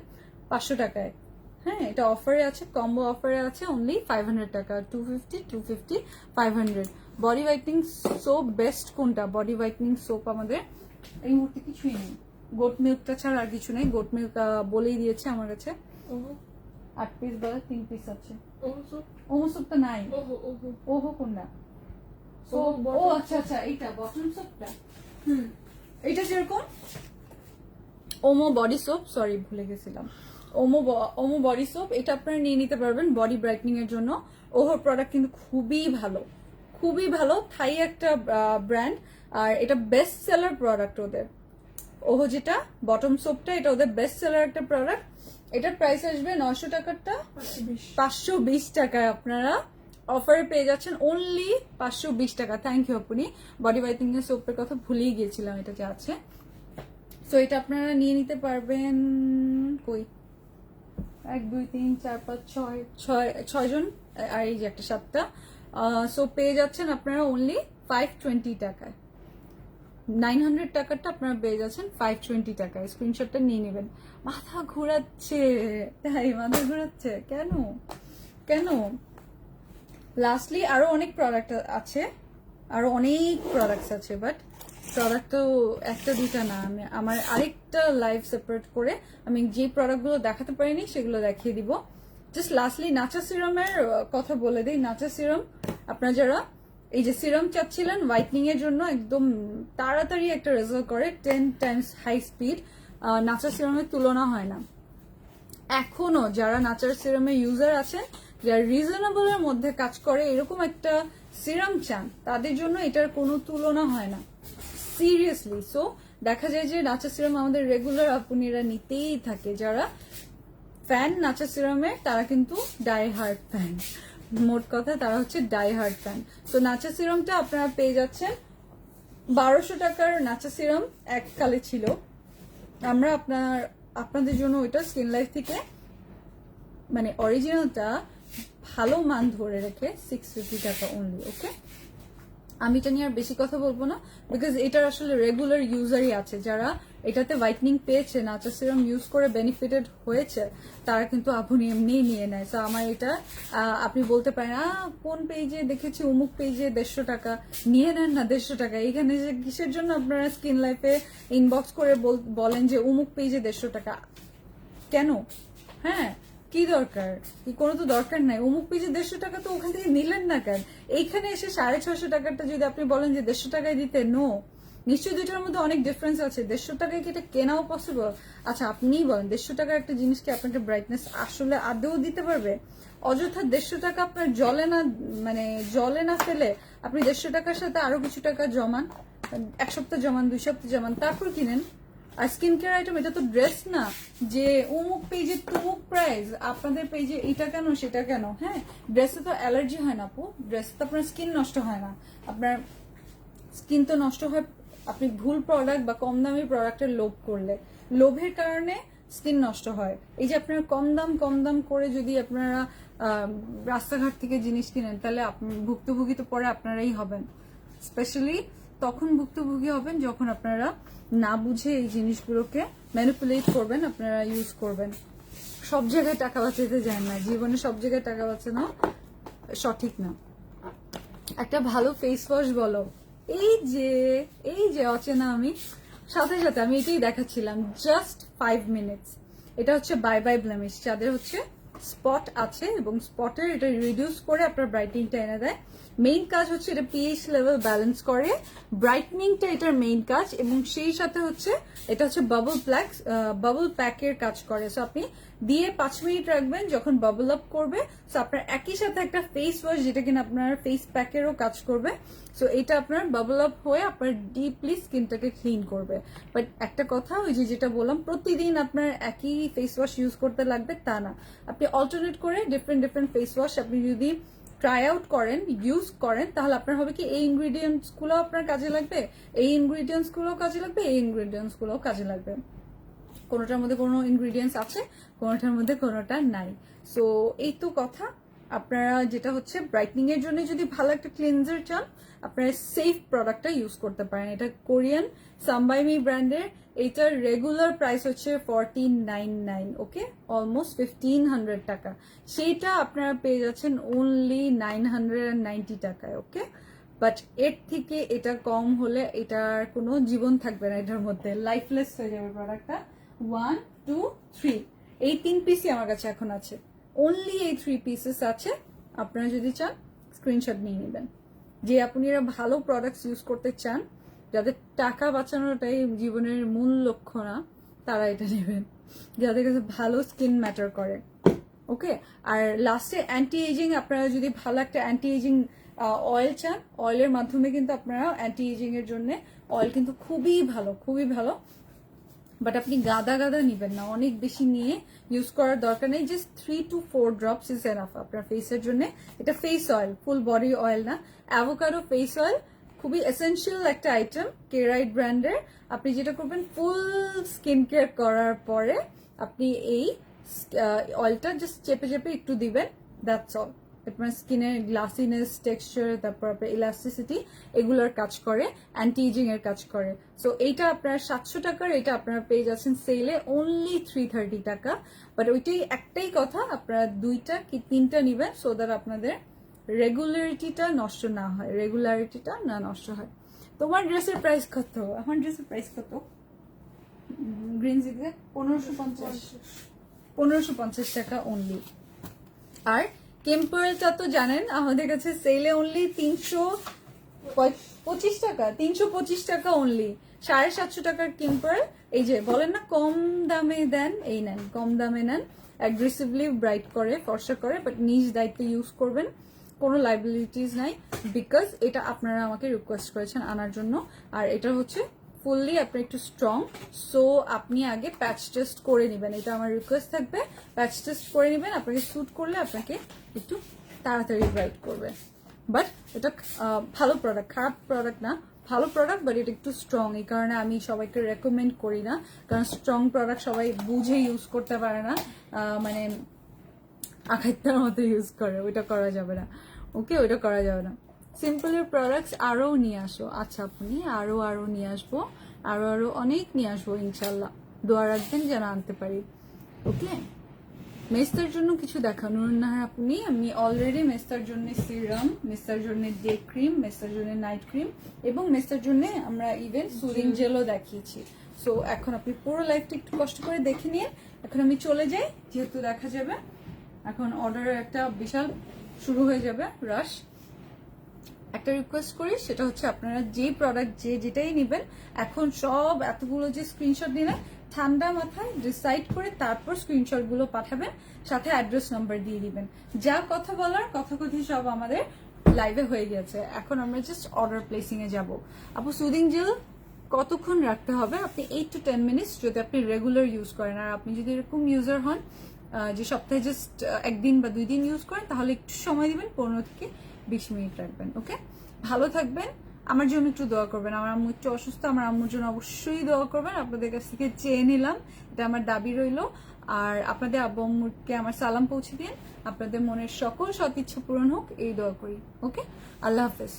500 টাকায়। হ্যাঁ, এটা অফারে আছে, কম্বো অফারে আছে অনলি 500 টাকা, 250 500। বডি হোয়াইটনিং সোপ বেস্ট কোনটা? বডি হোয়াইটনিং সোপ আমাদের এই মুহূর্তে কিছুই নেই, গোট মিল্কটা ছাড়া আর কিছু নেই। গোট মিল্ক বলেই দিয়েছে আমার কাছে 8 পিস বা 3 পিস আছে। ওমো সোপটা নাই। ওহো কোনটা? ও আচ্ছা আচ্ছা, এইটা বটম সোপটা। এইটা যেরকম ওমো বডি সোপ, সরি ভুলে গেছিলাম, ওমো বডি সোপ, এটা আপনারা নিয়ে নিতে পারবেন বডি ব্রাইটনিং এর জন্য। ওহোর প্রোডাক্ট কিন্তু খুবই ভালো, খুবই ভালো, থাই একটা ব্র্যান্ড, আর এটা বেস্ট সেলার প্রোডাক্ট ওদের। ওহো যেটা বটম সোপটা, এটা ওদের বেস্ট সেলার একটা প্রোডাক্ট। এটার প্রাইস আসবে 900 টাকারটা 520 টাকায় আপনারা অফারে পেয়ে যাচ্ছেন অনলি 520 টাকা। থ্যাংক ইউ আপনি। বডি হোয়াইটনিং এর সোপের কথা ভুলেই গিয়েছিলাম, এটা যে আছে। সো এটা আপনারা নিয়ে নিতে পারবেন। কই 1 2 3 4 5 6 জন, আর এই যে একটা 7টা। সো পেয়ে যাচ্ছেন আপনারা অনলি 520 টাকায়। 900 টাকারটা আপনারা পেয়ে যাচ্ছেন 520 টাকায়। স্ক্রিনশটটা নিয়ে নেবেন। মাথা ঘোরাচ্ছে, তাই মাথা ঘোরাচ্ছে কেন কেন? লাস্টলি আরো অনেক প্রোডাক্ট আছে, আরো অনেক প্রোডাক্টস আছে, বাট প্রোডাক্ট তো একটা দুইটা না, আমি আমার আরেকটা লাইভ সেপারেট করে আমি যে প্রোডাক্টগুলো দেখাতে পারিনি সেগুলো দেখিয়ে দিব। জাস্ট লাস্টলি নাচা সিরামের কথা বলে দিই। নাচা সিরাম আপনারা যারা এই যে সিরাম চাচ্ছিলেন হোয়াইটনিং এর জন্য, একদম তাড়াতাড়ি একটা রেজাল্ট করে, 10 টাইমস হাই স্পিড, নাচা সিরামের তুলনা হয় না। এখনো যারা নাচার সিরামের ইউজার আছেন, যারা রিজনেবলের মধ্যে কাজ করে এরকম একটা সিরাম চান, তাদের জন্য এটার কোনো তুলনা হয় না, সিরিয়াসলি। সো দেখা যায় যে নাচা সিরাম আমাদের রেগুলার আপনারা নিতেই থাকে। যারা ফ্যান নাচা সিরামের, তারা কিন্তু ডাই হার্ড ফ্যান, মোট কথা তারা হচ্ছে ডাই হার্ড ফ্যান। তো নাচা সিরামটা আপনারা পেয়ে যাচ্ছেন 1200 টাকার। নাচা সিরাম এককালে ছিল, আমরা আপনাদের জন্য ওইটা স্কিন লাইফ থেকে মানে অরিজিনালটা ভালো মান ধরে রেখে 650 টাকা অনলি। ওকে, আমি এটা নিয়ে আর বেশি কথা বলবো না, বিকজ এটার আসলে রেগুলার ইউজারই আছে, যারা এটাতে হোয়াইটনিং পেয়েছে, নাচা সিরাম ইউজ করে বেনিফিটেড হয়েছে, তারা কিন্তু আপনি এমনি নিয়ে নেয়। তো আমার এটা আপনি বলতে পারেন কোন পেজে দেখেছি, অমুক পেজে 150 টাকা, নিয়ে নেন না 150 টাকা। এখানে যে কিসের জন্য আপনারা স্কিন লাইফে ইনবক্স করে বলেন যে অমুক পেজে 150 টাকা, কেন? হ্যাঁ, কি দরকার? কি কোনো তো দরকার নাই। অমুক পেজে 150 টাকা, তো ওখান থেকে নিলেন না কেন? এইখানে এসে 650 টাকাটা যদি আপনি বলেন যে 150 টাকায় দিতে, নো, নিশ্চয়ই দুইটার মধ্যে অনেক ডিফারেন্স আছে। 150 টাকায় কি এটা কেনাও পসিবল? আচ্ছা আপনিই বলেন, 150 টাকার একটা জিনিসকে আপনাকে ব্রাইটনেস আসলে আদৌ দিতে পারবে? অযথা 150 টাকা আপনার জলে না ফেলে আপনি 150 টাকার সাথে আরো কিছু টাকা জমান, 1 সপ্তাহ জমান, 2 সপ্তাহ জমান, তারপর কিনেন। আর স্কিন কেয়ার আইটেম, এটা তো ড্রেস না যে অমুক পেজে তুমুক প্রাইস, আপনাদের পেজে এটা কেন সেটা কেন। হ্যাঁ, ড্রেসে তো অ্যালার্জি হয় না আপু, ড্রেসে তো আপনার স্কিন নষ্ট হয় না। আপনার স্কিন তো নষ্ট হয় আপনি ভুল প্রোডাক্ট বা কম দামি প্রোডাক্টের লোভ করলে, লোভের কারণে স্কিন নষ্ট হয়। এই যে আপনারা কম দাম করে যদি আপনারা রাস্তাঘাট থেকে জিনিস কিনেন, তাহলে ভুক্তভোগী তো পরে আপনারাই হবেন। স্পেশালি তখন ভুক্তভোগী হবেন যখন আপনারা না বুঝে এই জিনিসগুলোকে ম্যানিপুলেট করবেন, আপনারা ইউজ করবেন। সব জায়গায় টাকা বাঁচাতে যায় না, জীবনে সব জায়গায় টাকা বাঁচানো সঠিক না। একটা ভালো ফেস ওয়াশ বলো, এই যে অচেনা আমি, সাথে সাথে আমি এটাই দেখাচ্ছিলাম, জাস্ট 5 মিনিটস। এটা হচ্ছে বাই বাই ব্লেমিশ, যাদের হচ্ছে স্পট আছে এবং স্পটের এটা রিডিউস করে আপনার ব্রাইটনিংটা এনে দেয়। মেইন কাজ হচ্ছে এটা পিএইচ লেভেল ব্যালেন্স করে, ব্রাইটনিংটা এটার মেইন কাজ, এবং সেই সাথে হচ্ছে এটা হচ্ছে বাবল প্যাকের কাজ করে। সো আপনি দিয়ে 5 মিনিট রাখবেন, যখন বাবল আপ করবে সো আপনার একই সাথে একটা ফেস ওয়াশ, যেটা কিনা আপনার ফেস প্যাকেরও কাজ করবে। সো এটা আপনার বাবল আপ হয়ে আপনার ডিপলি স্কিনটাকে ক্লিন করবে। বাট একটা কথা, ওই যেটা বললাম, প্রতিদিন আপনার একই ফেস ওয়াশ ইউজ করতে লাগবে তা না, আপনি অল্টারনেট করে ডিফারেন্ট ফেস ওয়াশ আপনি যদি ট্রাই আউট করেন, ইউজ করেন, তাহলে আপনার হবে কি, এই ইনগ্রিডিয়েন্টস গুলো আপনার কাজে লাগবে, এই ইনগ্রিডিয়েন্টস গুলো কাজে লাগবে, এই ইনগ্রিডিয়েন্টস গুলো কাজে লাগবে। কোনোটার মধ্যে কোনো ইনগ্রিডিয়েন্টস আছে, কোনোটার মধ্যে কোনোটা নাই। সো এই তো কথা। আপনারা যেটা হচ্ছে ব্রাইটনিং এর জন্য যদি ভালো একটা ক্লিনজার চান, আপনারা সেফ প্রোডাক্টটা ইউজ করতে পারেন। এটা কোরিয়ান সামবাইমি ব্র্যান্ডের, এটার রেগুলার প্রাইস হচ্ছে 1499, ওকে, অলমোস্ট 1500 টাকা। সেইটা আপনারা পেয়ে যাচ্ছেন অনলি 990 টাকায়। ওকে, বাট এর থেকে এটা কম হলে এটার কোনো জীবন থাকবে না, এটার মধ্যে লাইফলেস হয়ে যাবে প্রোডাক্টটা। 1 2 3 এই 3 পিসই আমার কাছে এখন আছে, অনলি এই 3 পিসেস আছে। আপনারা যদি চান স্ক্রিনশট নিয়ে নেবেন। যে আপনারা ভালো প্রোডাক্টস ইউজ করতে চান, যাদের টাকা বাঁচানোটাই জীবনের মূল লক্ষ্য না, তারা এটা নেবেন, যাদের কাছে ভালো স্কিন ম্যাটার করে। ওকে, আর লাস্টে অ্যান্টি এজিং, আপনারা যদি ভালো একটা অ্যান্টি এজিং অয়েল চান, অয়েলের মাধ্যমে কিন্তু আপনারা অ্যান্টি এজিং এর জন্য অয়েল কিন্তু খুবই ভালো। বাট আপনি গাদা নিবেন না, অনেক বেশি নিয়ে ইউজ করার দরকার নেই। Just 3 to 4 drops is enough আপনার ফেসের জন্য। এটা face oil, full body oil না। অ্যাভোকাডো ফেস অয়েল খুবই এসেনশিয়াল একটা আইটেম, কেরাইট ব্র্যান্ডের। আপনি যেটা করবেন, ফুল স্কিন কেয়ার করার পরে আপনি এই অয়েলটা জাস্ট চেপে একটু দিবেন, দ্যাটস অল। আপনার স্কিনের গ্লাসিনেস, টেক্সচার, তারপর আপনার ইলাস্টিসিটি, এগুলোর কাজ করে, অ্যান্টি এজিং এর কাজ করে। সো এইটা আপনার 700 টাকার, এটা আপনারা পেয়ে যাচ্ছেন সেলে অনলি 330 টাকা। বাট ওইটাই একটাই কথা, আপনারা 2টা কি 3টা নিবেন, সো দ্যাট আপনাদের রেগুলারিটিটা নষ্ট না হয়, নষ্ট হয়। তোমার ড্রেসের প্রাইস কত? আমার ড্রেসের প্রাইস কত? গ্রিন জিগে 1550 টাকা অনলি। আর কেম্পারটা তো জানেন আমাদের কাছে সেলে অনলি 325 টাকা, 325 টাকা অনলি। 750 টাকার কেম্পার, এই যে বলেন না কম দামে দেন, এই নেন, কম দামে নেন। অ্যাগ্রেসিভলি ব্রাইট করে, ফর্সা করে, বাট নিজ দায়িত্বে ইউজ করবেন, কোনো লাইবিলিটিস নাই, বিকজ এটা আপনারা আমাকে রিকোয়েস্ট করেছেন আনার জন্য। আর এটা হচ্ছে ফুললি আপনার একটু স্ট্রং, সো আপনি আগে প্যাচ টেস্ট করে নেবেন, এটা আমার রিকোয়েস্ট থাকবে। প্যাচ টেস্ট করে নেবেন, আপনাকে স্যুট করলে আপনাকে একটু তাড়াতাড়ি ব্রাইট করবে। বাট এটা ভালো প্রোডাক্ট, খারাপ প্রোডাক্ট না, ভালো প্রোডাক্ট, বাট এটা একটু স্ট্রং। এই কারণে আমি সবাইকে রেকমেন্ড করি না, কারণ স্ট্রং প্রোডাক্ট সবাই বুঝে ইউজ করতে পারে না। মানে আখাইতার মতো ইউজ করে, ওইটা করা যাবে না। ওকে, ওইটা করা যাবে না। সিম্পলের প্রোডাক্টস আরও নিয়ে আসো। আচ্ছা আপনি আরও নিয়ে আসবো, আরও অনেক নিয়ে আসবো ইনশাল্লাহ। দোয়া রাখবেন যেন আনতে পারি। ওকে, মেস্তার জন্য কিছু দেখানোর না আপনি, আমি অলরেডি মেস্তার জন্য সিরাম, মেস্তার জন্য ডে ক্রিম, মেস্তার জন্য নাইট ক্রিম এবং মেস্তার জন্য আমরা ইভেন সুদিং জেলও দেখিয়েছি। সো এখন আপনি পুরো লাইফটা একটু কষ্ট করে দেখে নিয়ে এখন আমি চলে যাই, যেহেতু দেখা যাবে এখন অর্ডারের একটা বিশাল শুরু হয়ে যাবে রাশ। একটা রিকোয়েস্ট করি, সেটা হচ্ছে আপনারা যে প্রোডাক্ট যেটাই নেবেন এখন সব এতগুলো যে স্ক্রিনশট নিলেন, ঠান্ডা মাথায় ডিসাইড করে তারপর স্ক্রিনশট গুলো পাঠাবেন, সাথে অ্যাড্রেস নাম্বার দিয়ে দিবেন। যা কথা বলার কথা সব আমাদের লাইভে হয়ে গেছে, এখন আমরা জাস্ট অর্ডার প্লেসিং এ যাব। আপু সুদিং জেল কতক্ষণ রাখতে হবে? আপনি 8 to 10 মিনিটস যদি আপনি রেগুলার ইউজ করেন। আর আপনি যদি এরকম ইউজার হন যে সপ্তাহে জাস্ট একদিন বা 2 দিন ইউজ করেন, তাহলে একটু সময় দিবেন, 15 থেকে 20 মিনিট রাখবেন। ওকে, ভালো থাকবেন। আমার জন্য একটু দোয়া করবেন, আমার আম্মু একটু অসুস্থ, আমার আম্মুর জন্য অবশ্যই দোয়া করবেন। আপনাদের কাছ থেকে চেয়ে নিলাম, এটা আমার দাবি রইলো। আর আপনাদের আব্বু আম্মুকে আমার সালাম পৌঁছে দিন, আপনাদের মনের সকল সৎ ইচ্ছা পূরণ হোক এই দোয়া করি। ওকে, আল্লাহ হাফেজ।